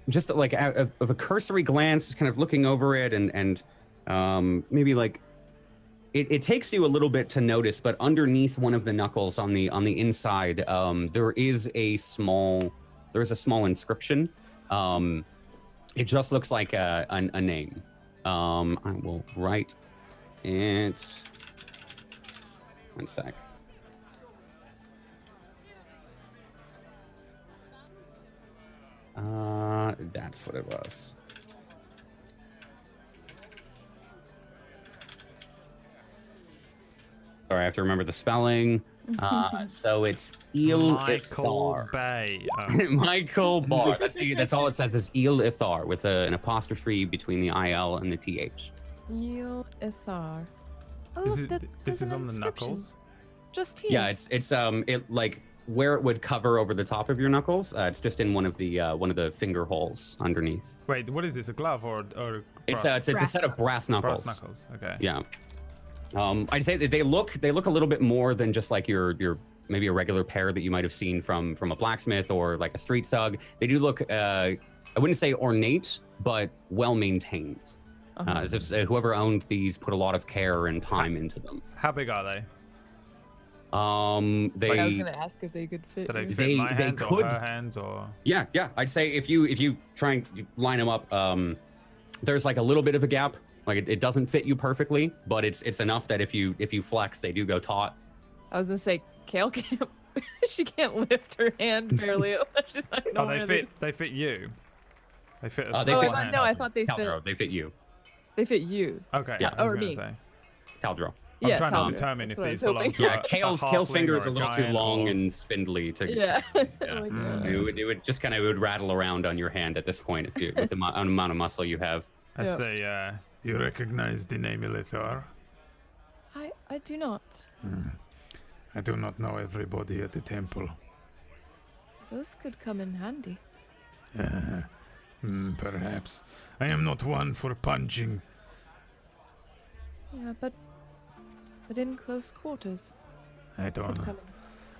just like of a cursory glance, just kind of looking over it and maybe like it takes you a little bit to notice, but underneath one of the knuckles on the inside, there is a small inscription. It just looks like a name. I will write it. One sec. That's what it was. Sorry, I have to remember the spelling. So it's Michael Ithar. Bay. Michael Bar. That's all it says is Il Ithar with an apostrophe between the IL and the TH. Il Ithar. Oh, This look, is, there's this is an on the inscription. knuckles. Just here. Yeah, it's it like where it would cover over the top of your knuckles. It's just in one of the finger holes underneath. Wait, what is this? A glove or It's brass? a set of brass knuckles. Brass knuckles. Okay. Yeah. I'd say that they look a little bit more than just like your maybe a regular pair that you might have seen from a blacksmith or like a street thug. They do look I wouldn't say ornate, but well maintained. As if whoever owned these put a lot of care and time into them. How big are they? I was gonna ask if they could fit. Do they you. fit my they hands or could. her hands or? Yeah. I'd say if you try and line them up, there's like a little bit of a gap. Like it doesn't fit you perfectly, but it's enough that if you flex, they do go taut. I was gonna say Kale can't. She can't lift her hand barely. She's like, no, Oh, they fit you. They fit a They small fit- hand. no, I thought they fit. Caldro, they fit you. They fit you. Okay. Yeah. I was Or gonna me. say. Caldro. I'm Yeah, trying to Talbot. determine That's if what I these was belong hoping. to Yeah, a Kale's halfling finger's or a little too giant long or- and spindly to. Yeah. Yeah. Like, It would just it would rattle around on your hand at this point if you with the amount of muscle you have. I Yeah. say, You recognize the name Ilithar? I do not. I do not know everybody at the temple. Those could come in handy. Perhaps. I am not one for punching. Yeah, but in close quarters. I Could don't come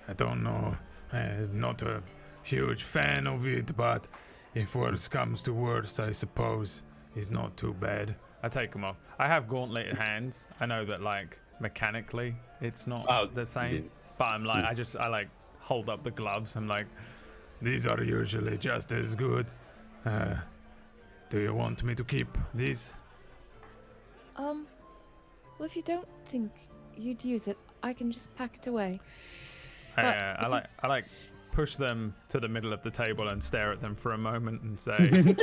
I don't know. I'm not a huge fan of it, but if worse comes to worse, I suppose it's not too bad. I take them off. I have gauntleted hands. I know that like mechanically it's not the same, but I'm like I like hold up the gloves. I'm like, These are usually just as good. Do you want me to keep these? Well, if you don't think you'd use it, I can just pack it away. I like push them to the middle of the table and stare at them for a moment and say,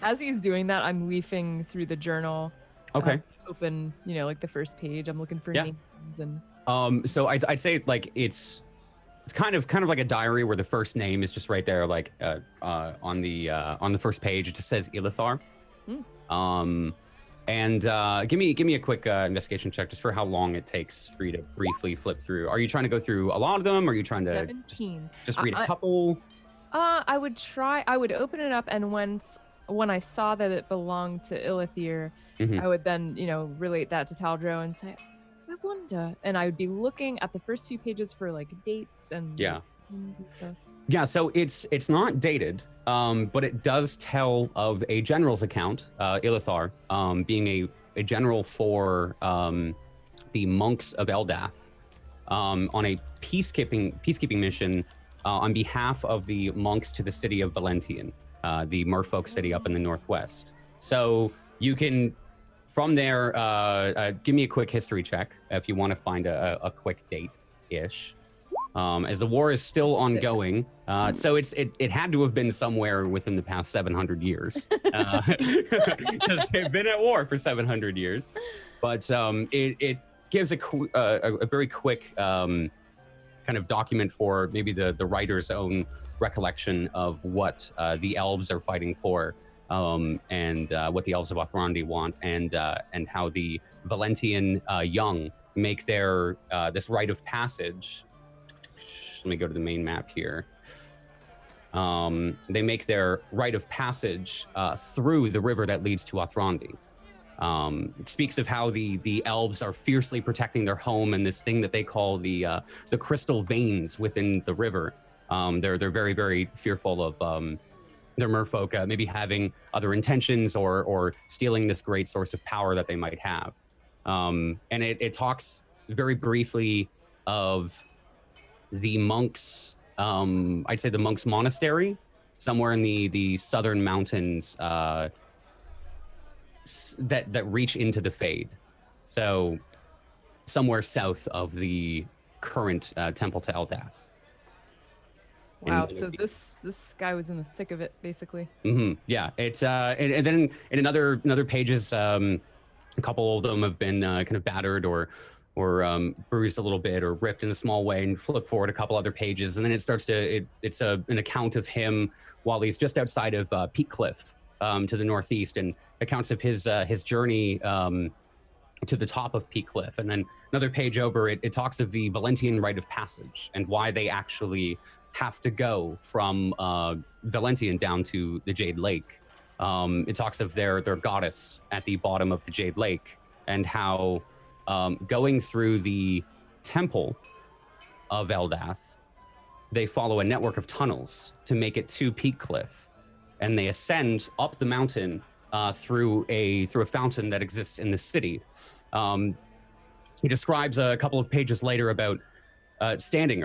As he's doing that, I'm leafing through the journal. Okay. Open, like the first page. I'm looking for Yeah. names and. So I'd say like it's kind of like a diary where the first name is just right there, like on the first page. It just says Ilithar. And give me a quick investigation check just for how long it takes for you to briefly flip through. Are you trying to go through a lot of them? Or are you trying to 17. just read a couple? I would open it up, and when I saw that it belonged to Ilithir, Mhm. I would then, relate that to Taldro and say, I wonder. And I would be looking at the first few pages for like dates and Yeah. names and stuff. Yeah, so it's not dated, but it does tell of a general's account, Ilithar, being a general for the monks of Eldath on a peacekeeping mission on behalf of the monks to the city of Valentian, the merfolk city up in the northwest. So you can, from there, give me a quick history check if you want to find a quick date-ish. As the war is still ongoing, so it had to have been somewhere within the past 700 years, because they've been at war for 700 years. But it gives a very quick kind of document for maybe the writer's own recollection of what the elves are fighting for, and what the elves of Othrandi want, and how the Valentian young make their this rite of passage. Let me go to the main map here. They make their rite of passage through the river that leads to Othrandi. It speaks of how the elves are fiercely protecting their home and this thing that they call the crystal veins within the river. They're very, very fearful of their merfolk maybe having other intentions or stealing this great source of power that they might have. And it talks very briefly of the monks, I'd say the monks' monastery, somewhere in the southern mountains that reach into the Fade. So somewhere south of the current temple to Eldath. Wow, so this guy was in the thick of it, basically. Yeah, it's and then in other pages, a couple of them have been kind of battered or bruised a little bit or ripped in a small way, and flip forward a couple other pages, and then it starts to it's an account of him while he's just outside of Peak Cliff to the northeast, and accounts of his journey to the top of Peak Cliff. And then another page over, it talks of the Valentian rite of passage and why they actually have to go from Valentian down to the Jade Lake. It talks of their goddess at the bottom of the Jade Lake, and how going through the temple of Eldath, they follow a network of tunnels to make it to Peak Cliff, and they ascend up the mountain through a fountain that exists in the city. He describes a couple of pages later about standing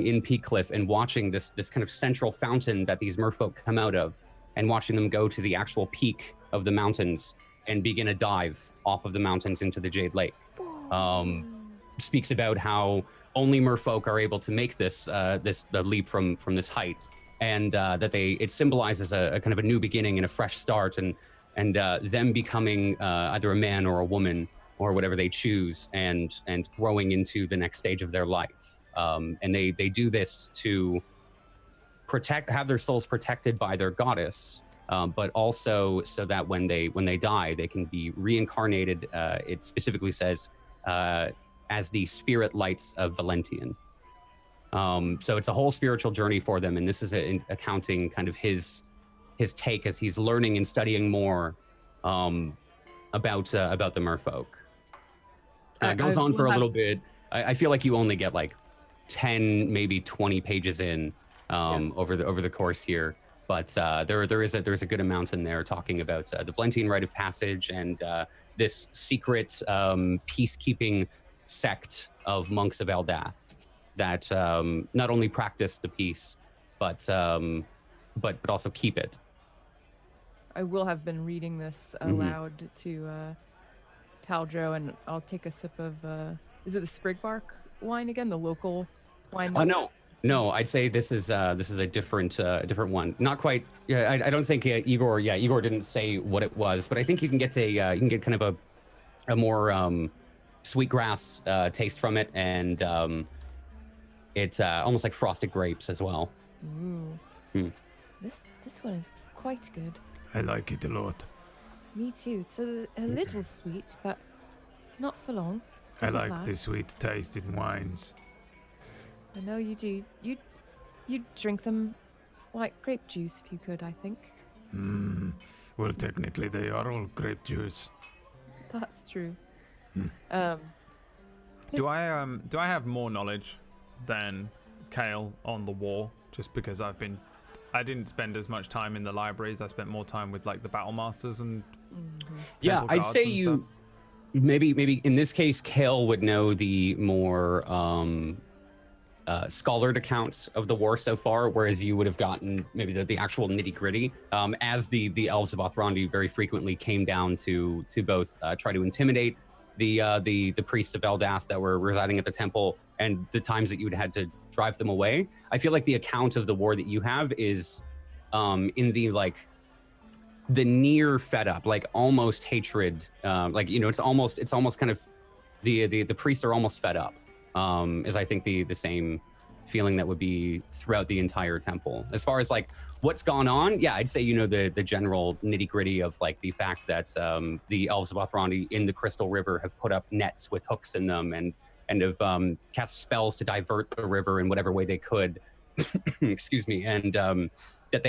in Peak Cliff and watching this kind of central fountain that these merfolk come out of, and watching them go to the actual peak of the mountains and begin a dive off of the mountains into the Jade Lake. Speaks about how only merfolk are able to make this leap from this height, and that it symbolizes a kind of a new beginning and a fresh start, and them becoming either a man or a woman or whatever they choose, and growing into the next stage of their life. And they do this to have their souls protected by their goddess, but also so that when they die, they can be reincarnated. It specifically says as the spirit lights of Valentian. So it's a whole spiritual journey for them, and this is accounting kind of his take as he's learning and studying more about the merfolk. It goes on for a little bit. I feel like you only get like 10, maybe 20 pages in over the course here, but there's a good amount in there talking about the Valentian rite of passage and this secret peacekeeping sect of monks of Eldath that not only practice the peace, but also keep it. I will have been reading this aloud to Taldro, and I'll take a sip of is it the Sprigbark wine again, the local wine? No, I'd say this is a different one. Not quite. Yeah, I don't think Igor didn't say what it was, but I think you can get kind of a more sweetgrass taste from it, and it's almost like frosted grapes as well. Ooh. This one is quite good. I like it a lot. Me too. It's a little sweet, but not for long. I like the sweet taste in wines. I know you do. You'd drink them like grape juice if you could, I think. Well, technically they are all grape juice. That's true. Do I have more knowledge than Kale on the war? Just because I didn't spend as much time in the libraries. I spent more time with like the battle masters and yeah, I'd say you maybe in this case Kale would know the more scholared accounts of the war so far, whereas you would have gotten maybe the actual nitty-gritty, as the elves of Othrandi very frequently came down to both try to intimidate the priests of Eldath that were residing at the temple, and the times that you would had to drive them away. I feel like the account of the war that you have is in the near fed up, like almost hatred, it's almost kind of the priests are almost fed up, is I think the same feeling that would be throughout the entire temple. As far as like what's gone on, yeah, I'd say the general nitty gritty of like the fact that the elves of Othrandi in the Crystal River have put up nets with hooks in them and have cast spells to divert the river in whatever way they could. Excuse me, and that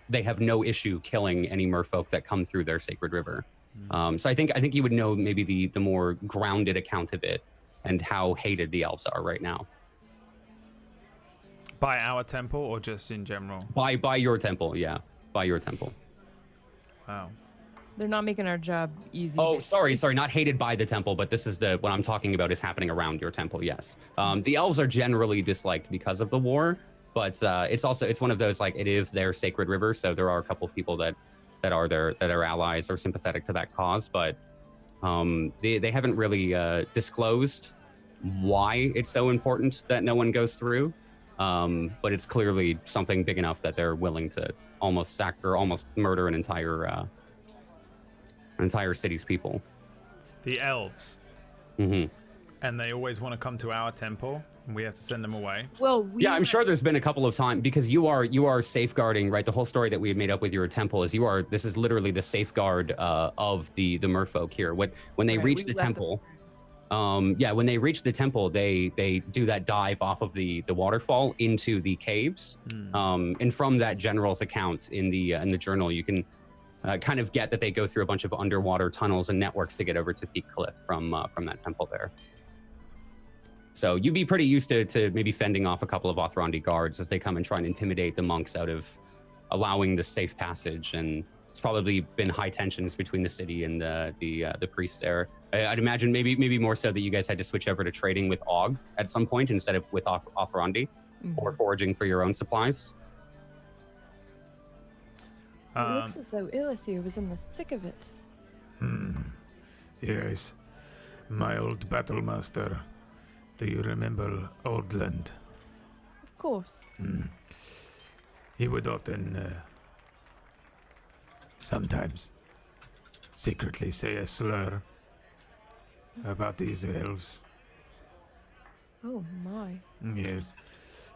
they have no issue killing any merfolk that come through their sacred river. So I think you would know maybe the more grounded account of it and how hated the elves are right now. By our temple or just in general? By your temple, yeah. By your temple. Wow. They're not making our job easy. Oh, sorry, not hated by the temple, but this is what I'm talking about is happening around your temple, yes. The elves are generally disliked because of the war, but it's one of those, like, it is their sacred river, so there are a couple people that are allies or sympathetic to that cause, but they haven't really disclosed why it's so important that no one goes through. But it's clearly something big enough that they're willing to almost murder an entire city's people. The elves. Mm-hmm. And they always want to come to our temple, and we have to send them away. Well, I'm sure there's been a couple of times because you are safeguarding, right? The whole story that we made up with your temple is this is literally the safeguard of the merfolk here. When they reach the temple. When they reach the temple, they do that dive off of the waterfall into the caves, and from that general's account in the journal, you can kind of get that they go through a bunch of underwater tunnels and networks to get over to Peak Cliff from that temple there. So you'd be pretty used to maybe fending off a couple of Othrandi guards as they come and try and intimidate the monks out of allowing the safe passage. And it's probably been high tensions between the city and the priest there. I'd imagine maybe more so that you guys had to switch over to trading with Og at some point instead of with Othrandi, or foraging for your own supplies. It looks as though Ilithir was in the thick of it. Yes. My old battle master. Do you remember Oldland? Of course. He would often, sometimes, secretly say a slur about these elves. Oh my. Yes.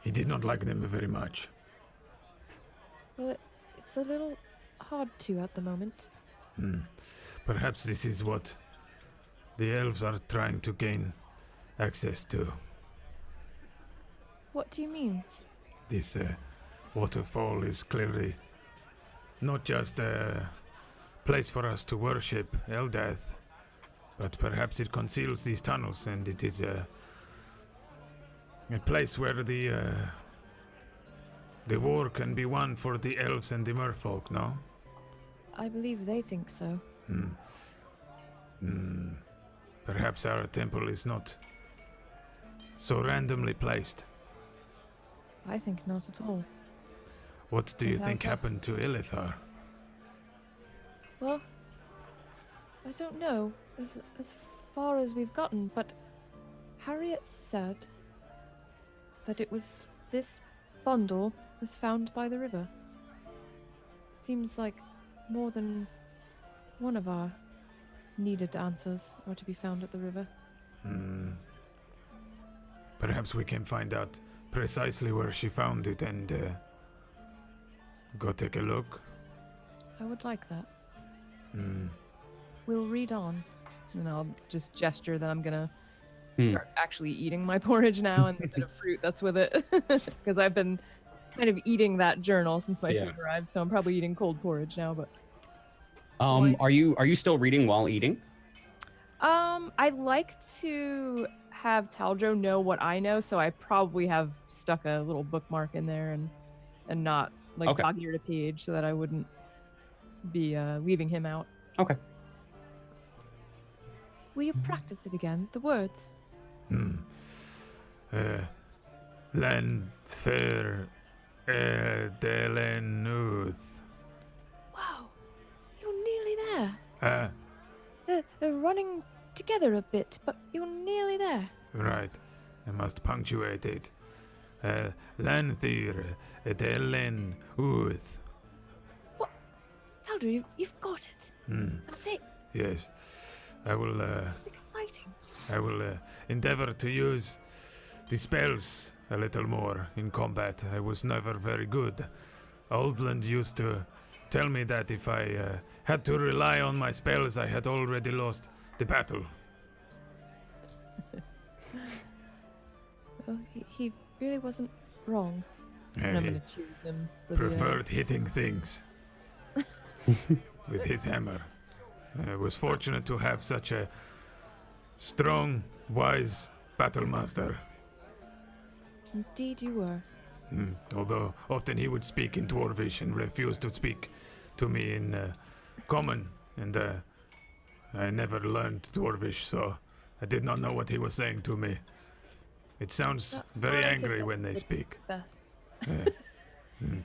He did not like them very much. Well, it's a little hard to at the moment. Perhaps this is what the elves are trying to gain access to. What do you mean? This waterfall is clearly not just a place for us to worship Eldath, but perhaps it conceals these tunnels, and it is a place where the war can be won for the elves and the merfolk, no? I believe they think so. Perhaps our temple is not so randomly placed. I think not at all. What do you Without think happened us. to Ilithar? Well, I don't know as far as we've gotten, but Harriet said that it was this bundle was found by the river. Seems like more than one of our needed answers are to be found at the river. Perhaps we can find out precisely where she found it and go take a look. I would like that. We'll read on. And I'll just gesture that I'm gonna start actually eating my porridge now and the bit of fruit that's with it. Because I've been kind of eating that journal since my food arrived, so I'm probably eating cold porridge now, but Are you still reading while eating? I like to have Taldro know what I know, so I probably have stuck a little bookmark in there and not like dog-eared a page so that I wouldn't be leaving him out. Okay. Will you practice it again? The words. Lenther Delenuth. Wow, you're nearly there. They're running together a bit, but you're nearly there. Right. I must punctuate it. Lenther Delenuth. What? Taldry, you've got it. That's it. Yes. I will, This is exciting. I will endeavor to use the spells a little more in combat. I was never very good. Oldland used to tell me that if I had to rely on my spells, I had already lost the battle. Well, he really wasn't wrong. And I'm He gonna choose him for preferred hitting things with his hammer. I was fortunate to have such a strong, wise battle master. Indeed you were. Although often he would speak in Dwarvish and refused to speak to me in Common, and I never learned Dwarvish, so I did not know what he was saying to me. It sounds very angry when they speak. Best.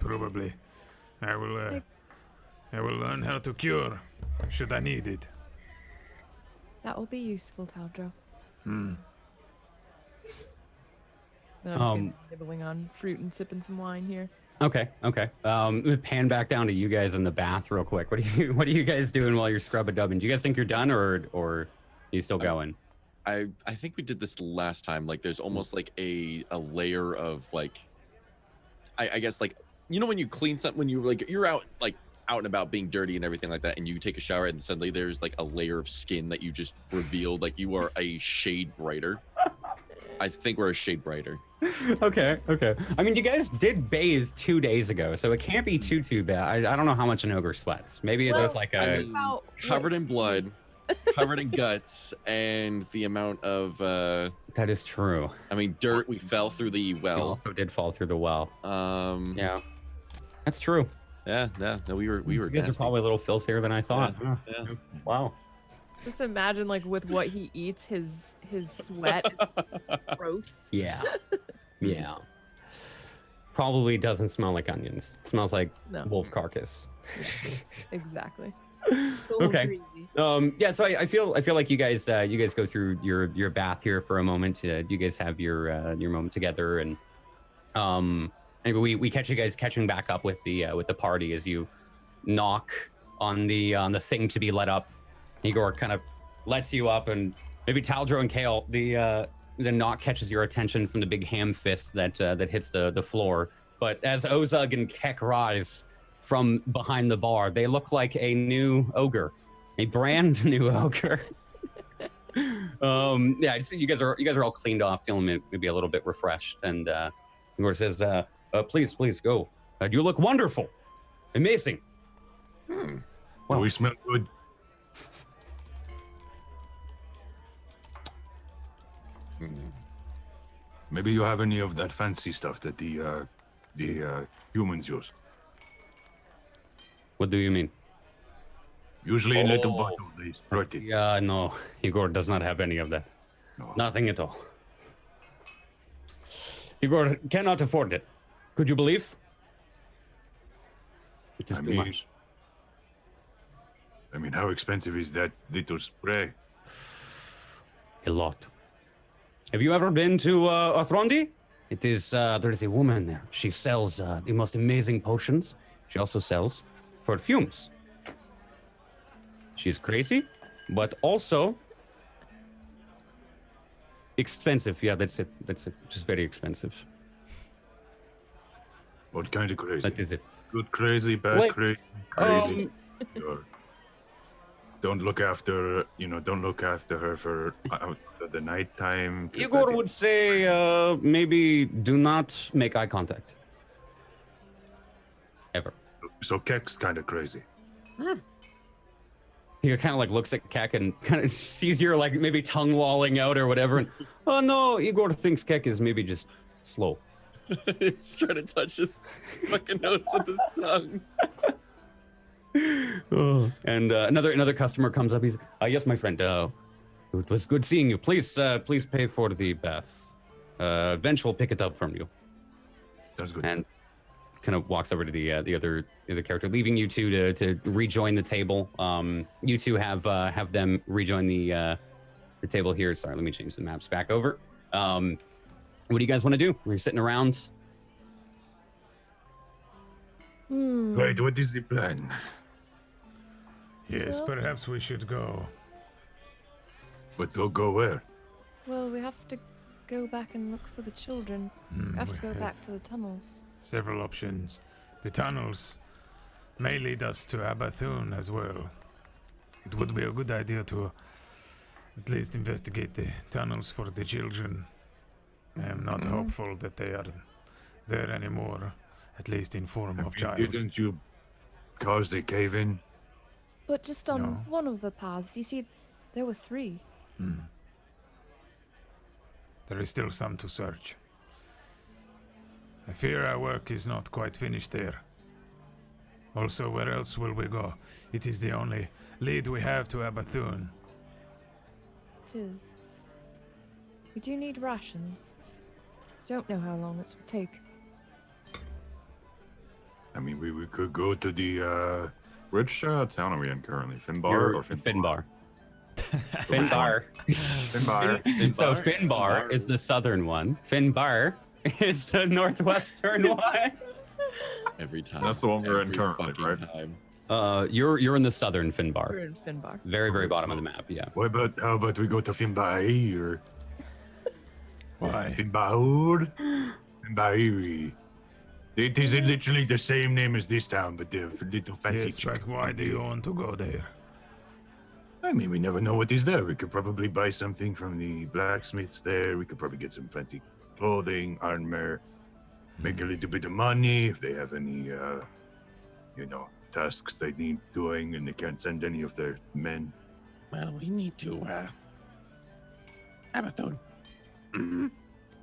Probably. I will learn how to cure, should I need it. That will be useful, Taldro. Then I'm just gonna be nibbling on fruit and sipping some wine here. Okay. Pan back down to you guys in the bath real quick. What are you guys doing while you're scrub-a-dubbing? Do you guys think you're done, or are you still going? I think we did this last time. Like, there's almost like a layer of like, I guess, like, you know when you clean something, when you like you're out and about being dirty and everything like that, and you take a shower and suddenly there's like a layer of skin that you just revealed, like you are a shade brighter. I think we're a shade brighter. Okay. I mean, you guys did bathe 2 days ago, so it can't be too bad. I don't know how much an ogre sweats. Maybe it was like covered in blood, covered in guts, and the amount of that is true. I mean, dirt. We fell through the well. We also did fall through the well. Yeah, that's true. Yeah. No, we were. You guys are probably a little filthier than I thought. Yeah. Wow. Just imagine, like, with what he eats, his sweat is gross. Yeah. Probably doesn't smell like onions. It smells like wolf carcass. Exactly. Okay. Yeah. So I feel like you guys go through your bath here for a moment. You guys have your moment together, and anyway, we catch you guys catching back up with the party as you knock on the thing to be let up. Igor kind of lets you up, and maybe Taldro and Kale, the knock catches your attention from the big ham fist that hits the floor. But as Ozug and Kek rise from behind the bar, they look like a new ogre, a brand new ogre. Yeah, so you guys are all cleaned off, feeling maybe a little bit refreshed, and Igor says, "Please go. You look wonderful, amazing." Do we smell good? Maybe you have any of that fancy stuff that the humans use. What do you mean? Usually in little bottles, they squirt it. Yeah, no, Igor does not have any of that. No. Nothing at all. Igor cannot afford it. Could you believe? It is too much. I mean, how expensive is that little spray? A lot. Have you ever been to Arthrondi? It is, there is a woman there. She sells the most amazing potions. She also sells perfumes. She's crazy, but also expensive. Yeah, that's it. Just very expensive. What kind of crazy? That is it. Good crazy, bad crazy. Don't look after her for the nighttime. Igor would say maybe do not make eye contact. Ever. So Kek's kind of crazy. He kind of like looks at Kek and kind of sees your like maybe tongue lolling out or whatever. And, oh no, Igor thinks Kek is maybe just slow. He's trying to touch his fucking nose with his tongue. And another customer comes up. He's, yes, my friend. It was good seeing you. Please pay for the bath. Vench will pick it up from you. That's good. And kind of walks over to the other character, leaving you two to rejoin the table. You two have them rejoin the table here. Sorry, let me change the maps back over. What do you guys want to do? We're sitting around. Right, what is the plan? Yes, perhaps we should go. But to go where? Well, we have to go back and look for the children. We have to go back to the tunnels. Several options. The tunnels may lead us to Abathun as well. It would be a good idea to at least investigate the tunnels for the children. I am not hopeful that they are there anymore, at least in form of child. Didn't you cause the cave-in? but just on No. one of the paths. You see, there were 3. There is still some to search. I fear our work is not quite finished there. Also, where else will we go? It is the only lead we have to Abathun. It is. We do need rations. Don't know how long it would take. I mean, we could go to the Which town are we in currently? Finbar or Finbar. Finbar. Finbar. Finbar. So Finbar is the southern one. Finbar is the northwestern one. Every time. That's the one we're in every currently, fucking right? time. You're in the southern We're Finbar. in Finbar. Very bottom of the map, yeah. how about we go to Finbai or Why? Finbaur? Finbairi. It is literally the same name as this town, but they're little fancy. Yes, but why do you want to go there? I mean, we never know what is there. We could probably buy something from the blacksmiths there. We could probably get some fancy clothing, armor, make a little bit of money if they have any, tasks they need doing and they can't send any of their men. Well, we need to, Abathun.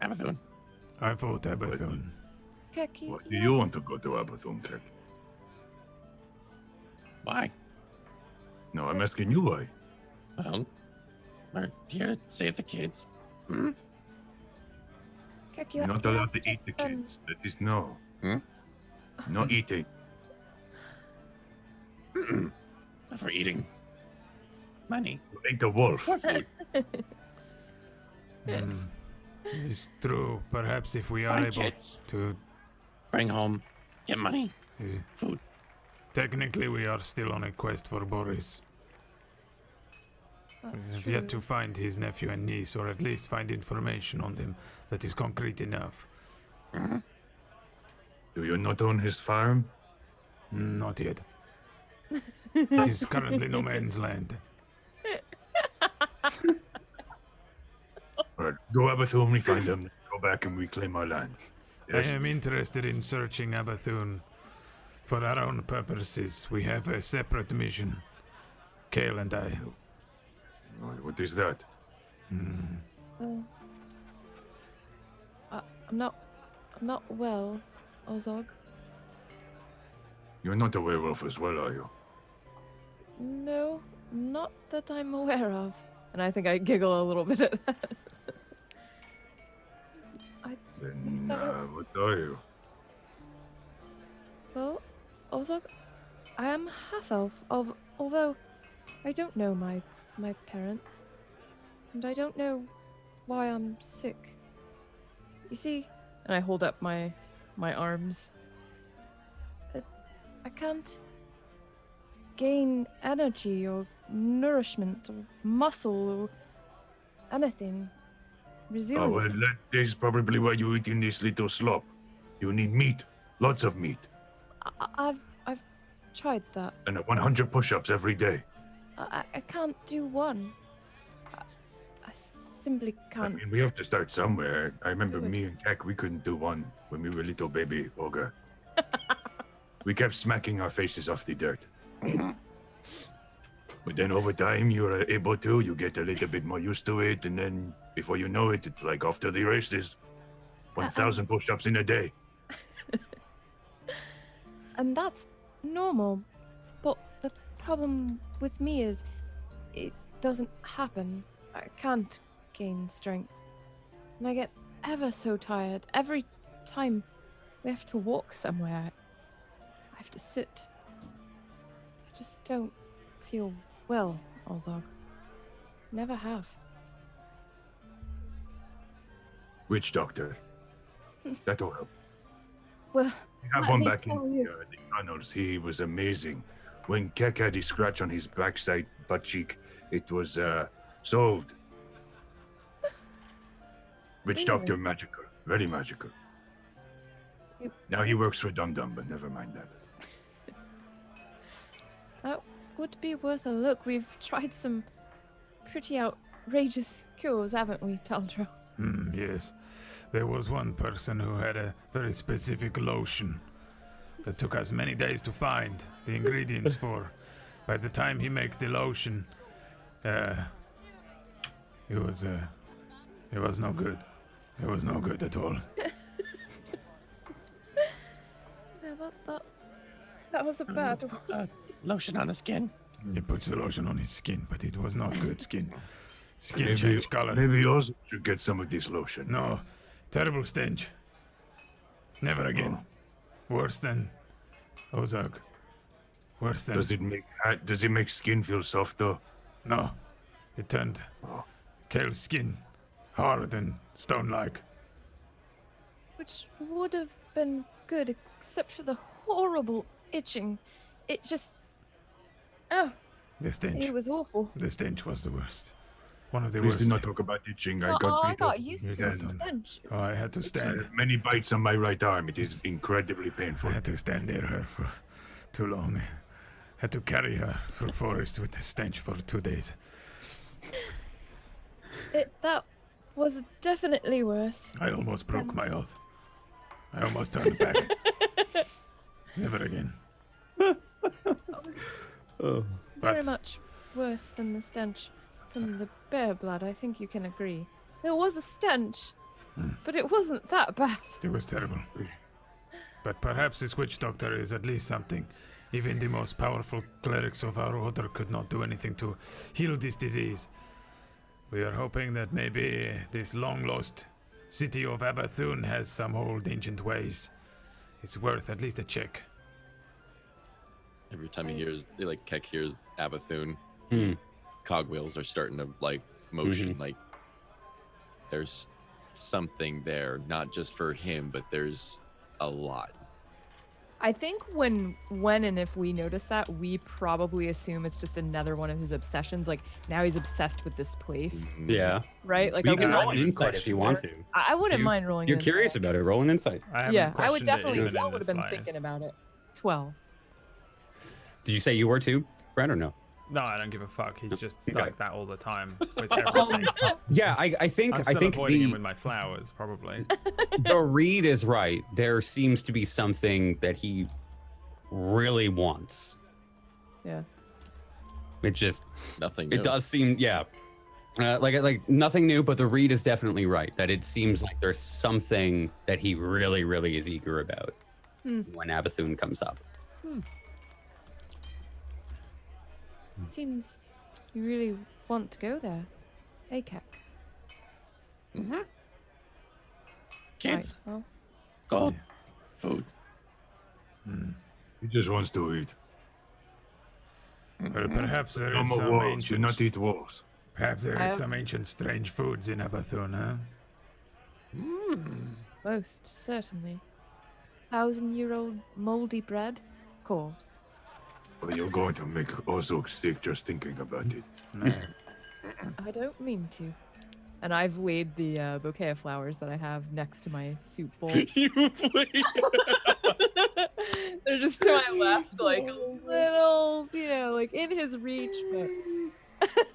Abathun. I vote Abathun. Keki, Why do you want to go to Abathun, Kirk? Why? No, I'm asking you why. Well, we're here to save the kids. Keki, You're not can I allowed to eat just, the kids. That is no. Hmm? No eating. Not for eating. Money. You ate a wolf. For food. It's true. Perhaps if we are Find able kids. to... Bring home. Get money. uh, Food. Technically, we are still on a quest for Boris. That's We have true. yet to find his nephew and niece, or at least find information on them that is concrete enough. Do you not own his farm? Not yet. It is currently no man's land. All right, go Abathun, we find them. Go back and reclaim our land. Yes? I am interested in searching Abathun for our own purposes. We have a separate mission. Kale and I. What is that? Well, I'm not well, Ozog. You're not a werewolf as well, are you? No, not that I'm aware of. And I think I giggle a little bit at that. Then, that what are you? Well, Ozog, I am half-elf, although I don't know my parents. And I don't know why I'm sick. You see, And I hold up my arms. I can't gain energy or nourishment or muscle or anything. Oh, Resilient. well, that is probably why you're eating this little slop. You need meat. Lots of meat. I've tried that. And 100 push-ups every day. I can't do one. I simply I can't. mean, we have to start somewhere. I remember Do it. me and Kek, we couldn't do one when we were little baby ogre. We kept smacking our faces off the dirt. But then over time, you're able to. You get a little bit more used to it. And then before you know it, it's like off to the races. 1,000 push-ups in a day. And that's normal. But the problem with me is it doesn't happen. I can't gain strength. And I get ever so tired. Every time we have to walk somewhere, I have to sit. I just don't feel well, Ozog. Never have. Witch doctor. That'll help. Well, We have let one me back in tell you. the tunnels. He was amazing. When Kek had his scratch on his backside butt cheek, it was solved. Witch Really? doctor, magical. Very magical. You- Now he works for Dum Dum, but never mind that. that would be worth a look. We've tried some pretty outrageous cures, haven't we, Taldro? Yes. There was one person who had a very specific lotion that took us many days to find the ingredients for. by the time he make the lotion, it was no good. It was no good at all. Yeah, that was a bad one. Lotion on the skin. He puts the lotion on his skin, but it was not good skin. Skin changed color. Maybe you also should get some of this lotion. No, terrible stench. Never again. Worse than Ozark. Worse than. Does it make skin feel soft though? No, it turned Kale's skin hard and stone-like. Which would have been good, except for the horrible itching. It just. Oh, The stench. it was awful. The stench was the worst. One of the Please worst. do not talk about itching. I I got got used to the did. stench. Oh, I had to stand. many bites on my right arm. It is incredibly I painful. had to stand near her for too long. Had to carry her through forest with the stench for 2 days. That was definitely worse. I almost broke my oath. I almost turned back. Never again. That was Oh. very But much worse than the stench from the bear blood. I think you can agree. There was a stench, but it wasn't that bad. it was terrible. But perhaps this witch doctor is at least something. Even the most powerful clerics of our order could not do anything to heal this disease. We are hoping that maybe this long-lost city of Abathun has some old ancient ways. It's worth at least a check. Every time he hears, like Keck hears Abathun, Hmm. cogwheels are starting to like motion. Like there's something there, not just for him, but there's a lot. I think when and if we notice that, we probably assume it's just another one of his obsessions. Like now he's obsessed with this place, Yeah. right? Like You are can we roll not- an insight if you want to. I wouldn't You- mind rolling. You're an curious insight. about it. Roll an insight. Yeah, I would questioned it definitely. even Y'all in would have the been slightest. thinking about it. 12. Did you say you were too, Brad, or no? No, I don't give a fuck. He's just Okay. like that all the time with everything. Yeah, I think I'm still I think avoiding him the with my flowers, probably. the read is right. There seems to be something that he really wants. Yeah. It just Nothing. it new. does seem like nothing new, but the read is definitely right. That it seems like there's something that he really, really is eager about when Abathun comes up. Seems you really want to go there. Hey, Keck. Kids, Right, well, gold, food. He just wants to eat. Well, perhaps there No is more some walls. Do not ancient. eat walls. Perhaps there I is have- some ancient strange foods in Abathun, huh? most certainly. 1,000-year-old moldy bread? Of course. Well, you're going to make Ozok sick just thinking about it. No. I don't mean to. And I've laid the bouquet of flowers that I have next to my soup bowl. You played. They're just to my left, like a little, like in his reach, but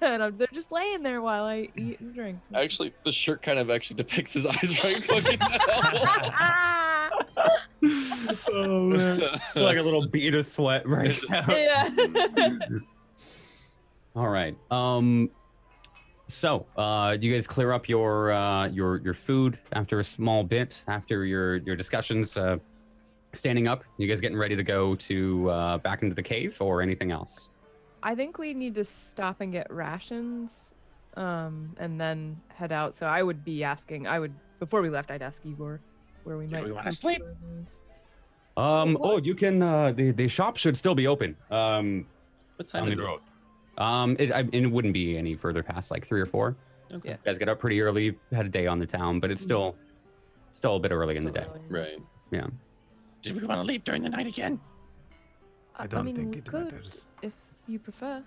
and they're just laying there while I eat and drink. Actually, the shirt kind of actually depicts his eyes right fucking now. Oh man, like a little bead of sweat right out. Yeah. All right. So, do you guys clear up your food after a small bit after your discussions? Standing up, you guys getting ready to go to back into the cave or anything else? I think we need to stop and get rations, and then head out. So I would be asking. Before we left, I'd ask Igor where we might. we wanna keep sleep? those. Oh, you can. The shop should still be open. What time is it? It wouldn't be any further past like 3 or 4. Okay. Yeah. You guys get up pretty early, had a day on the town, but it's still a bit early in the day. Still early. Right. Yeah. Did we want to leave during the night again? I don't mean, think we it could, matters. if you prefer.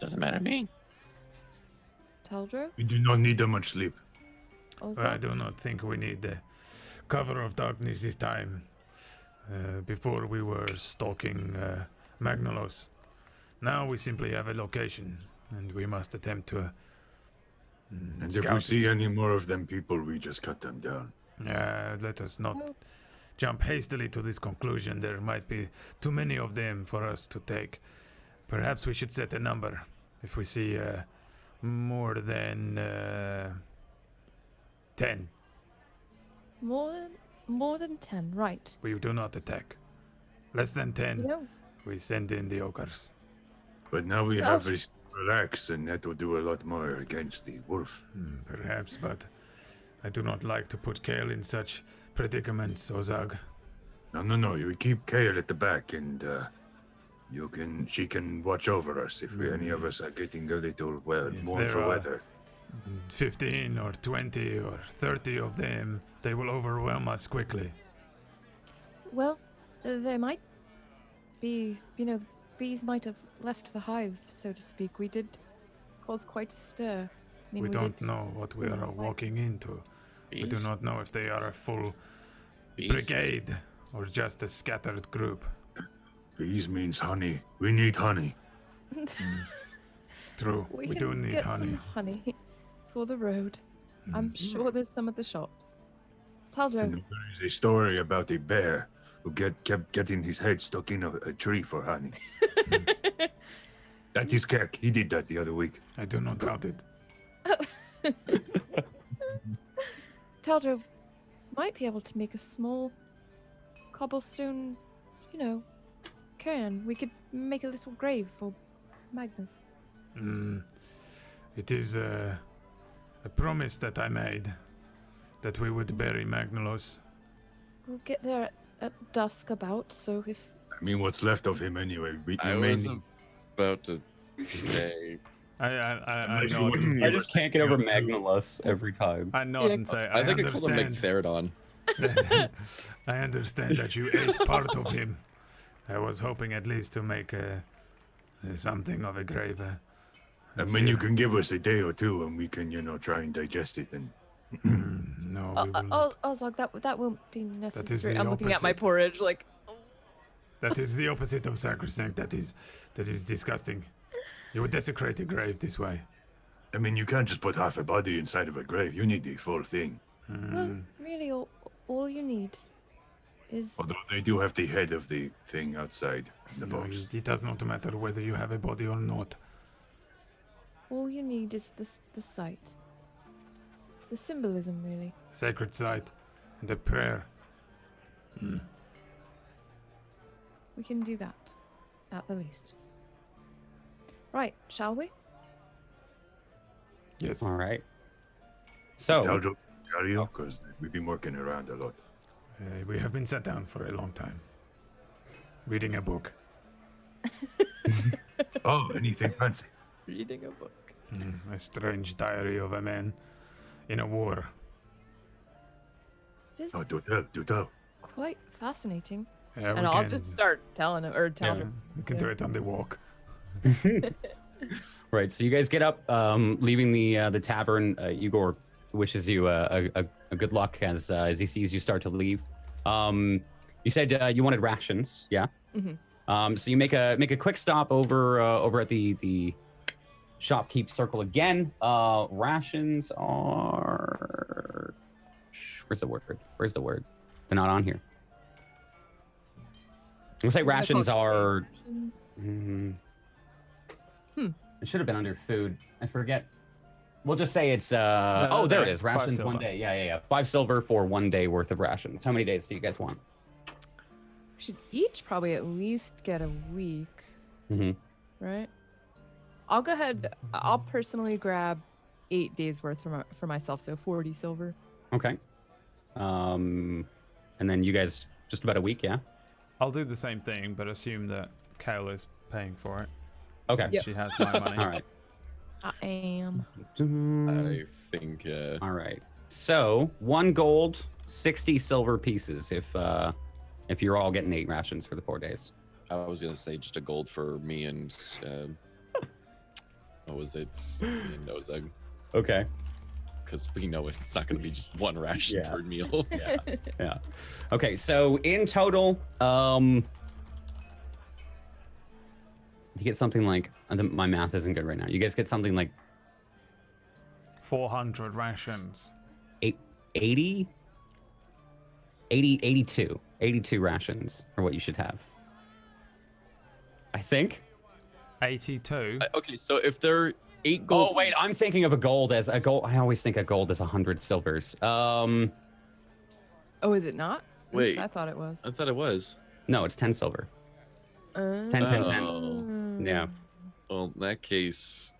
Doesn't matter to me. Taldro? We do not need that much sleep. I do not think we need the cover of darkness this time. Before we were stalking Magnalos. Now we simply have a location, and we must attempt to And if we scout see it. any more of them people, we just cut them down. Let us not jump hastily to this conclusion. There might be too many of them for us to take. Perhaps we should set a number. If we see more than 10, More than 10, right. we do not attack. Less than 10, You know, we send in the ogres. But now we So- have this relax, and that will do a lot more against the wolf. Perhaps, but I do not like to put Kale in such predicaments, Ozag. No. You keep Kale at the back, and she can watch over us if any of us are getting a little If warm there for are- weather. 15 or 20 or 30 of them, they will overwhelm us quickly. well, there might be, the bees might have left the hive, so to speak. We did cause quite a stir. I mean, We don't did- know what we are walking into. We do Bees? not know if they are a full Bees? brigade or just a scattered group. Bees means honey. We need honey. True, we we can do need get honey. some honey for the road. I'm sure there's some at the shops. And Taldro, there is a story about a bear who kept getting his head stuck in a tree for honey. That is Keck. He did that the other week. I do not doubt it. Taldro might be able to make a small cobblestone, cairn. We could make a little grave for Magnus. It is a promise that I made that we would bury Magnalos. We'll get there at dusk about, so if I mean, what's left of him anyway? I was about to say. I Unless you nod. want to I just can't get over Magnalus every time. I nod and say, I think I called him understand. McFerridon. I understand that you ate part of him. I was hoping at least to make something of a grave. I mean, you can give us a day or two, and we can, try and digest it. And No, we will not. Ozog, that won't be necessary. the I'm looking at my opposite. porridge like, That is the opposite of sacrosanct. That is disgusting. You would desecrate a grave this way. I mean, you can't just put half a body inside of a grave. You need the full thing. Well, really, all you need is Although they do have the head of the thing outside the No, box. it does not matter whether you have a body or not. the site. It's the symbolism, really. Sacred site and a prayer. We can do that, at the least. Right, shall we? Yes. All right. Tell So, Joe, carry on, because we've been working around a lot. We have been sat down for a long time, reading a book. Oh, anything fancy? reading a book. A strange diary of a man in a war. It is Oh, do tell. quite fascinating. Yeah, And I'll just start telling him, or telling Yeah, him. we can do it on the walk. right. So you guys get up, leaving the tavern. Igor wishes you a good luck as he sees you start to leave. You said you wanted rations, yeah? Mhm. So you make a quick stop over at the shopkeep circle again. Rations are where's the word? They're not on here. We'll say rations are. It should have been under food. I forget. We'll just say it's. No, there it no, is. 5 Rations silver. 1 day. Yeah. 5 silver for 1 day worth of rations. How many days do you guys want? We should each probably at least get a week, Mm-hmm. right? I'll go ahead. I'll personally grab 8 days worth for myself, so 40 silver. Okay. And then you guys just about a week, yeah? I'll do the same thing, but assume that Kale is paying for it. Okay. since She has my money. All right. I am. I think. All right. So 1 gold, 60 silver pieces if you're all getting 8 rations for the 4 days. I was gonna say just a gold for me and what was it? Me and Ozug, Okay. because we know it's not gonna be just 1 ration Yeah. per meal. Yeah. Okay. So in total, you get something like my math isn't good right now. You guys get something like 400 rations. 80. 82 rations are what you should have. I think. 82. Okay, so if they're 8 gold. Oh wait, I'm thinking of a gold as a gold. I always think a gold is 100 silvers. Oh, is it not? Oops, Wait. I thought it was. I thought it was. No, it's 10 silver. It's 10, 10, 10. Yeah. Well, in that case,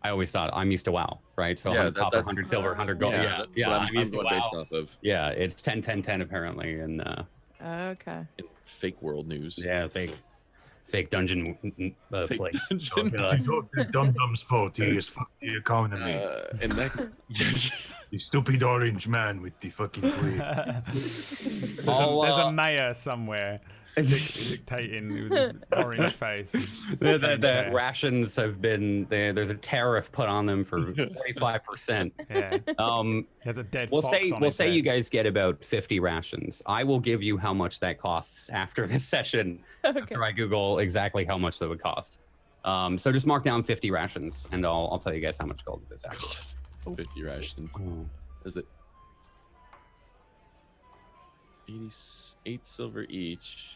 I always thought I'm used to WoW, right? So Yeah, 100 copper, that's- 100 silver, 100 gold. Yeah, that's yeah. what I'm I'm used to going based WoW. off of. Yeah, it's 10, 10, 10 apparently, and Okay. In fake world news. yeah, fake dungeon Fake place. dungeon. Oh, God. The dum-dum's fault. He is fuck the economy. And that. The stupid orange man with the fucking queen. There's a mayor somewhere dictating with an orange face. The rations have been there's a tariff put on them for 25%. Yeah. Um, He has a dead we'll fox say on we'll his say head. you guys get about 50 rations. I will give you how much that costs after this session. Okay. After I Google exactly how much that would cost. So just mark down 50 rations, and I'll tell you guys how much gold it is after. 50 rations. Oh. Is it 88 silver each?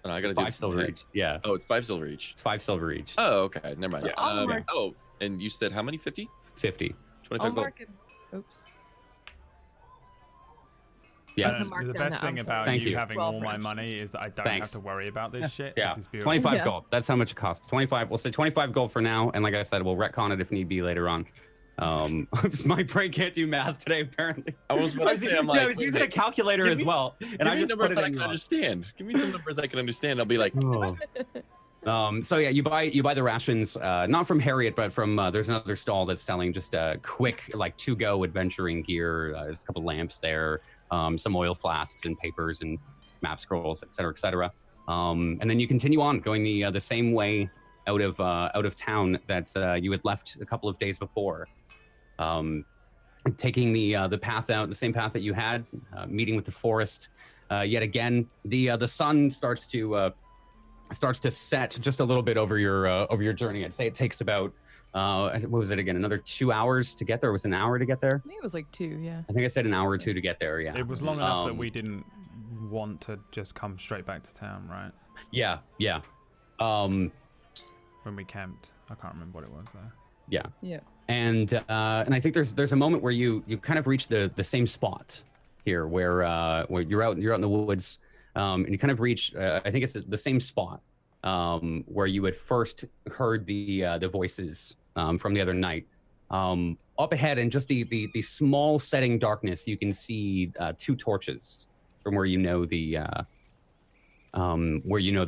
Oh, I gotta do 5 this in silver my head. each. Yeah, Oh, it's 5 silver each. it's 5 silver each. Oh, okay. Never mind. Yeah. I'll mark- Oh, and you said how many? 50? 50. 25 I'll gold. mark it. Oops. Yes. Um, mark The down best that thing I'm about Thank you you. having 12 all my rations. money is that I don't Thanks. have to worry about this shit. Yeah. This is beautiful. 25 Yeah. gold. That's how much it costs. 25. We'll say 25 gold for now, and like I said, we'll retcon it if need be later on. My brain can't do math today, apparently. I was about to say, I'm I like, was wait, using a wait. calculator Give as me- well, Give and I me just numbers put it that I in can wrong. understand. Give me some numbers I can understand. I'll be like, Oh. So yeah, you buy the rations, not from Harriet, but from there's another stall that's selling just quick like to-go adventuring gear. There's a couple lamps there, some oil flasks and papers and map scrolls, et cetera, and then you continue on going the same way out of town that you had left a couple of days before. Taking the path out, the same path that you had, meeting with the forest. Yet again, the sun starts to set just a little bit over your journey. I'd say it takes about what was it again? Another 2 hours to get there. It was an hour to get there. I think it was like 2, yeah. I think I said an hour or 2 to get there. Yeah. It was long enough that we didn't want to just come straight back to town, right? Yeah. When we camped. I can't remember what it was though. Yeah. Yeah. And I think there's a moment where you kind of reach the same spot here where you're out in the woods, and you kind of reach I think it's the same spot where you had first heard the voices from the other night. Up ahead in just the small setting darkness, you can see 2 torches from where you know the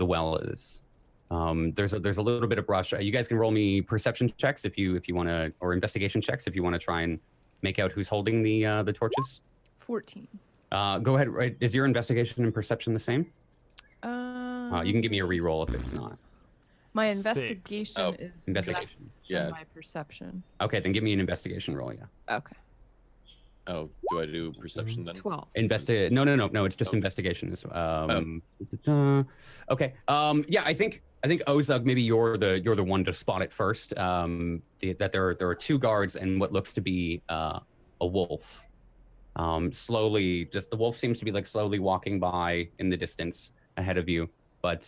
well is. There's a little bit of brush. You guys can roll me perception checks if you want to, or investigation checks if you want to try and make out who's holding the torches. 14. Go ahead. Right, is your investigation and perception the same? You can give me a Um, reroll if it's not. My 6. investigation Oh, is investigation. less Yeah. than my perception. Okay, then give me an investigation roll. Yeah. Okay. oh, do I do perception then? 12. No. It's just investigation. Okay. Yeah, I think Ozug, maybe you're the one to spot it first. That there are 2 guards and what looks to be a wolf. Slowly, just the wolf seems to be like slowly walking by in the distance ahead of you, but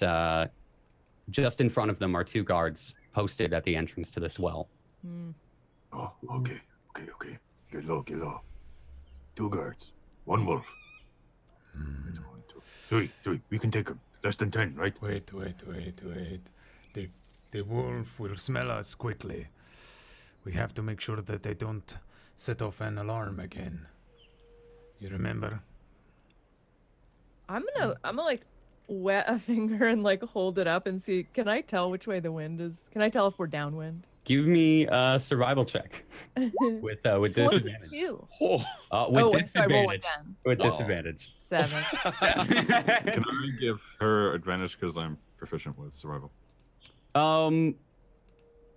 just in front of them are 2 guards posted at the entrance to this well. Hmm. Oh, okay. Get low. 2 guards. 1 wolf. It's 1, 2, 3. We can take him. Less than 10, right? Wait. The wolf will smell us quickly. We have to make sure that they don't set off an alarm again. You remember? I'm gonna like wet a finger and like hold it up and see. Can I tell which way the wind is? Can I tell if we're downwind? Give me a survival check with disadvantage. 22. Oh, With I'm sorry, roll disadvantage. again. With Oh. disadvantage. 7. Can I give her advantage because I'm proficient with survival?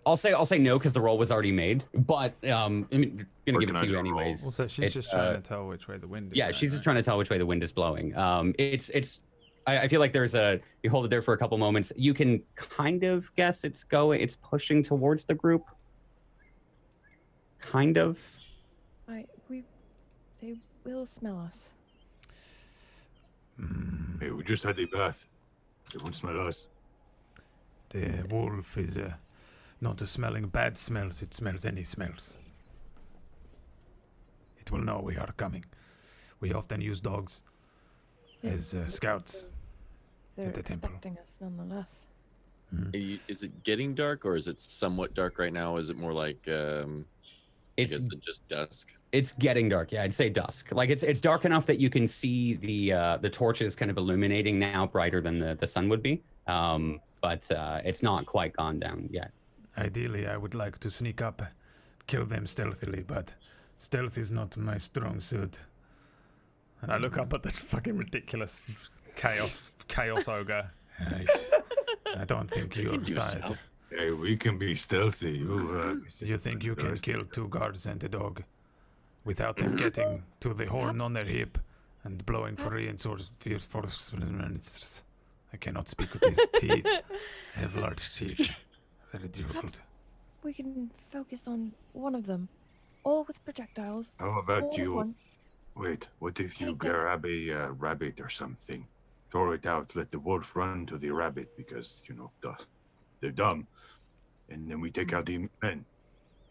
I'll say no because the roll was already made, but I'm gonna Or give it can I to you do a roll? anyways. Also, she's It's, just trying to tell which way the wind is. Yeah, going, she's just right? trying to tell which way the wind is blowing. I feel like you hold it there for a couple moments. You can kind of guess it's pushing towards the group. Kind of. They will smell us. Hey, we just had a bath. They won't smell us. The wolf is not smelling bad smells, it smells any smells. It will know we are coming. We often use dogs as scouts. They're at the temple. expecting us nonetheless. Is it getting dark, or is it somewhat dark right now? Is it more like I guess just dusk? It's getting dark. Yeah, I'd say dusk. Like it's dark enough that you can see the torches kind of illuminating now, brighter than the sun would be. But it's not quite gone down yet. Ideally, I would like to sneak up, kill them stealthily, but stealth is not my strong suit. And I look up at this fucking ridiculous chaos ogre. I don't think your side. Hey, we can be stealthy. You think you can kill 2 guards and a dog without them getting to the horn on their hip and blowing for reinforcements? I cannot speak with these teeth. I have large teeth. Very difficult. Perhaps we can focus on one of them, all with projectiles. How all about at you? once. Wait, what if you Take them. grab a rabbit or something? Throw it out, let the wolf run to the rabbit because, they're dumb. And then we take out the men.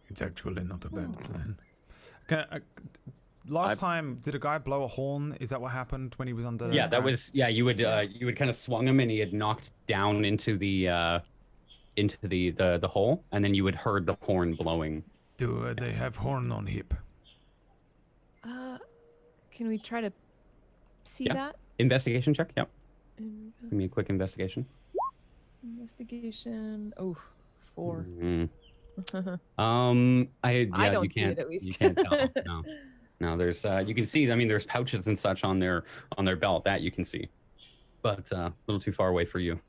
It's actually not a bad plan. Last time, did a guy blow a horn? Is that what happened when he was under? Yeah, that was. Yeah, you would kind of swung him, and he had knocked down into the hole, and then you would heard the horn blowing. Do they have horn on hip? Can we try to see Yeah. that? Investigation check. Yep. Give me a quick investigation. Investigation. Oh, 4. I don't you see can't. it, at least. You can't tell. No. There's you can see. I mean, there's pouches and such on their belt that you can see, but a little too far away for you.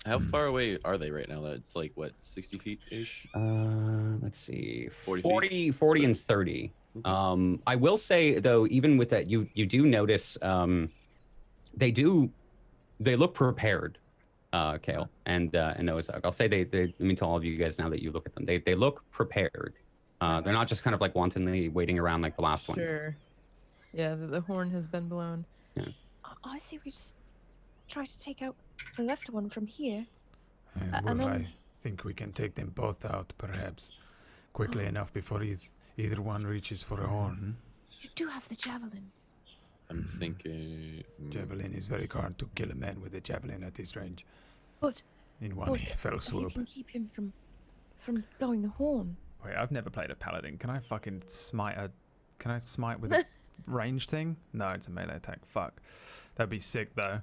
How far away are they right now? That's like what, 60 feet ish? Let's see, 40 40 and 30. I will say though, even with that, you do notice they look prepared, Kale and Ozark. I'll say they I mean to all of you guys now that you look at them, they look prepared. They're not just kind of like wantonly waiting around like the last ones. Sure. Yeah, the horn has been blown. Yeah. I say we just try to take out the left one from here. Well, and then- I think we can take them both out, perhaps, quickly enough before either one reaches for a horn. You do have the javelins. I'm thinking. Javelin is very hard to kill a man with a javelin at this range. But In one fell if you swoop. can keep him from blowing the horn. Wait, I've never played a paladin. Can I fucking smite Can I smite with a ranged thing? No, it's a melee attack. Fuck. That'd be sick though.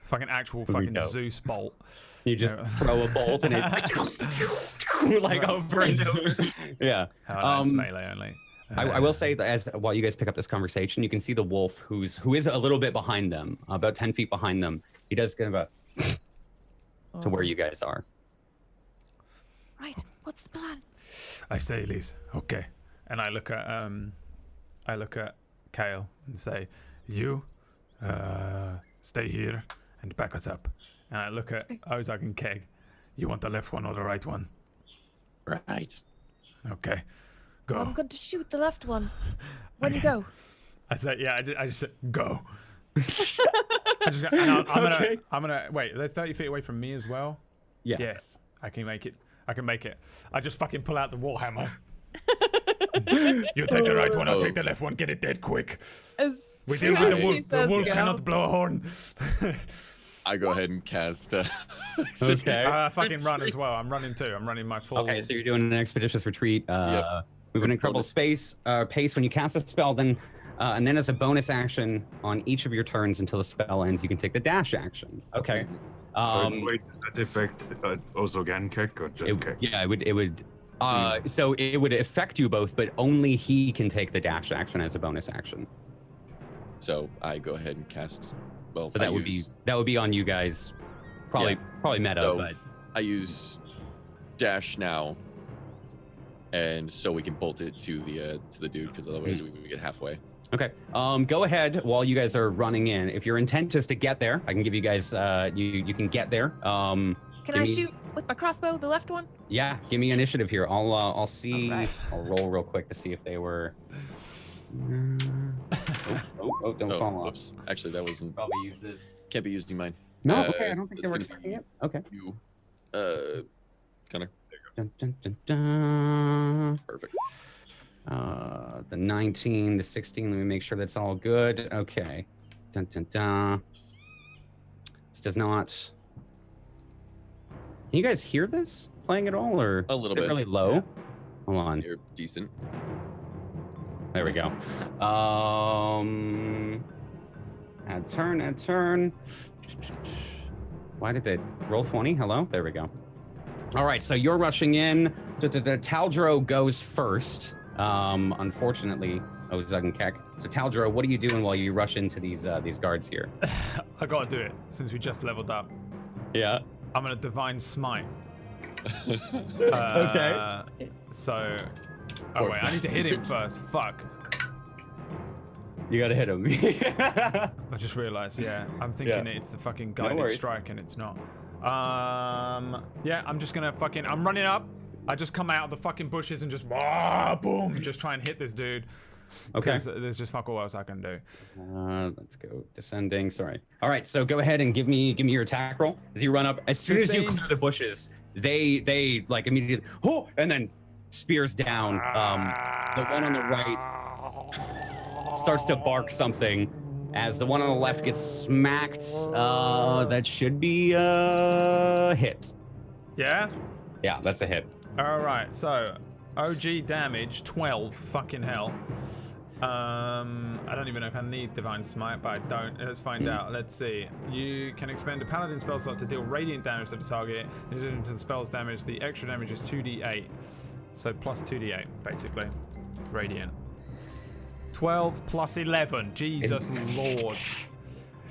Fucking actual Would be fucking dope. Zeus bolt. You just throw a bolt and it like over and over. Yeah. Oh, no, it's melee only. I will say that while you guys pick up this conversation, you can see the wolf who is a little bit behind them, about 10 feet behind them. He does kind of to where you guys are. Right. What's the plan? I say, Elise, okay. And I look at Kale And say, you stay here and back us up. and I look at Ozark and Keg. You want the left one or the right one? Right. Okay. Go. I'm going to shoot the left one. When you go. I said, yeah, I just said, go. I'm gonna wait. They're 30 feet away from me as well. Yeah. Yes, I can make it. I just fucking pull out the warhammer. You take the right one, I'll take the left one. Get it dead quick. As We deal soon with as the he wolf. The says wolf go, cannot blow a horn. I go ahead and cast. Okay. I fucking run as well. I'm running too. I'm running my full. Okay, so you're doing an expeditious retreat. Yep. Move an incredible pace when you cast a spell, then and then as a bonus action on each of your turns until the spell ends, you can take the dash action. Okay. Wait, does that affect also again kick or just kick? Yeah, it would. So it would affect you both, but only he can take the dash action as a bonus action. So I go ahead and cast. Well, So that would be on you guys. Probably meta, So but I use dash now, and so we can bolt it to the dude, because otherwise we get halfway. okay. Go ahead while you guys are running in. If your intent is to get there, I can give you guys. You can get there. Can I shoot with my crossbow the left one? Yeah, give me initiative here. I'll see. Alright. I'll roll real quick to see if they were. Don't fall off. Oops. Actually, that wasn't. Probably use this. Can't be using mine. No, okay, I don't think it's they were gonna expecting be it. Okay. You, Connor. Dun, dun, dun, dun. Perfect. The 19, the 16. Let me make sure that's all good. Okay. Dun, dun, dun. This does not. Can you guys hear this playing at all, or A little is it bit. really low? Yeah. Hold on. You're decent. There we go. Add turn. Why did they roll 20? Hello? There we go. All right, so you're rushing in. The Taldro goes first. Unfortunately, Zuggenkek. So Taldro, what are you doing while you rush into these guards here? I gotta do it since we just leveled up. Yeah. I'm gonna divine smite. Okay. So. Oh wait, I need to hit him first. Fuck. You gotta hit him. I just realized. Yeah, I'm thinking it's the fucking guided worries. strike, and it's not. Yeah, I'm just gonna fucking. I'm running up. I just come out of the fucking bushes and just boom, just try and hit this dude. Okay. 'Cause there's just fuck all else I can do. Let's go descending. Sorry. All right, so go ahead and give me your attack roll as you run up. As soon as you 15. clear the bushes, they like immediately and then spears down. The one on the right starts to bark something as the one on the left gets smacked. That should be a hit. Yeah. Yeah, that's a hit. All right. So, OG damage 12. Fucking hell. I don't even know if I need Divine Smite, but I don't. Let's find out. Let's see. You can expend a Paladin spell slot to deal radiant damage to the target. In addition to the spell's damage, the extra damage is 2d8. So plus 2d8, basically. Radiant. 12 plus 11. Jesus Lord.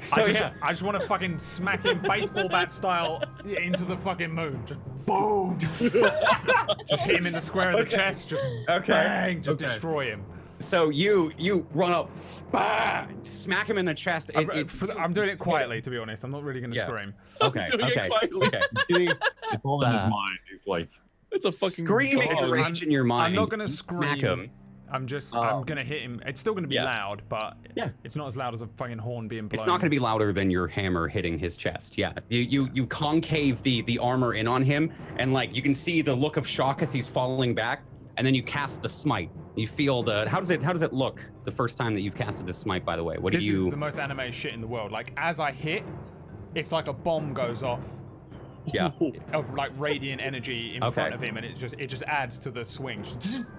So I just want to fucking smack him baseball bat style into the fucking moon. Just boom. Just hit him in the square of the chest. Just bang. Just destroy him. So you run up, bang, smack him in the chest. I'm doing it quietly, to be honest. I'm not really going to scream. Okay. Doing it quietly. Doing It's all in his mind. He's like, It's a fucking screaming dog. rage in your mind. I'm not going to Smack scream. him. I'm going to hit him. It's still going to be loud, but Yeah. it's not as loud as a fucking horn being blown. It's not going to be louder than your hammer hitting his chest. Yeah, you concave the armor in on him, and like you can see the look of shock as he's falling back, and then you cast the smite. You feel the how does it look the first time that you've casted the smite? By the way, This is the most anime shit in the world. Like as I hit, it's like a bomb goes off. Yeah. Of like radiant energy in front of him, and it just adds to the swing.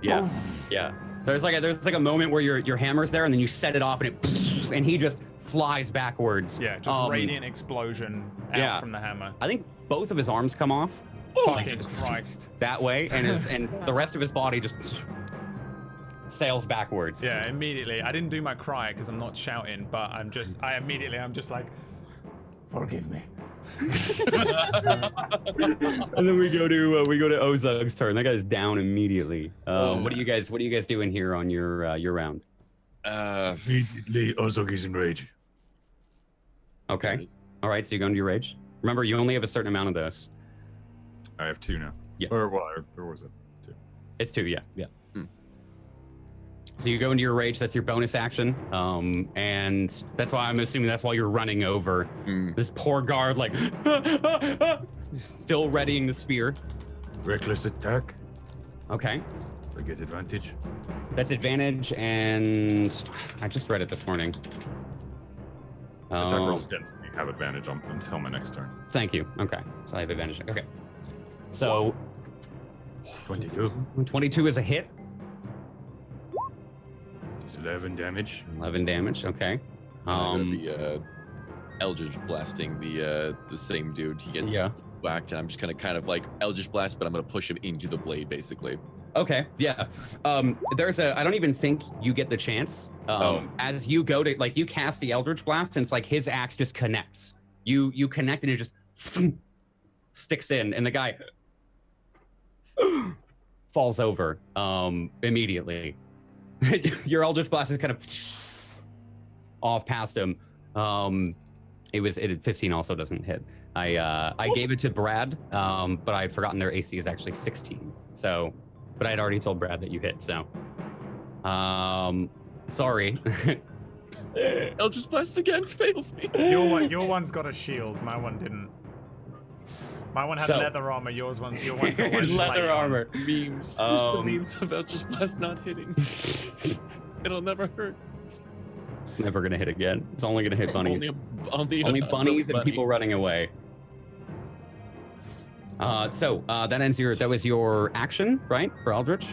Yeah. Yeah. So there's like a moment where your hammer's there, and then you set it off, and he just flies backwards. Yeah, just radiant explosion out from the hammer. I think both of his arms come off. Fucking Christ. That way, and the rest of his body just sails backwards. Yeah, immediately. I didn't do my cry because I'm not shouting, but I'm just like, forgive me. And then we go to Ozug's turn. That guy's down immediately. What are you guys doing here on your round? Immediately, Ozug is in rage. Okay. All right. So you go into your rage. Remember, you only have a certain amount of those. I have 2 now. Yeah. Or was it 2? It's 2. Yeah. So you go into your rage. That's your bonus action. And that's why I'm assuming that's why you're running over this poor guard, like still readying the spear. Reckless attack. Okay. I get advantage. That's advantage, and I just read it this morning. Attack rolls against me have advantage until my next turn. Thank you. Okay. So I have advantage. Okay. So 22. 22 is a hit. It's 11 damage. 11 damage. Okay. The Eldritch blasting the same dude. He gets whacked, and I'm just gonna kind of like Eldritch blast, but I'm gonna push him into the blade, basically. Okay. Yeah. There's I don't even think you get the chance. As you go to you cast the Eldritch blast, and it's like his axe just connects. You connect, and it just sticks in, and the guy falls over immediately. Your Eldritch blast is kind of off past him. It 15 also doesn't hit. I gave it to Brad, but I'd forgotten their AC is actually 16. So, but I'd already told Brad that you hit. So, Sorry. Eldritch Blast again fails me. Your one's got a shield. My one didn't. My one had So- leather armor. Your one's got like plate Leather on. armor. Memes. Just the memes of Eldritch Blast not hitting. It'll never hurt. It's never gonna hit again. It's only gonna hit bunnies. Only Bunnies and people running away. That ends that was your action, right? For Eldritch?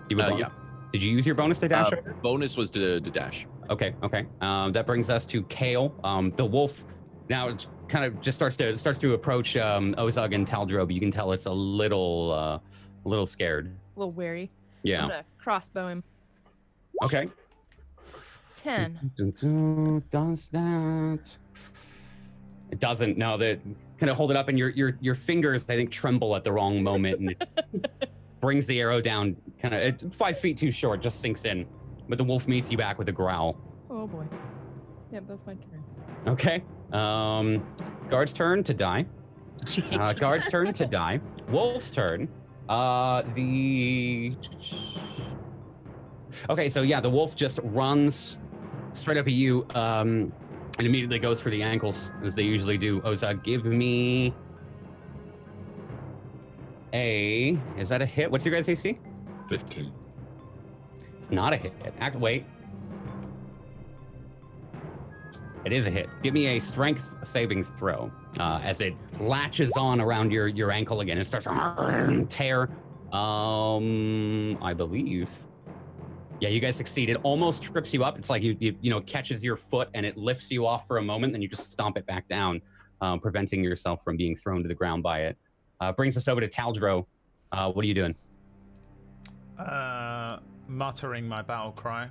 You would Yeah. Did you use your bonus to dash over? Bonus was to dash. Okay. That brings us to Kale. The wolf now it kind of just starts to approach Ozug and Taldro, but you can tell it's a little scared. A little wary. I'm Yeah. gonna crossbow him. Okay. 10. Does that? It doesn't. No, that kind of hold it up, and your fingers I think tremble at the wrong moment, and it brings the arrow down kind of 5 feet too short, just sinks in. But the wolf meets you back with a growl. Oh boy. Yep, that's my turn. Okay. Guard's turn to die. Guard's turn to die. Wolf's turn. Okay, so yeah, the wolf just runs straight up at you, and immediately goes for the ankles, as they usually do. Ozug, give me is that a hit? What's your guys' AC? 15. It's not a hit. Wait. It is a hit. Give me a strength saving throw as it latches on around your ankle again. It starts to tear. I believe. Yeah, you guys succeed. It almost trips you up. It's like you catches your foot and it lifts you off for a moment, then you just stomp it back down, preventing yourself from being thrown to the ground by it. Brings us over to Taldro. What are you doing? Muttering my battle cry.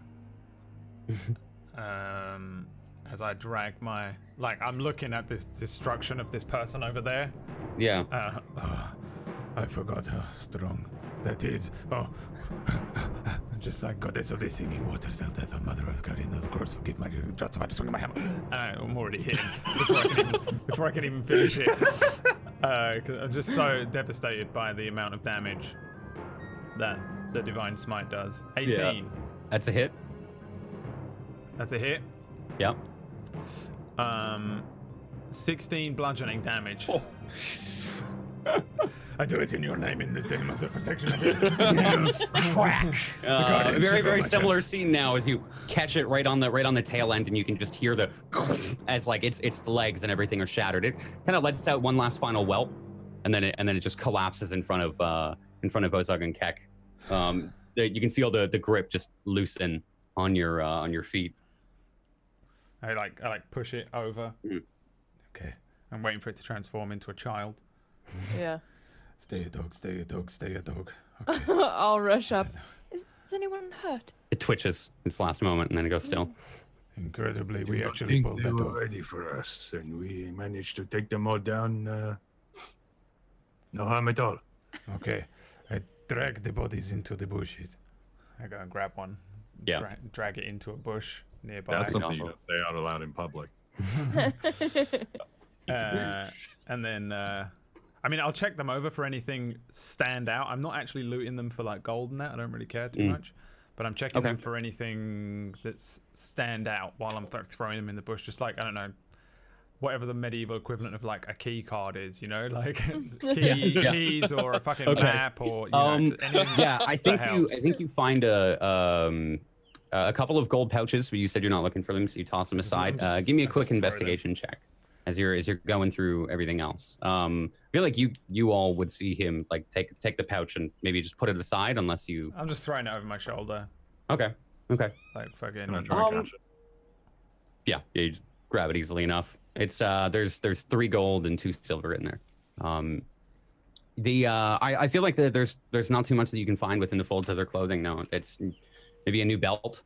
As I drag I'm looking at this destruction of this person over there. Yeah. I forgot how strong that is. Oh, just like goddess of the singing waters, death, mother of God, in the course, forgive my just if I swing my hammer. I'm already hitting before I can even finish it. 'Cause I'm just so devastated by the amount of damage that the Divine Smite does. 18. Yeah. That's a hit. That's a hit. Yep. 16 bludgeoning damage. Oh. I do it in your name, in the name of the protection of it. Crack. guardianship Very, of very my similar scene now as you catch it right on the tail end, and you can just hear the as like its legs and everything are shattered. It kind of lets out one last final whelp, and then it just collapses in front of Ozug and Keck. You can feel the grip just loosen on your feet. I push it over. Mm. Okay. I'm waiting for it to transform into a child. Yeah. Stay a dog, stay a dog, stay a dog. Okay. I'll rush up. Is anyone hurt? It twitches its last moment, and then it goes still. Incredibly, we I actually think pulled they that were off. ready for us, and we managed to take them all down. No harm at all. Okay. I dragged the bodies into the bushes. I go and grab one. Yeah. Drag it into a bush nearby. That's something you don't say out loud in public. And then, I'll check them over for anything stand out. I'm not actually looting them for like gold and that. I don't really care too much. But I'm checking them for anything that's stand out while I'm throwing them in the bush. Just like, I don't know, whatever the medieval equivalent of like a key card is, like keys or a fucking map or anything. Yeah, I think you find a couple of gold pouches, but you said you're not looking for them, so you toss them aside. Give me a quick investigation check as you're going through everything else. I feel like you all would see him like take the pouch and maybe just put it aside, unless you. I'm just throwing it over my shoulder. Okay. Like fucking. I'm gonna try and catch it. Yeah, you just grab it easily enough. It's there's 3 gold and 2 silver in there. I feel like there's not too much that you can find within the folds of their clothing. No, it's maybe a new belt,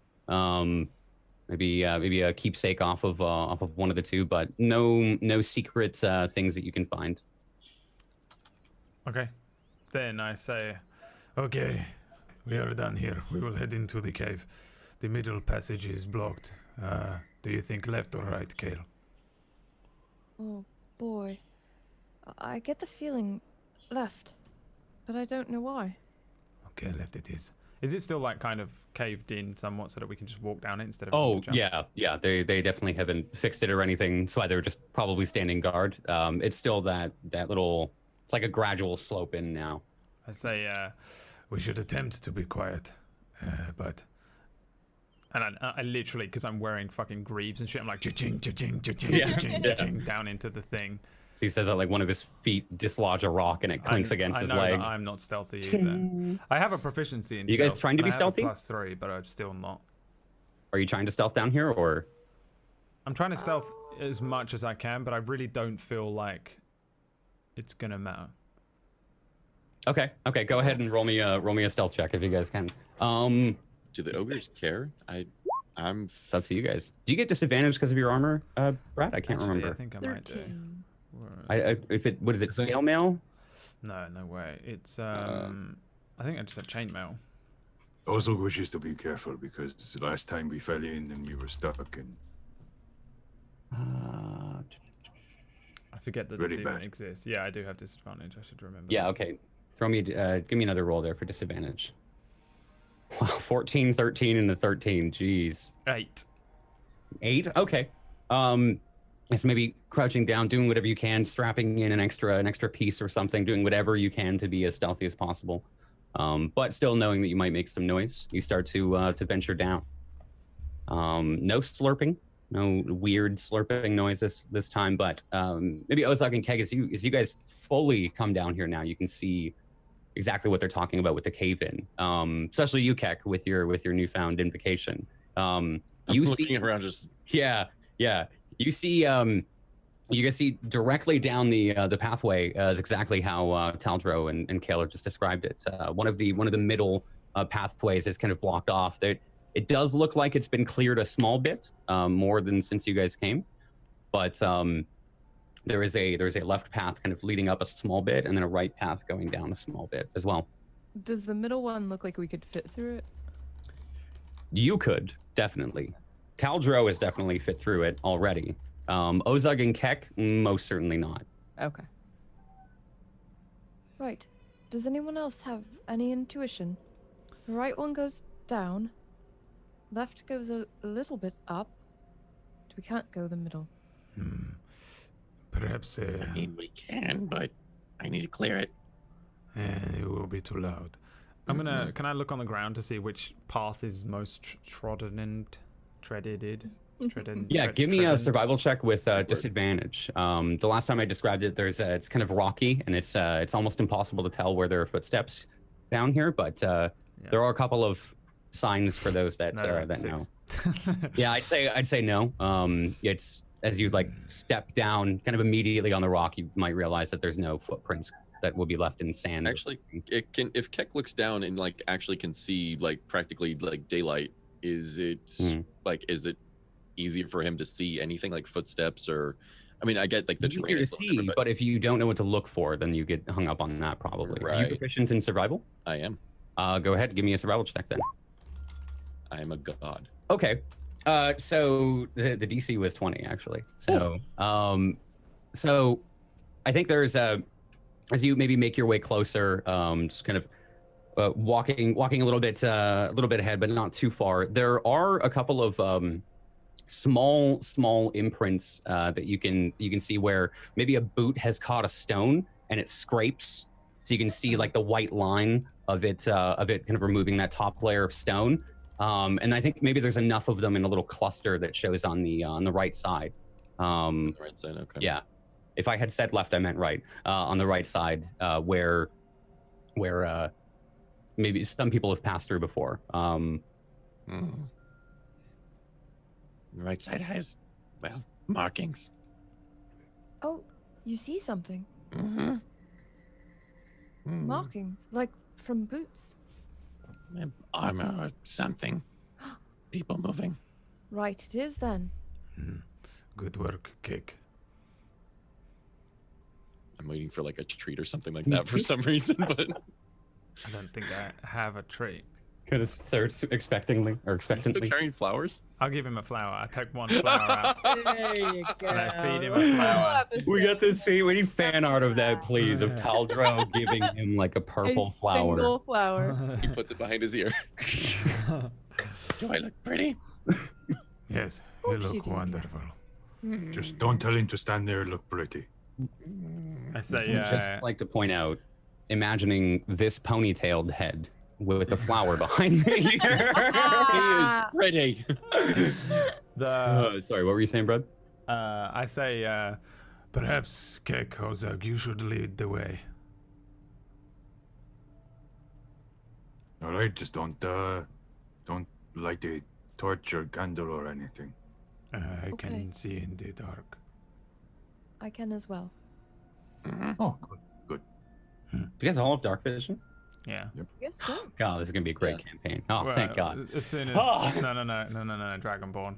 maybe a keepsake off of one of the 2, but no secret things that you can find. Okay, then I say, Okay, we are done here. We will head into the cave. The middle passage is blocked. Do you think left or right, Kale? Oh boy. I get the feeling left, but I don't know why. Okay, left it is. Is it still like kind of caved in somewhat so that we can just walk down it instead of? Oh yeah. They definitely haven't fixed it or anything. So they're just probably standing guard. It's still that little. It's like a gradual slope in now. I say We should attempt to be quiet, but and I literally, because I'm wearing fucking greaves and shit, I'm like cha-ching, cha-ching, cha-ching, Yeah. cha-ching, Yeah. cha-ching, down into the thing. So he says that like one of his feet dislodge a rock and it clinks against his I know leg. that I'm not stealthy either. I have a proficiency in You guys stealth, trying to and be I have a stealthy? +3, but I'm still not. Are you trying to stealth down here or? I'm trying to stealth as much as I can, but I really don't feel like it's gonna matter. Okay. Go ahead and roll me a stealth check if you guys can. Do the ogres care? I'm. It's up to you guys. Do you get disadvantage because of your armor, Brad? I can't Actually, remember. I think I might do. 13. What is it? Scale mail? No way. It's I think I just have chainmail. Also wishes to be careful because the last time we fell in and we were stuck and I forget that Really this even bad. exists. Yeah, I do have disadvantage. I should remember. Yeah. that. Okay. Give me another roll there for disadvantage. Wow, 14, 13, and a 13. Jeez. 8. 8? Okay. So maybe crouching down, doing whatever you can, strapping in an extra piece or something, doing whatever you can to be as stealthy as possible. But still knowing that you might make some noise, you start to venture down. No slurping, no weird slurping noise this time, but maybe Ozak and Keg, as you guys fully come down here now, you can see exactly what they're talking about with the cave-in. Especially you, Keg, with your newfound invocation. I'm You looking see, around just. yeah. You see, you can see directly down the pathway is exactly how Taldro and Kaler just described it. One of the middle pathways is kind of blocked off. It does look like it's been cleared a small bit, more than since you guys came, but there's a left path kind of leading up a small bit, and then a right path going down a small bit as well. Does the middle one look like we could fit through it? You could definitely. Taldro has definitely fit through it already. Ozug and Kek, most certainly not. Okay. Right. Does anyone else have any intuition? The right one goes down. Left goes a little bit up. We can't go the middle. Perhaps I mean, we can, but I need to clear it. it will be too loud. I'm gonna. Can I look on the ground to see which path is most trodden? Yeah, give me a survival check with disadvantage. The last time I described it, it's kind of rocky and it's almost impossible to tell where there are footsteps down here, but there are a couple of signs for those that know. Yeah, I'd say no. It's as you like step down, kind of immediately on the rock, you might realize that there's no footprints that will be left in sand. Actually, it can. If Keck looks down and like actually can see like practically like daylight, is it is it easier for him to see anything like footsteps or? I mean, I get like the Easy terrain to is a little see, different, but if you don't know what to look for, then you get hung up on that probably. Are you Right. proficient in survival? I am. Go ahead, give me a survival check then. I am a god. Okay. So the DC was 20 actually. So so I think there's as you maybe make your way closer, just kind of walking a little bit ahead, but not too far. There are a couple of small imprints that you can see where maybe a boot has caught a stone and it scrapes, so you can see like the white line of it kind of removing that top layer of stone. And I think maybe there's enough of them in a little cluster that shows on the right side. The right side, okay. Yeah, if I had said left, I meant right. On the right side, where maybe some people have passed through before. The right side has, well, markings. Oh, you see something? Mm-hmm. Markings, like from boots. Armor or something. People moving. Right, it is then. Good work, Cake. I'm waiting for like a treat or something like that for some reason, but I don't think I have a treat. Kind of thirds expectantly. Still carrying flowers? I'll give him a flower. I take one flower out. There you go. And I feed him a flower. We got to see. We need fan art of that, please, of Taldro giving him like a purple flower. Single flower. He puts it behind his ear. Do I look pretty? Yes, you course you look do. wonderful. Just don't tell him to stand there and look pretty. I say, Just like to point out, imagining this ponytailed head with a flower behind the ear. He is pretty. Sorry, what were you saying, bud? I say, Perhaps, Kek Ozag, you should lead the way. All right, just don't light a torch or candle or anything. I Okay. can see in the dark. I can as well. Oh, good. Do you guys all have dark vision? yeah. Yes, so. God, this is gonna be a great Yeah. campaign. Oh, Well, thank God. As soon as Oh. no, Dragonborn.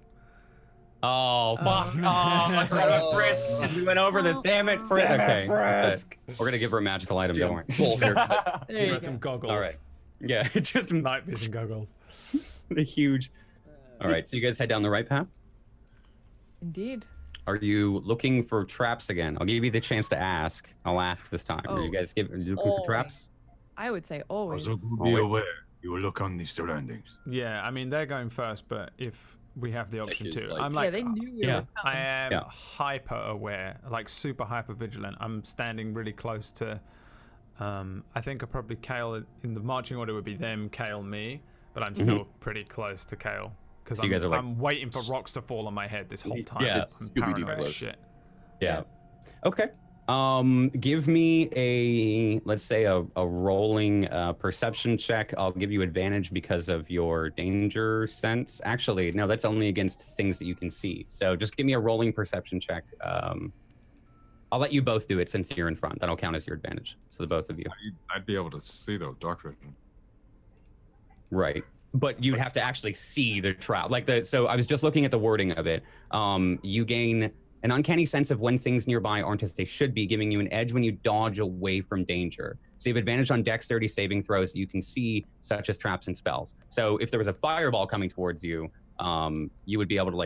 Oh, fuck. Oh, I forgot about Frisk. We went over this. Damn it, Frisk. Okay. We're gonna give her a magical item, don't worry. Full haircut. There Give you her go. some goggles. All right. Yeah, it's just Night vision goggles. the huge. All right, so you guys head down the right path. Indeed. Are you looking for traps again? I'll give you the chance to ask. I'll ask this time. Are you guys are you looking for traps? I would say always. Also, be Always. aware. You will look on the surroundings. Yeah, I mean they're going first, but if we have the option is to, like- I'm Yeah, like, they knew we yeah. were I coming. am Yeah. hyper aware, like super hyper vigilant. I'm standing really close to. I think I probably Kale in the marching order would be them, Kale, me, but I'm still pretty close to Kale because So you guys are, like- I'm waiting for rocks to fall on my head this whole time. Yeah, I'm Scooby-Doo paranoid as close. shit. Yeah. Okay. Give me a, let's say a rolling perception check. I'll give you advantage because of your danger sense. Actually, no, that's only against things that you can see. So just give me a rolling perception check. I'll let you both do it since you're in front. That'll count as your advantage. So the both of you. I'd be able to see though, dark vision. Right. But you'd have to actually see the trap. So I was just looking at the wording of it. You gain an uncanny sense of when things nearby aren't as they should be, giving you an edge when you dodge away from danger. So you have advantage on dexterity saving throws that you can see, such as traps and spells. So if there was a fireball coming towards you, you would be able to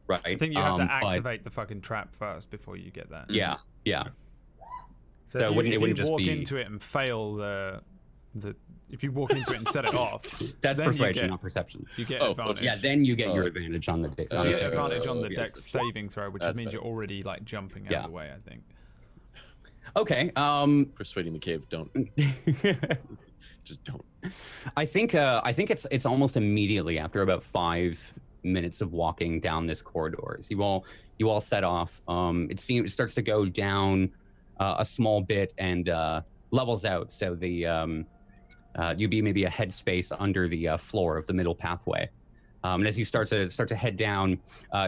right. I think you have to but- activate the fucking trap first before you get that. Yeah, yeah. So So if it wouldn't you just walk be- into it and fail if you walk into it and set it off, That's then persuasion, you not perception. get Oh, advantage. Yeah, then you get your Oh. advantage on the dex. You Oh, get yeah, advantage on the yes, dex that's- saving throw, which that's means better. you're already like jumping out Yeah. of the way. I think. Okay. Persuading the cave, don't. Just don't. I think it's almost immediately after about 5 minutes of walking down this corridor. So you all set off. It starts to go down a small bit and levels out. So the you'd be maybe a headspace under the floor of the middle pathway. And as you start to head down,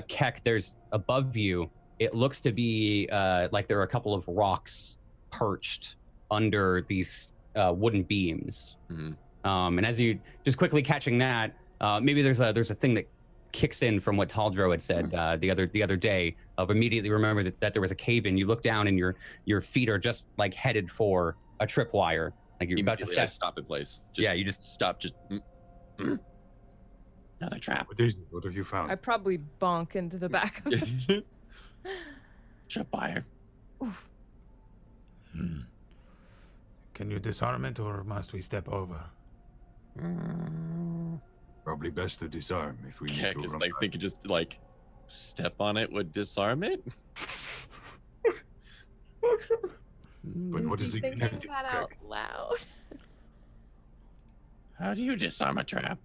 Keck, there's above you. It looks to be like there are a couple of rocks perched under these wooden beams. Mhm. And as you just quickly catching that, maybe there's a thing that kicks in from what Taldro had said the other day of immediately remember that there was a cave in. You look down and your feet are just like headed for a tripwire, like you're about to Immediately I step. stop in place. Yeah, you just stop. Just another trap. What is it? What have you found? I probably bonk into the back of it. Tripwire. Oof. Can you disarm it, or must we step over? Probably best to disarm if we need Keck to is run like back. thinking just like step on it would disarm it. But what is it Thinking connected to, that out Keck? loud. How do you disarm a trap?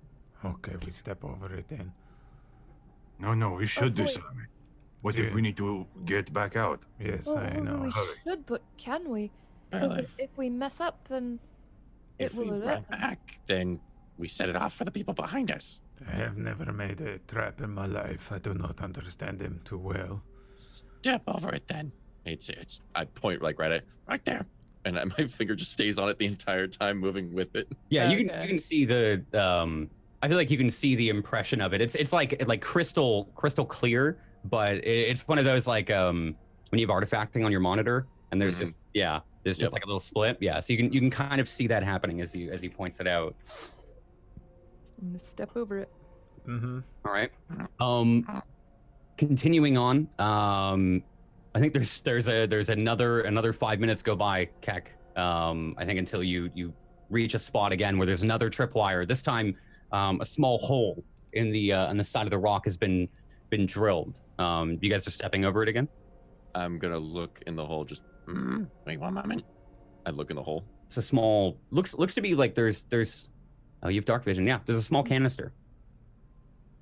Okay, we step over it then. No, we should Avoid. disarm it. What Yeah. if we need to get back out? Yes, Well, I well, know. we Hurry. should, but can we? Because Well, if we mess up, then it if we will run alert them. back, then we set it off for the people behind us. I have never made a trap in my life. I do not understand them too well. Step over it then. It's. I point like right there, and my finger just stays on it the entire time, moving with it. yeah, you Okay. can see the I feel like you can see the impression of it. It's like crystal clear, but it's one of those like when you have artifacting on your monitor and there's Mhm. just there's Yep. just like a little split. Yeah, so you can kind of see that happening as he points it out. I'm gonna step over it. Mm-hmm. All right. Continuing on. I think there's another 5 minutes go by, Keck. I think until you reach a spot again where there's another tripwire. This time, a small hole in the side of the rock has been drilled. You guys are stepping over it again? I'm gonna look in the hole. Just wait 1 moment. I look in the hole. It's a small looks to be like there's oh, you have dark vision. Yeah, there's a small canister.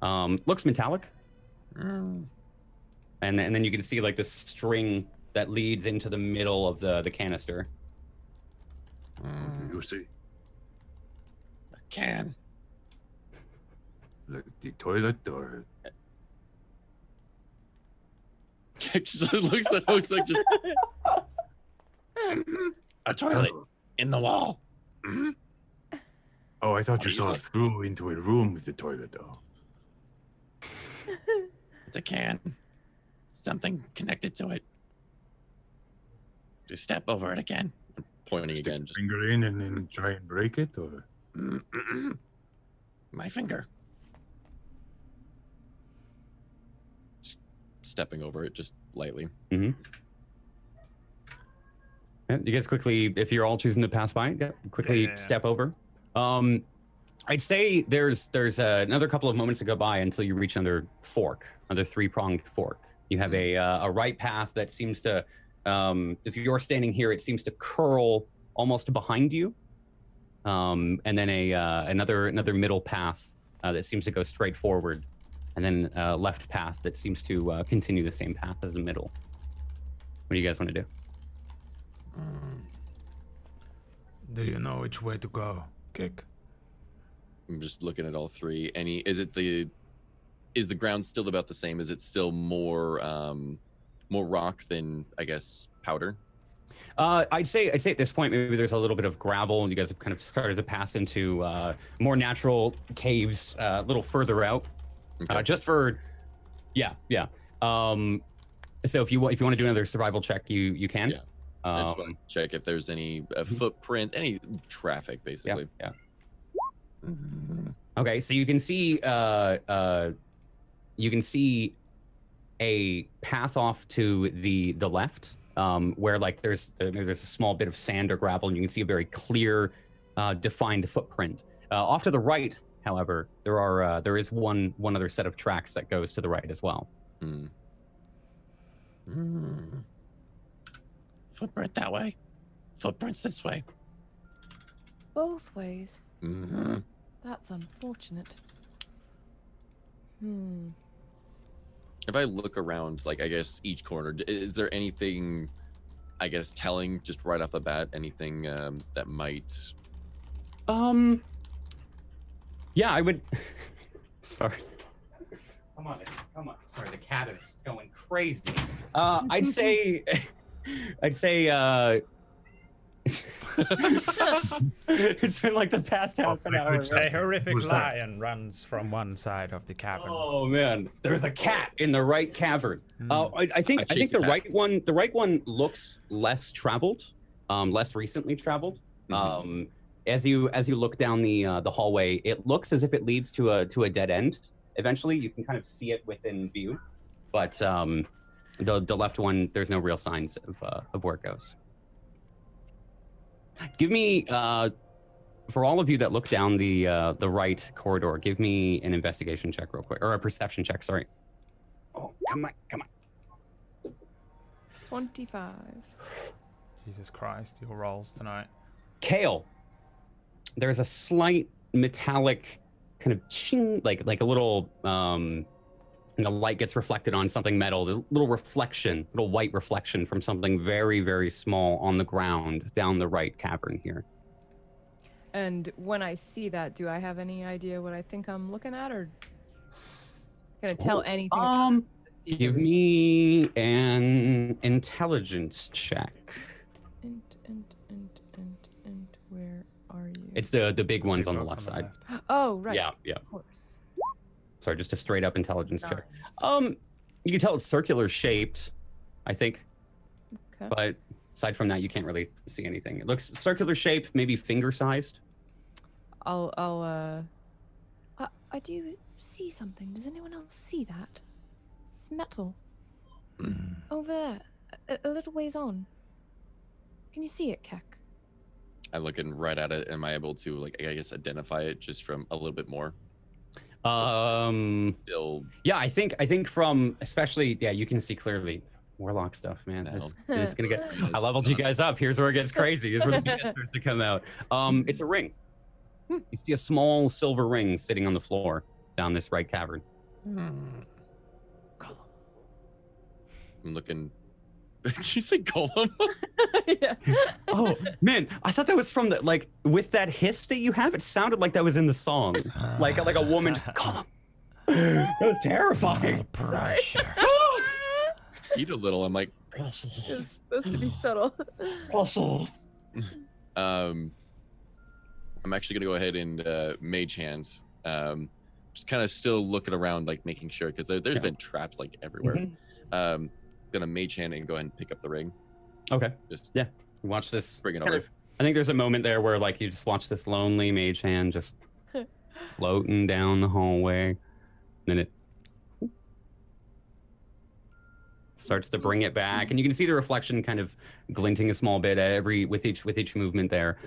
Looks metallic. And then you can see like the string that leads into the middle of the canister. What do you see? A can. Like the toilet or? Just looks like just a toilet in the wall. Oh, I thought you What saw is it it? through into a room with the toilet, though. It's a can. Something connected to it. Just step over it again. I'm pointing Stick again. your Just finger in and then try and break it, or? my finger. Just stepping over it just lightly. Mm-hmm. Yeah, you guys quickly, if you're all choosing to pass by, quickly Yeah. step over. I'd say there's another couple of moments to go by until you reach another fork, another three-pronged fork. You have a right path that seems to, if you're standing here, it seems to curl almost behind you, and then another middle path that seems to go straight forward, and then a left path that seems to continue the same path as the middle. What do you guys want to do? Do you know which way to go, Kick? I'm just looking at all three. Is the ground still about the same? Is it still more rock than, I guess, powder? I'd say at this point maybe there's a little bit of gravel, and you guys have kind of started to pass into more natural caves a little further out. Okay. Just for, yeah. So if you want to do another survival check, you can. Yeah. I just want to check if there's any footprint, any traffic, basically. Yeah. Okay, so you can see a path off to the left, where like there's a small bit of sand or gravel, and you can see a very clear, defined footprint. Off to the right, however, there is one other set of tracks that goes to the right as well. Footprint that way. Footprints this way. Both ways. Mm-hmm. That's unfortunate. If I look around, like, I guess each corner, is there anything, I guess, telling just right off the bat? Anything that might? Yeah, I would. Sorry. Come on. Sorry, the cat is going crazy. I'd say. It's been like the past half an hour. A horrific Who's that? lion runs from one side of the cavern. Oh man, there's a cat in the right cavern. I think chased the the cat. right one looks less traveled, less recently traveled. As you look down the hallway, it looks as if it leads to a dead end. Eventually, you can kind of see it within view, but the left one, there's no real signs of where it goes. Give me, for all of you that look down the right corridor, give me an investigation check real quick, or a perception check, sorry. Oh, come on. 25. Jesus Christ, your rolls tonight. Kale, there's a slight metallic kind of ching, like a little, and the light gets reflected on something metal, the little white reflection from something very, very small on the ground down the right cavern here. And when I see that, do I have any idea what I think I'm looking at, or can I tell anything? About it? Give me an intelligence check. And where are you? It's the big ones on the Box left side. Oh, right. Yeah. Of course. Sorry, just a straight up intelligence check. 9. You can tell it's circular shaped, I think. Okay. But aside from that, you can't really see anything. It looks circular shaped, maybe finger sized. I'll I do see something. Does anyone else see that? It's metal. Over there, a little ways on. Can you see it, Keck? I'm looking right at it. Am I able to, like, I guess, identify it just from a little bit more? Still. Yeah, I think from especially you can see clearly. Warlock stuff, man. It's gonna get. I leveled you guys up. Here's where it gets crazy. Here's where the BS starts to come out. It's a ring. You see a small silver ring sitting on the floor down this right cavern. I'm looking. Did you say golem? Yeah. Oh man, I thought that was from the like with that hiss that you have. It sounded like that was in the song, like a woman just golem. That was terrifying. Precious. Eat a little. I'm like. It's supposed to be subtle. I'm actually gonna go ahead and mage hands. Just kind of still looking around, like making sure, because there's been traps like everywhere. Gonna mage hand and go ahead and pick up the ring. Okay. Just watch this. Bring it over. I think there's a moment there where like you just watch this lonely mage hand just floating down the hallway. Then it starts to bring it back, and you can see the reflection kind of glinting a small bit with each movement there.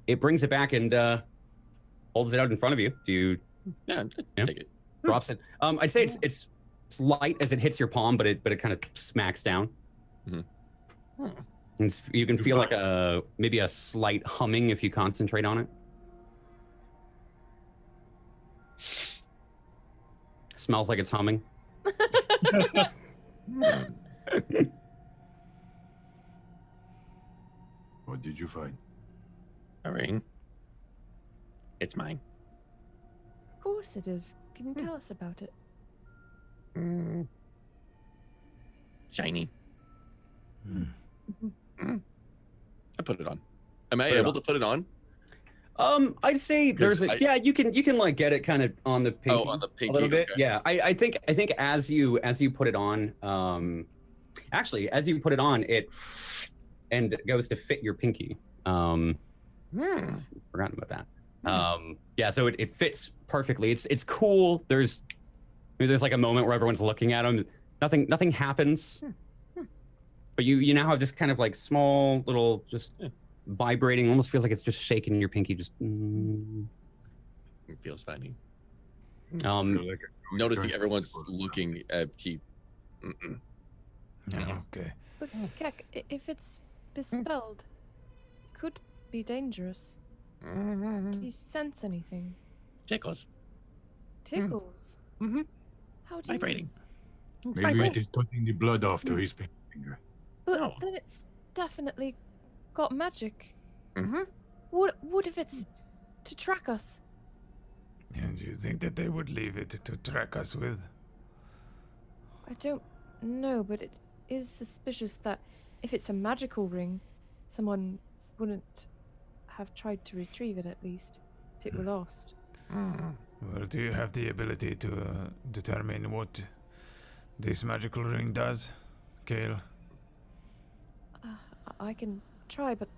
It brings it back and holds it out in front of you. Do you? Yeah, take it. Drops it. I'd say it's light as it hits your palm, but it kind of smacks down. And you can feel like maybe a slight humming if you concentrate on it. Smells like it's humming. What did you find? A ring. It's mine. Of course it is. Can you tell us about it? Shiny. I put it on. Am I able to put it on? I'd say there's you can like get it kind of on the pinky. Oh, on the pinky a little bit. Okay. Yeah, I think as you put it on, actually as you put it on, it goes to fit your pinky. Forgotten about that. Yeah, so it fits perfectly. It's cool. There's like a moment where everyone's looking at him. Nothing happens. But you now have this kind of like small little just vibrating, almost feels like it's just shaking your pinky. Just It feels funny. Like Noticing everyone's looking at Keith. Okay. But Keck, if it's bespelled, it could be dangerous. Do you sense anything? Tickles. Tickles? How do you Vibrating. Maybe it is cutting the blood off to his finger. But then it's definitely got magic. What if it's to track us? And you think that they would leave it to track us with? I don't know, but it is suspicious that if it's a magical ring, someone wouldn't have tried to retrieve it, at least, if it were lost. Well, do you have the ability to determine what this magical ring does, Kale? I can try, but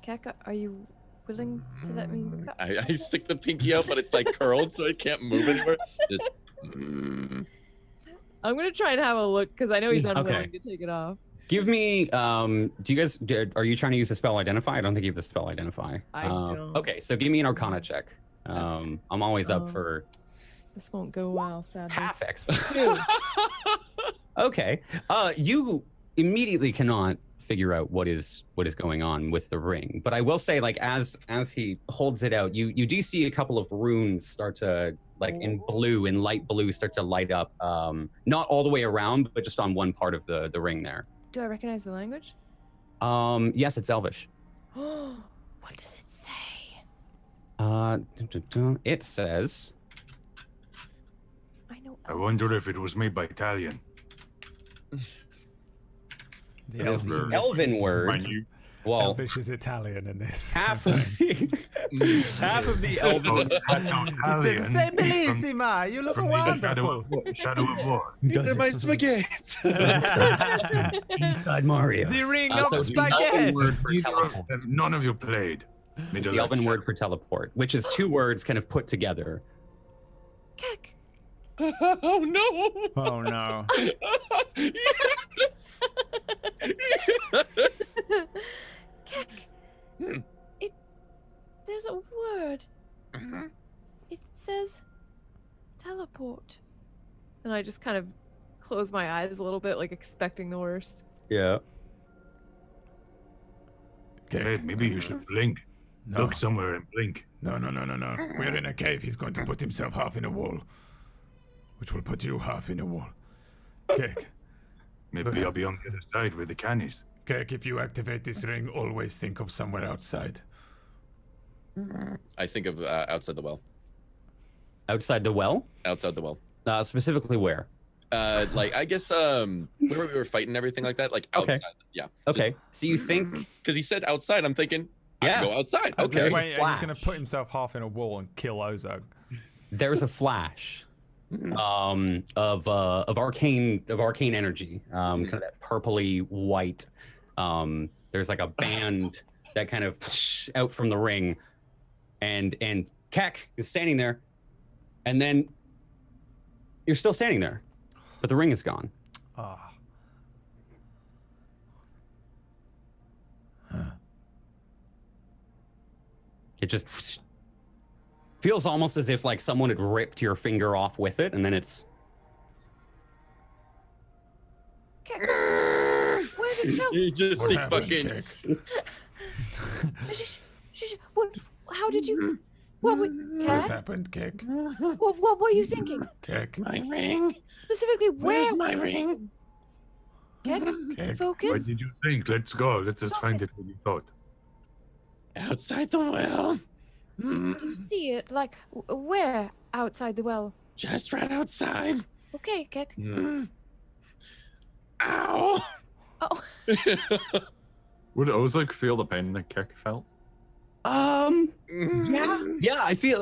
Keck, are you willing to let me look up? I stick the pinky out, but it's like curled, so it can't move anywhere. Just. I'm gonna try and have a look because I know he's unwilling to take it off. give me. Are you trying to use the spell identify? I don't think you have the spell identify. I don't. Okay, so give me an Arcana check. I'm always up for. This won't go well, sadly. Half XP. Okay. You immediately cannot figure out what is going on with the ring, but I will say, like, as he holds it out, you do see a couple of runes start to, like, in light blue, start to light up. Not all the way around, but just on one part of the ring there. Do I recognize the language? Yes, it's Elvish. What does it say? It says. I know. I wonder if it was made by Italian. The It's the Elven word. Well, Elvish is Italian in this. half of the Elven. It's a bellissima. You look wonderful. Shadow of War. These are my spaghetti. Inside Mario. The ring of so the spaghetti. Elven word for teleport. None of you played. It's the Elven word for teleport, which is 2 words kind of put together. Keck. Oh no! Oh no! Yes! Yes! Keck. There's a word. It says teleport. And I just kind of close my eyes a little bit, like expecting the worst. Yeah. Hey, Keck. maybe you should blink. No. Look somewhere and blink. No. We're in a cave. He's going to put himself half in a wall, which will put you half in a wall. Keck. Maybe I'll be on the other side where the can is. Keck, if you activate this ring, always think of somewhere outside. I think of outside the well. Outside the well? Outside the well. Specifically where? Like I guess where we were fighting and everything like that. Like outside. Okay. Yeah. Okay. So you think? Because he said outside, I'm thinking. I Yeah. can go outside. Just Okay. wait, he's Flash. gonna put himself half in a wall and kill Ozog. There's a flash of arcane energy, kind of that purpley white. There's like a band that kind of out from the ring, and Keck is standing there, and then you're still standing there, but the ring is gone. Ah. It just feels almost as if like someone had ripped your finger off with it, and then it's Keck. Where did it go? You just What see happened, fucking. Keck? What? How did you? What? What has Keck? happened, Keck? What were you thinking? Keck. My ring. Specifically, where? Where's my ring? Keck, Keck. What focus. did you think? Let's go. Let us find it where you thought. Outside the well. Did you see it? Like, where outside the well? Just right outside. Okay, Keck. Ow. Oh, Would Ozog feel the pain that Keck felt? yeah,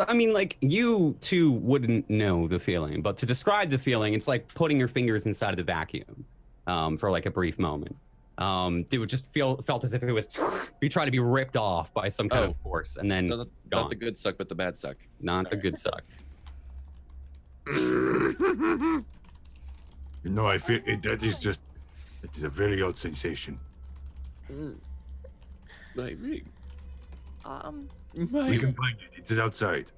I mean, like, you two wouldn't know the feeling, but to describe the feeling, it's like putting your fingers inside of the vacuum for like a brief moment. It would just felt as if it was you try to be ripped off by some kind of force, and then So not gone. the good suck, but the bad suck. Not the good suck. You know, I feel it, that is just. It is a very odd sensation. My ring. We can find it. It is outside.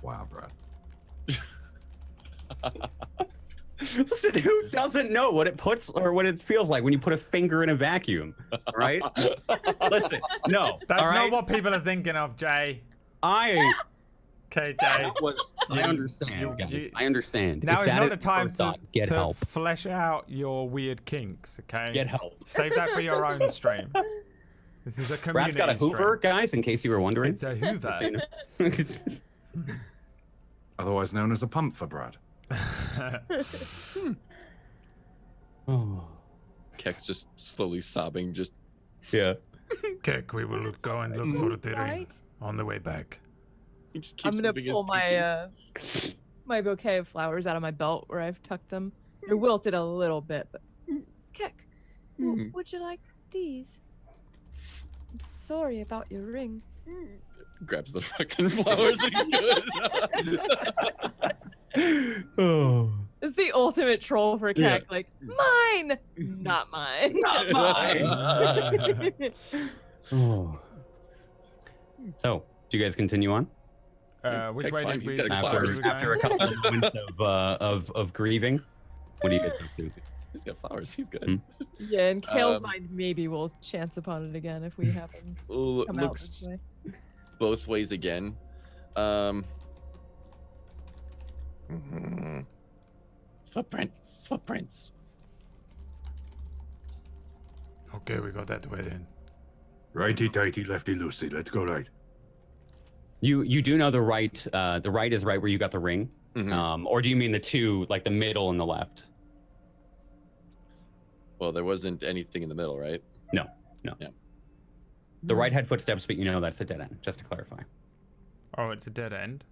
Wow, Brad. Listen, who doesn't know what it puts or what it feels like when you put a finger in a vacuum, right? Listen, no, That's all right? not what people are thinking of, Jay. I KJ. I understand, guys. I understand. Now If is that not is the the time first thought, get to help. flesh out your weird kinks, okay? Get help. Save that for your own stream. This is a community Brad's got a Hoover, stream. guys, in case you were wondering. It's a Hoover. Just so you know. Otherwise known as a pump for Brad. Oh. Keck's just slowly sobbing. Just Yeah. Keck, we will go and look for the ring right? on the way back. he just keeps I'm gonna moving his pull my pinky. my bouquet of flowers out of my belt where I've tucked them. They're wilted a little bit, but Keck, Hmm. would you like these? I'm sorry about your ring. Grabs the fucking flowers. Oh. it's the ultimate troll for Yeah. Keck. Like mine, not mine, Not mine. Oh. So, do you guys continue on? Which Keck's way fine, did he's we? got which way flowers. were we After a going? couple of moments of grieving, what do you guys up to? He's got flowers. He's good. Hmm. Yeah, and Kale's Um, mind maybe we'll chance upon it again if we happen to come out this Looks way. both ways again. Footprints. Okay, we go that way then. Righty tighty, lefty loosey. Let's go right. You do know the right is right where you got the ring, Mhm. or do you mean the two, like the middle and the left? Well, there wasn't anything in the middle, right? No. Yeah. The right had footsteps, but you know that's a dead end. Just to clarify, Oh, it's a dead end.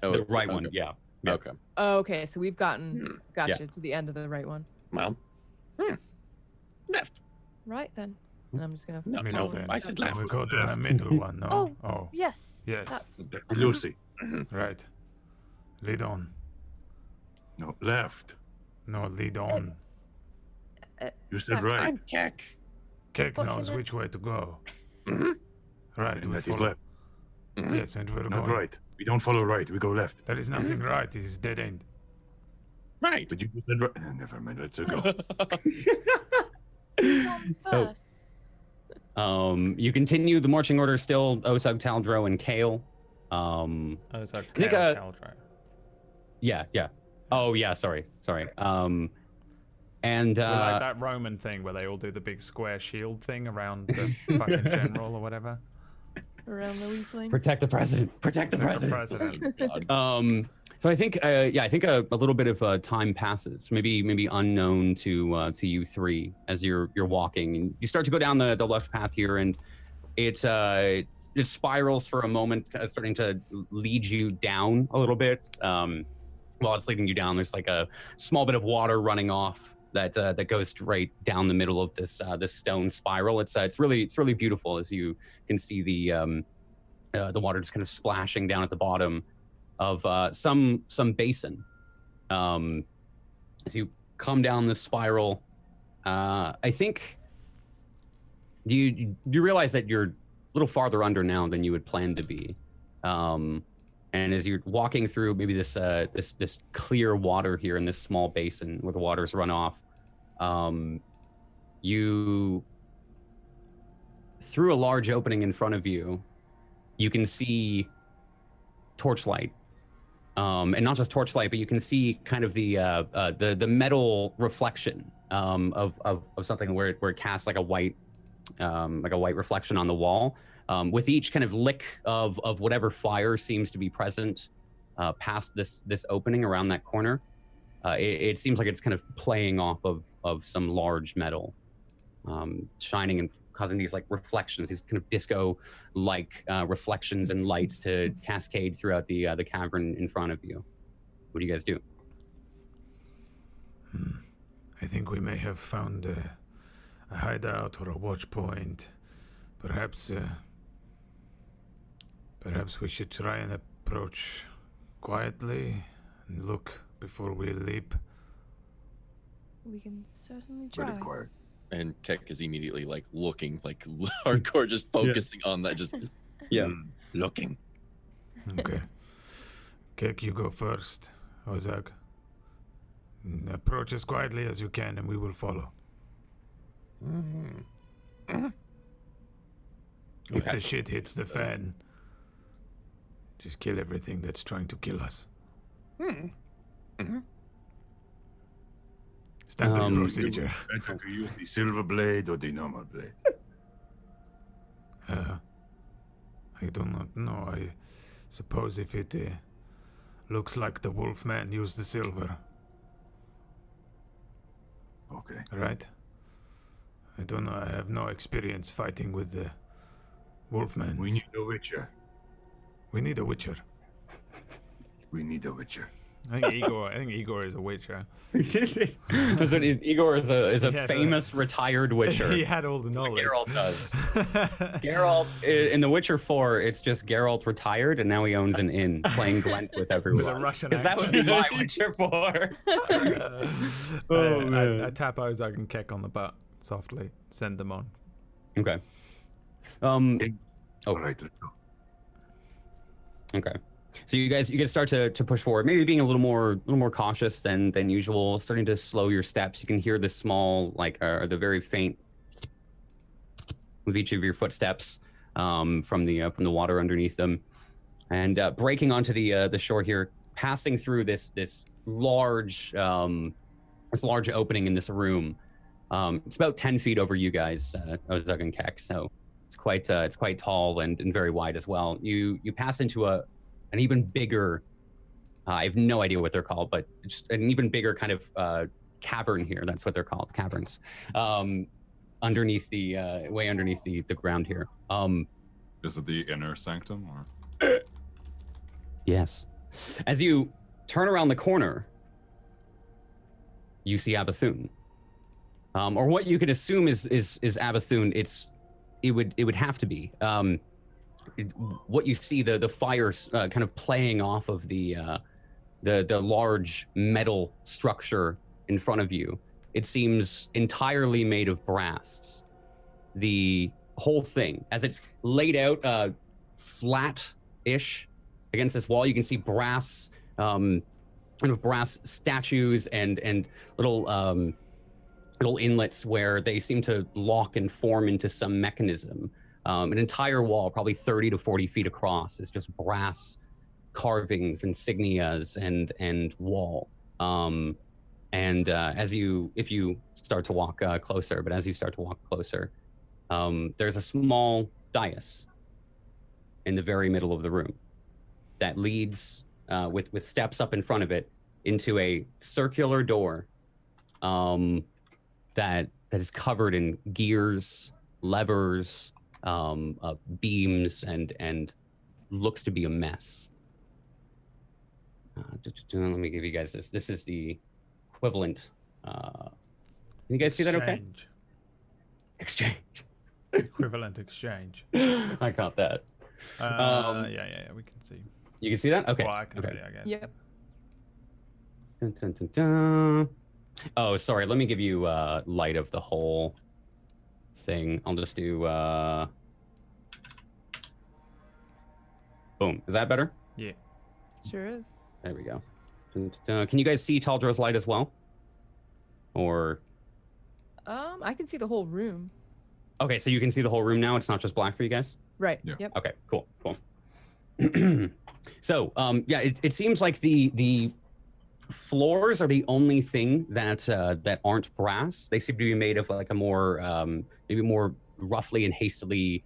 Oh, the it's- right one, okay. yeah. Yeah. Okay. Oh, okay, so we've gotcha to the end of the right one. Well. Left. Right then. And I'm just gonna. Middle no, then. I said We left. go to the middle one, no? Oh, Yes. yes. That's Lucy. Right. Lead on. No, left. No, lead on. You said Sorry, right. I'm Keck. Keck But knows can I- which way to go. Mhm. Right, And we that is follow. left. Mhm. Yes, and we're Not going. right. We don't follow right. We go left. There is nothing right. It is dead end. Right. But you said right. Never mind. Let's go. who's on first? You continue the marching order still, Ozug, Taldro, and Kale. Oh, so I think, Caldro. Yeah. Oh, yeah, sorry. And We're like that Roman thing where they all do the big square shield thing around the fucking general or whatever. Around the weakling. protect the president. Protect the The president. president. God. So I think, I think a little bit of time passes, maybe unknown to you three as you're walking, and you start to go down the left path here, and it spirals for a moment, starting to lead you down a little bit. While it's leading you down, there's like a small bit of water running off that goes straight down the middle of this stone spiral. It's really beautiful, as you can see the water just kind of splashing down at the bottom of some basin. As you come down this spiral, I think you realize that you're a little farther under now than you had planned to be. And as you're walking through maybe this clear water here in this small basin where the water's run off, you, through a large opening in front of you, you can see torchlight. And not just torchlight, but you can see kind of the metal reflection of something where it casts like a white reflection on the wall. With each kind of lick of whatever fire seems to be present past this opening around that corner, it seems like it's kind of playing off of some large metal, shining and causing these like reflections, these kind of disco-like reflections and lights to cascade throughout the cavern in front of you. What do you guys do? I think we may have found a hideout or a watch point. Perhaps we should try and approach quietly and look before we leap. We can certainly Very try. quiet. And Keck is immediately like looking like hardcore, just focusing on that. Just looking. Okay. Keck, you go first. Ozag. Approach as quietly as you can and we will follow. If the shit hits the fan, just kill everything that's trying to kill us. Standard procedure. Better to use the silver blade or the normal blade. I do not know. I suppose if it looks like the wolf man used the silver, Okay. right? I don't know. I have no experience fighting with the wolfman. We need a witcher. We need a witcher. We need a witcher. I think Igor is a witcher. So Igor is a Yeah, famous retired witcher. He had all the knowledge. Geralt does. Geralt in The Witcher 4, it's just Geralt retired, and now he owns an inn, playing Gwent with everyone. With a Russian 'Cause that would be my Witcher 4. I tap Ozag and Keck on the butt softly. Send them on. Okay. All right, let's go. Okay. So you guys start to push forward, maybe being a little more cautious than usual, starting to slow your steps. You can hear the small, like, the very faint with each of your footsteps from the water underneath them, and breaking onto the shore here, passing through this large opening in this room. It's about 10 feet over you guys, Ozug and Keck, so it's quite tall and very wide as well. You pass into an even bigger, I have no idea what they're called, but just an even bigger kind of cavern here. That's what they're called, caverns. Underneath way underneath the ground here. Is it the inner sanctum or? Yes. As you turn around the corner, you see Abathun. or what you could assume is Abathun. It would have to be. What you see, the fire kind of playing off of the large metal structure in front of you. It seems entirely made of brass. The whole thing, as it's laid out flat-ish against this wall, you can see brass, kind of brass statues and little inlets where they seem to lock and form into some mechanism. An entire wall, probably 30 to 40 feet across, is just brass carvings, insignias, and wall. If you start to walk closer, there's a small dais in the very middle of the room that leads with steps up in front of it into a circular door that is covered in gears, levers, beams, and looks to be a mess. Let me give you guys this. This is the equivalent. Can you guys see that okay? Exchange. Equivalent exchange. I got that. Yeah, we can see. You can see that? Okay. Well, I can see, I guess. Yep. Dun, dun, dun, dun. Oh, sorry. Let me give you light of the whole thing. I'll just do. Boom. Is that better? Yeah. Sure is. There we go. Dun, dun, dun. Can you guys see Taldra's light as well? Or. I can see the whole room. Okay, so you can see the whole room now. It's not just black for you guys? Right. Yeah. Yep. Okay, cool. So, yeah, it seems like the floors are the only thing that aren't brass. They seem to be made of like a more maybe more roughly and hastily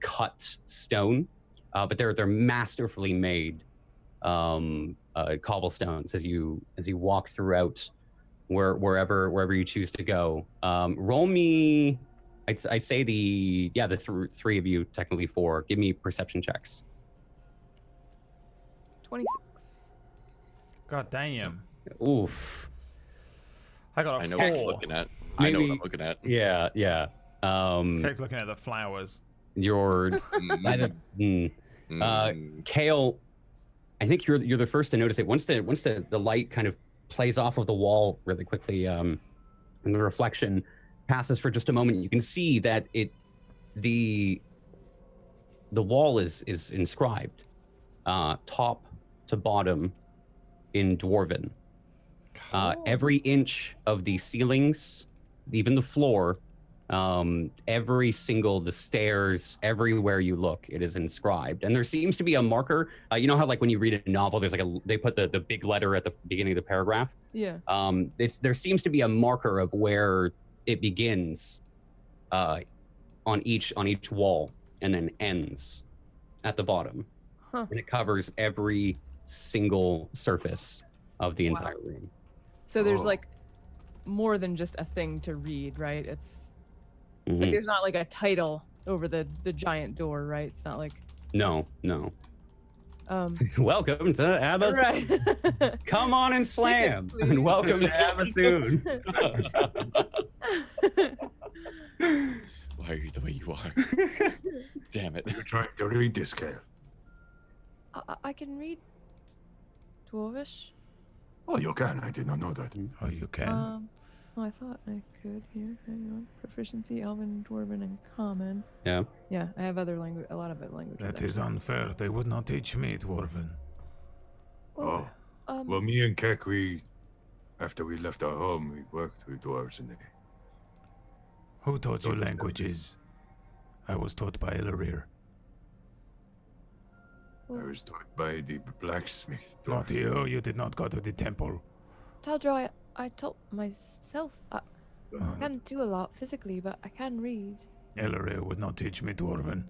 cut stone, but they're masterfully made cobblestones as you walk throughout wherever you choose to go. Roll me. I'd say the three of you, technically four. Give me perception checks. 26. God damn. Oof. I got a I know 4. what you're looking at. I know what I'm looking at. Yeah. Kevin's looking at the flowers. You're Kale. I think you're the first to notice it. Once the light kind of plays off of the wall really quickly, and the reflection passes for just a moment, you can see that the wall is inscribed top to bottom in Dwarven. Every inch of the ceilings, even the floor, every single, the stairs, everywhere you look, it is inscribed. And there seems to be a marker. You know how like when you read a novel, there's like they put the big letter at the beginning of the paragraph. Yeah. There seems to be a marker of where it begins on each wall and then ends at the bottom. Huh. And it covers every single surface of the entire room. So there's like more than just a thing to read, right? It's Mhm. like there's not like a title over the giant door, right? It's not like No. Welcome to Abathun. right. Come on and slam. please. And welcome to Abathun. Why are you the way you are? Damn it. You're trying to read this, Kale. I can read Dwarvish. Oh, you can. I did not know that. Oh, you can. Well, I thought I could here. Hang on. Proficiency, Elven, Dwarven, and Common. Yeah. Yeah, I have other language, a lot of it languages. That is unfair. They would not teach me Dwarven. Well, Well, me and Kek, after we left our home, we worked with dwarves in the Who taught you languages? I was taught by Elarir. I was taught by the blacksmith. Not dwarf. you. You did not go to the temple. Taldra, I taught myself. I can't do a lot physically, but I can read. Elarir would not teach me Dwarven.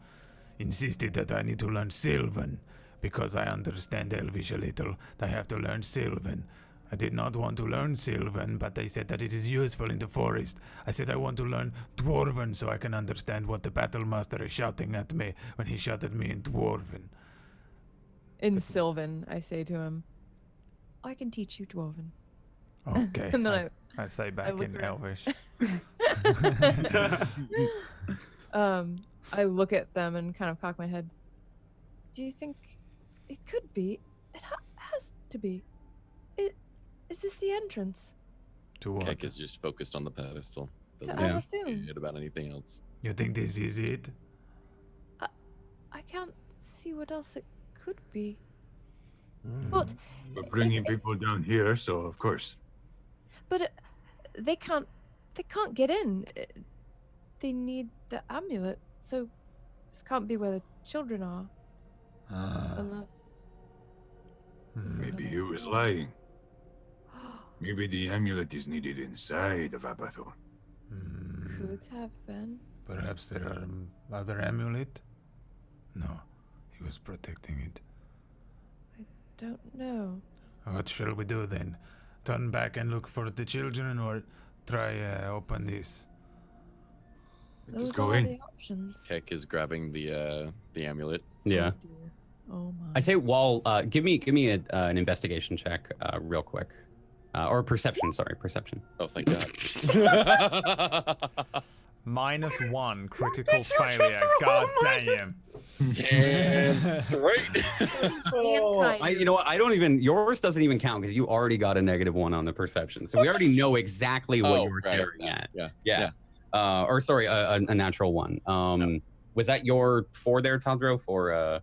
Insisted that I need to learn Sylvan. Because I understand Elvish a little, I have to learn Sylvan. I did not want to learn Sylvan, but they said that it is useful in the forest. I said I want to learn Dwarven so I can understand what the battle master is shouting at me when he shot at me in Dwarven. In Sylvan, I say to him. I can teach you Dwarven. Okay. And then I say back look in around. Elvish. I look at them and kind of cock my head. Do you think it could be? It has to be. Is this the entrance? To what? Keck is just focused on the pedestal. Doesn't To give a Abathun? shit about anything else. You think this is it? I can't see what else it could be. Hmm. But We're bringing people down here, so of course. they can't get in. They need the amulet, so this can't be where the children are, unless. Maybe he was lying. Maybe the amulet is needed inside of Abathon. Could have been. Perhaps there are other amulet? No, he was protecting it. Don't know. What shall we do then? Turn back and look for the children, or try open this? Just Those go are in. the options. Keck is grabbing the amulet. Yeah. Oh, dear. Oh my. I say, Wall, give me an investigation check, real quick, or perception. Sorry, perception. Oh, thank God. -1 critical failure. God damn. Damn straight. You know what? I don't even. Yours doesn't even count because you already got a -1 on the perception, so we already know exactly what you were staring at. Yeah. Or sorry, a natural one. Was that your 4 there, Taldro? For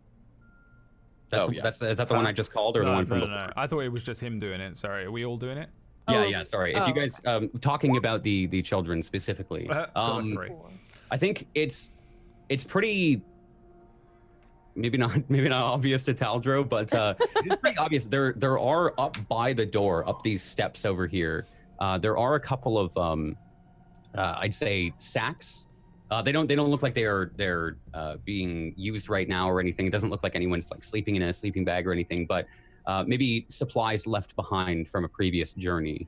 Oh, yeah. is that the one I just called, or the No, one from no, before? no. I thought it was just him doing it. Sorry. Are we all doing it? Yeah. Sorry. If Oh, you guys talking about the children specifically, Got a 3. I think it's pretty. Maybe not obvious to Taldro, but it's pretty obvious. There are up by the door, up these steps over here. There are a couple of I'd say sacks. They don't look like they're being used right now or anything. It doesn't look like anyone's like sleeping in a sleeping bag or anything, but maybe supplies left behind from a previous journey,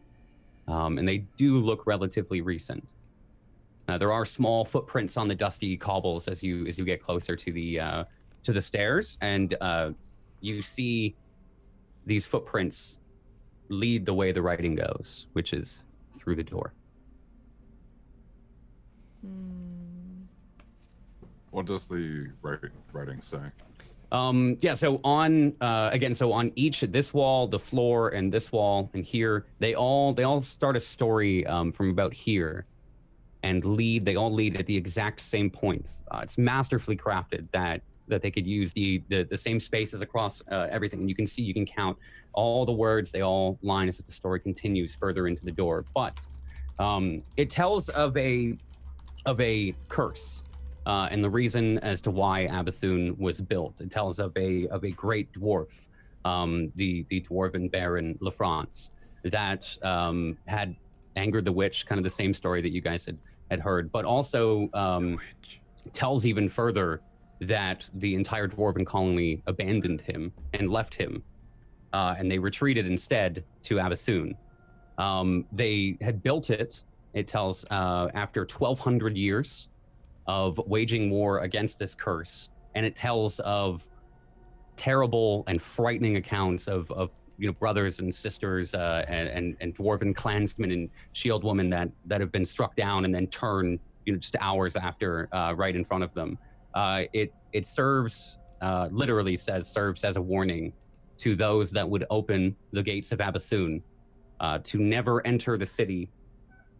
and they do look relatively recent. There are small footprints on the dusty cobbles as you get closer to the stairs, and you see these footprints lead the way the writing goes, which is through the door. What does the writing say? So on on each this wall, the floor, and this wall, and here, they all start a story from about here, and they all lead at the exact same point. It's masterfully crafted that they could use the same spaces across everything. And you can count all the words. They all line as if the story continues further into the door. But it tells of a curse. And the reason as to why Abathun was built. It tells of a great dwarf, the dwarven Baron Lafrance, that had angered the witch, kind of the same story that you guys had heard, but also tells even further that the entire dwarven colony abandoned him and left him, and they retreated instead to Abathun. They had built it, it tells, after 1,200 years of waging war against this curse, and it tells of terrible and frightening accounts of brothers and sisters and dwarven clansmen and shield women that have been struck down and then turned just hours after right in front of them. It serves serves as a warning to those that would open the gates of Abathun to never enter the city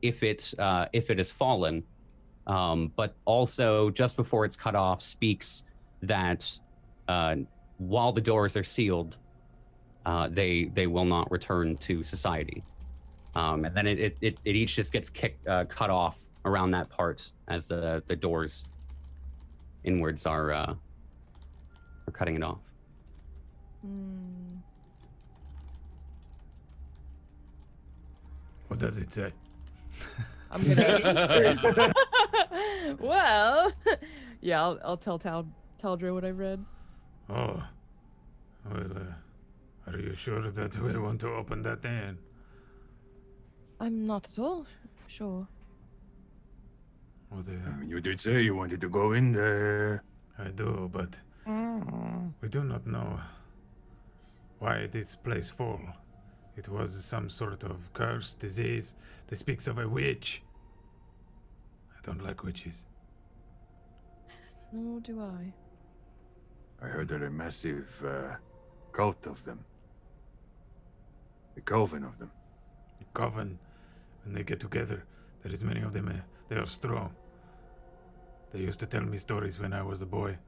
if it has fallen. But also, just before it's cut off, speaks that while the doors are sealed, they will not return to society. And then it each just gets cut off around that part as the doors inwards are cutting it off. What does it say? I'm gonna. Well, yeah, I'll tell Taldra what I read. Oh, well, are you sure that we want to open that then? I'm not at all sure. What, You did say you wanted to go in there. I do, but we do not know why this place fall. It was some sort of curse, disease that speaks of a witch. I don't like witches. Nor do I. I heard there a massive cult of them. A coven of them. The coven, when they get together, there is many of them. They are strong. They used to tell me stories when I was a boy.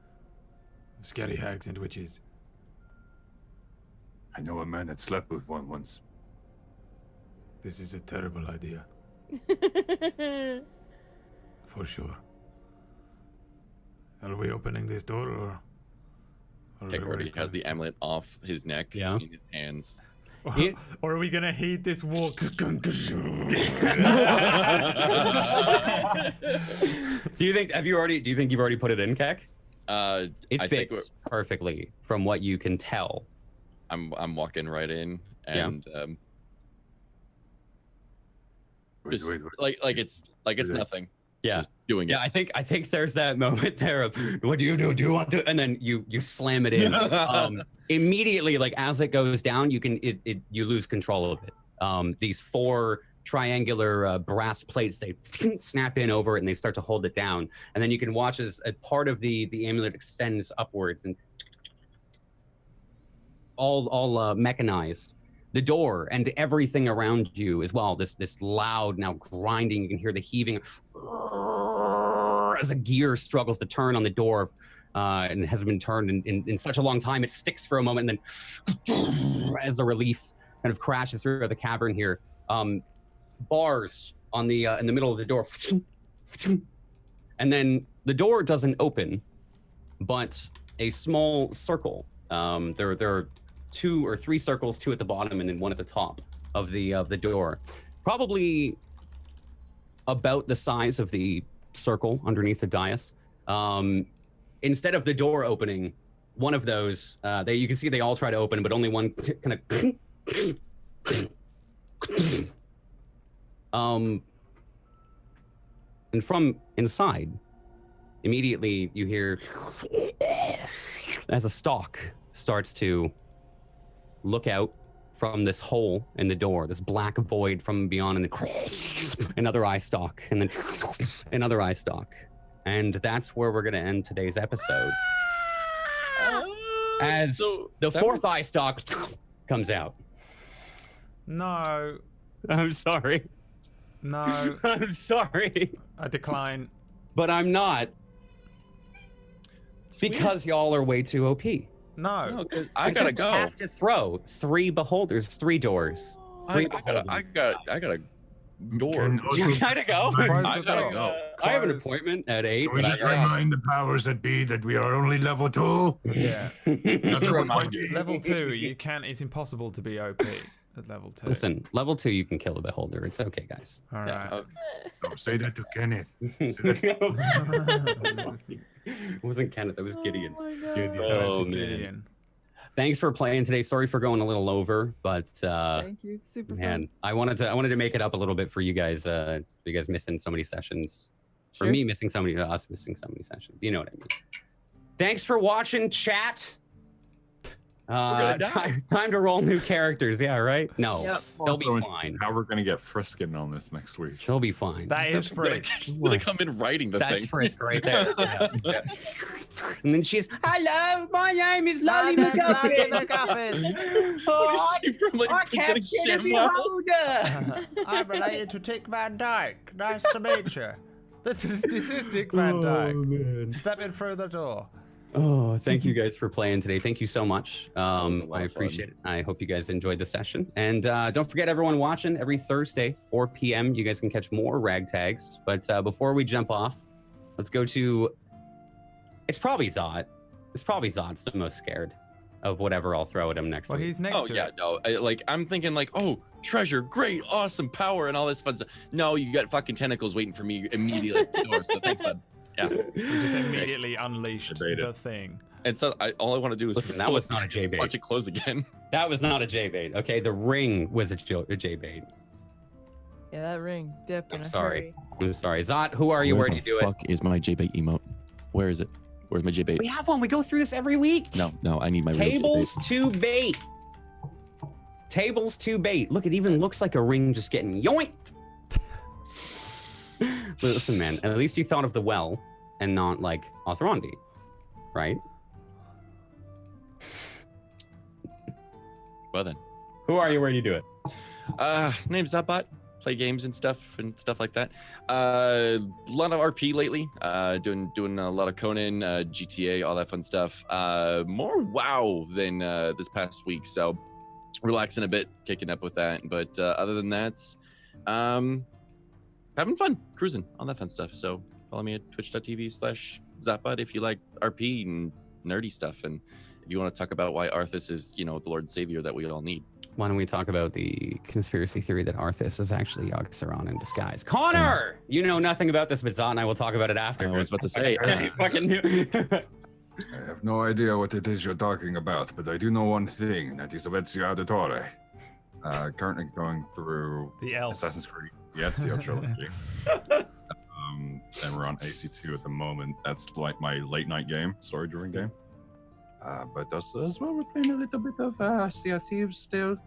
Of scary hags and witches. I know a man that slept with one once. This is a terrible idea. For sure. Are we opening this door or Pick already has the amulet off his neck Yeah. in his hands. Or are we gonna heed this walk? Do you think you've already put it in, Keck? It I think fits perfectly from what you can tell. I'm walking right in Yeah. and Wait, just wait. like it's Wait. nothing. Yeah. Just doing it. Yeah, I think there's that moment there of what do you do? Do you want to? And then you slam it in. Immediately, like as it goes down, you lose control of it. These 4 triangular brass plates, they snap in over it and they start to hold it down. And then you can watch as a part of the amulet extends upwards and all mechanized. The door and everything around you as well. This loud now grinding. You can hear the heaving as a gear struggles to turn on the door, and hasn't been turned in such a long time. It sticks for a moment, and then as the relief kind of crashes through the cavern here. Bars on the in the middle of the door, and then the door doesn't open, but a small circle. There are 2 or 3 circles, 2 at the bottom and then 1 at the top of the door. Probably about the size of the circle underneath the dais. Instead of the door opening, one of those, you can see they all try to open, but only one kind of and from inside, immediately you hear as a stalk starts to look out from this hole in the door, this black void from beyond, and then another eye stalk, and then another eye stalk. And that's where we're going to end today's episode. As the 4th eye stalk comes out. No. I'm sorry. No. I'm sorry. I decline. But I'm not. Because y'all are way too OP. No. No, 'cause I gotta go. I have to throw 3 beholders, 3 doors. I got a door. Can You also- gotta go. Close I the gotta door. go. I have an Close. appointment at 8. Can we But just remind the powers that be that we are only level 2? Yeah. Just a reminder. Level 2, you can't. It's impossible to be OP at level 2. Listen, level 2, you can kill a beholder. It's okay, guys. All Yeah, right. Don't say that to Kenneth. It wasn't Kenneth, it was Gideon. Oh, man. Gideon. Thanks for playing today. Sorry for going a little over, but Thank you. Super man, fun. I wanted to make it up a little bit for you guys. You guys missing so many sessions. For Sure. me missing so many, us missing so many sessions. You know what I mean. Thanks for watching, chat. gonna die. Time to roll new characters. Yeah, right? No, Yep. they'll be Also, fine. Now we're gonna get Friskin on this next week. They'll be fine. That is Frisk. She's gonna come in writing the That's thing. Frisk right there. Yeah. And then she's, hello, my name is Lolly Lolly McGuffin. McGuffin. Oh, She from, like, I getting captured a shamwell. beholder. I'm related to Dick Van Dyke. Nice to meet you. This is Dick Van Dyke. man. Step in through the door. Oh, thank you guys for playing today. Thank you so much. was a lot I of fun. appreciate it. I hope you guys enjoyed the session. And don't forget, everyone watching, every Thursday, 4 p.m., you guys can catch more RagTags. But before we jump off, let's go to... It's probably Zot. It's the most scared of whatever I'll throw at him next Well, week. he's next Oh to yeah, it. no. I'm thinking like, oh, treasure, great, awesome power, and all this fun stuff. No, you got fucking tentacles waiting for me immediately at the door. So thanks, bud. Yeah. We just immediately unleashed Debated. the thing. And so all I want to do is Listen, that was not a J-bait. watch it close again. That was not a J-bait, okay? The ring was a J-bait. Yeah, that ring dipped in I'm a sorry. hurry. I'm sorry. Zot, who are you? Where do you do it? Fuck is my J-bait emote? Where is it? Where's my J-bait? We have one. We go through this every week. No, I need my real J-bait. Tables to bait. Tables to bait. Look, it even looks like a ring just getting yoinked. Listen, man, at least you thought of the well and not like Othrondi, right? Well then. Who are you? Where do you do it? Name's Zapbot. Play games and stuff like that. A lot of RP lately. Doing a lot of Conan, GTA, all that fun stuff. More WoW than this past week, so relaxing a bit, kicking up with that. But other than that, having fun, cruising, all that fun stuff. So follow me at twitch.tv/Zapbot if you like RP and nerdy stuff, and if you want to talk about why Arthas is, the Lord and Savior that we all need. Why don't we talk about the conspiracy theory that Arthas is actually Yogg-Saron in disguise? Connor! You know nothing about this, but Zot and I will talk about it after. I was about to say. I have no idea what it is you're talking about, but I do know one thing, that is Ezio Auditore. Currently going through The Elf. Assassin's Creed Ezio trilogy. And we're on AC2 at the moment. That's like my late night game, story-driven game. But also as well, we're playing a little bit of Sea of Thieves still.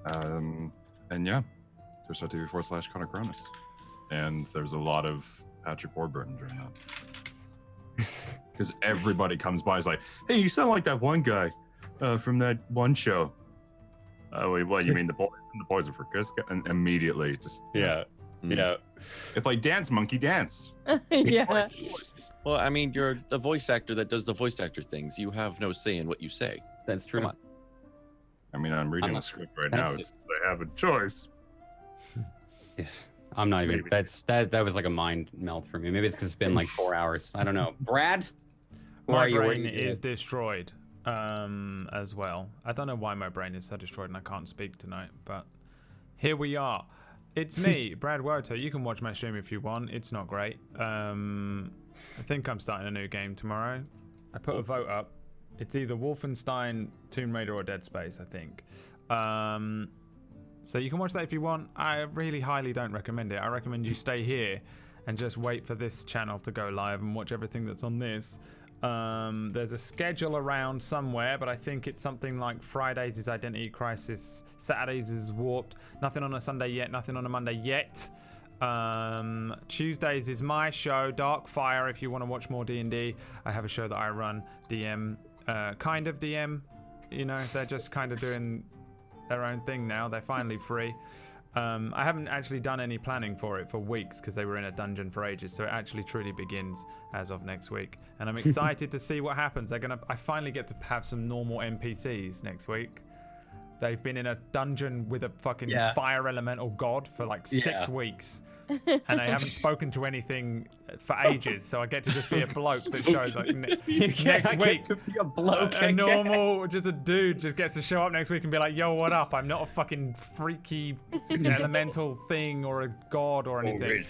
And yeah, twitch.tv/Connor Cronus. And there's a lot of Patrick Warburton during that. Because everybody comes by is like, hey, you sound like that one guy from that one show. Oh, wait, what? You mean the Poison for Kiska? And immediately just... Yeah. Yeah. It's like Dance Monkey Dance. Yeah. Well, I mean, you're the voice actor that does the voice actor things. You have no say in what you say. That's true. Come on. I mean, I'm reading the script right now. They have a choice. I'm not even. That was like a mind melt for me. Maybe it's because it's been like 4 hours. I don't know. Brad, my brain is destroyed as well. I don't know why my brain is so destroyed and I can't speak tonight, but here we are. It's me, Brad Woto. You can watch my stream if you want. It's not great. I think I'm starting a new game tomorrow. I put a vote up. It's either Wolfenstein, Tomb Raider, or Dead Space, I think. So you can watch that if you want. I really highly don't recommend it. I recommend you stay here and just wait for this channel to go live and watch everything that's on this. There's a schedule around somewhere, but I think it's something like Fridays is Identity Crisis, Saturdays is Warped, nothing on a Sunday yet, nothing on a Monday yet. Tuesdays is my show, Dark Fire, if you want to watch more D&D. I have a show that I run, DM, kind of DM, they're just kind of doing their own thing now. They're finally free. I haven't actually done any planning for it for weeks because they were in a dungeon for ages, so it actually truly begins as of next week, and I'm excited to see what happens. I finally get to have some normal NPCs next week. They've been in a dungeon with a fucking fire elemental god for like 6 weeks, and they haven't spoken to anything for ages, so I get to just be a bloke that shows like next week. A bloke, a normal, just a dude just gets to show up next week and be like, yo, what up? I'm not a fucking freaky elemental thing or a god or anything.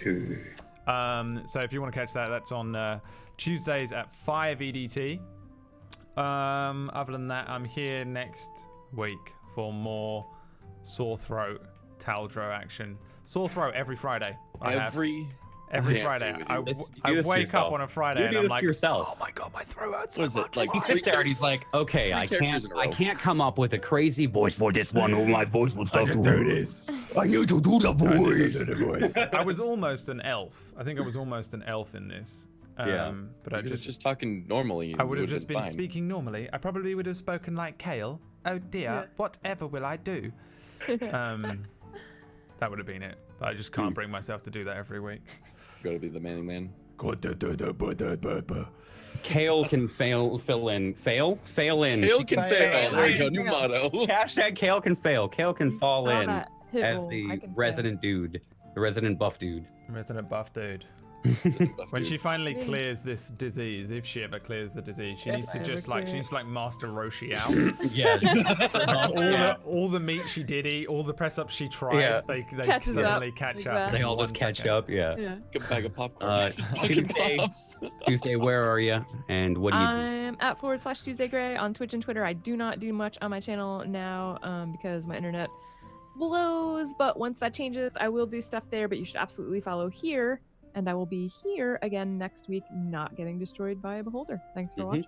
So if you want to catch that, that's on Tuesdays at 5 EDT. Other than that, I'm here next week for more Sore Throat Taldro action. Sore Throat every Friday. Every Friday. I wake up on a Friday and I'm like, oh my god, my throat hurts so much. Like he sits there and he's like, okay, I can't come up with a crazy voice for this one, or my voice will start to do this. I need to do the voice. I was almost an elf. I think I was almost an elf in this. But I just talking normally. I would have just been speaking normally. I probably would have spoken like Kale. Oh dear, whatever will I do? That would have been it. But I just can't bring myself to do that every week. Gotta be the manning man. Kale can fill in. Fail in. Kale can fail. There you go, new motto. Hashtag Kale can fail. Kale can fall in as the resident dude. The resident buff dude. Resident buff dude. When she finally clears this disease, if she ever clears the disease, she needs to just like master Roshi out. Yeah. all the meat she did eat, all the press ups she tried, they suddenly catch up. They all just catch up. Yeah. A bag of popcorn. Tuesday, where are you? And what do you do? I'm at /Tuesday Gray on Twitch and Twitter. I do not do much on my channel now because my internet blows. But once that changes, I will do stuff there. But you should absolutely follow here and I will be here again next week, not getting destroyed by a beholder. Thanks for watching.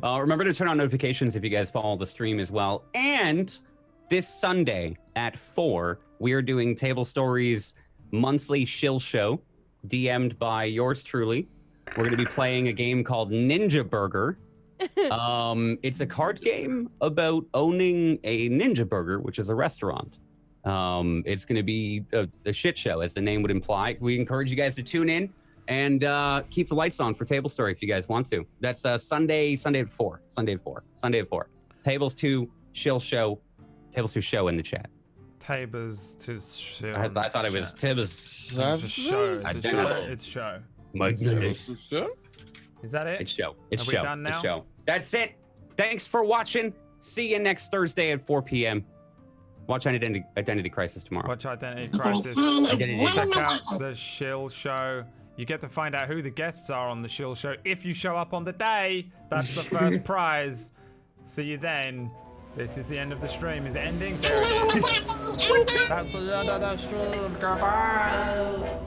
Remember to turn on notifications if you guys follow the stream as well. And this Sunday at 4, we are doing Table Stories monthly shill show, DM'd by yours truly. We're going to be playing a game called Ninja Burger. It's a card game about owning a Ninja Burger, which is a restaurant. It's going to be a shit show, as the name would imply. We encourage you guys to tune in and keep the lights on for Table Story if you guys want to. That's Sunday at 4. Tables 2 shill show. Tables 2 show in the chat. Tables to show. I thought it was Tables. It's show. It's show. Is that it? It's show. It's Are show. we done now? It's show. That's it. Thanks for watching. See you next Thursday at 4 p.m. Watch Identity Crisis tomorrow. Watch Identity Crisis. Check out the shill show. You get to find out who the guests are on the shill show if you show up on the day. That's the first prize. See you then. This is the end of the stream. Is it ending? There it is. That's the end of the stream. Goodbye.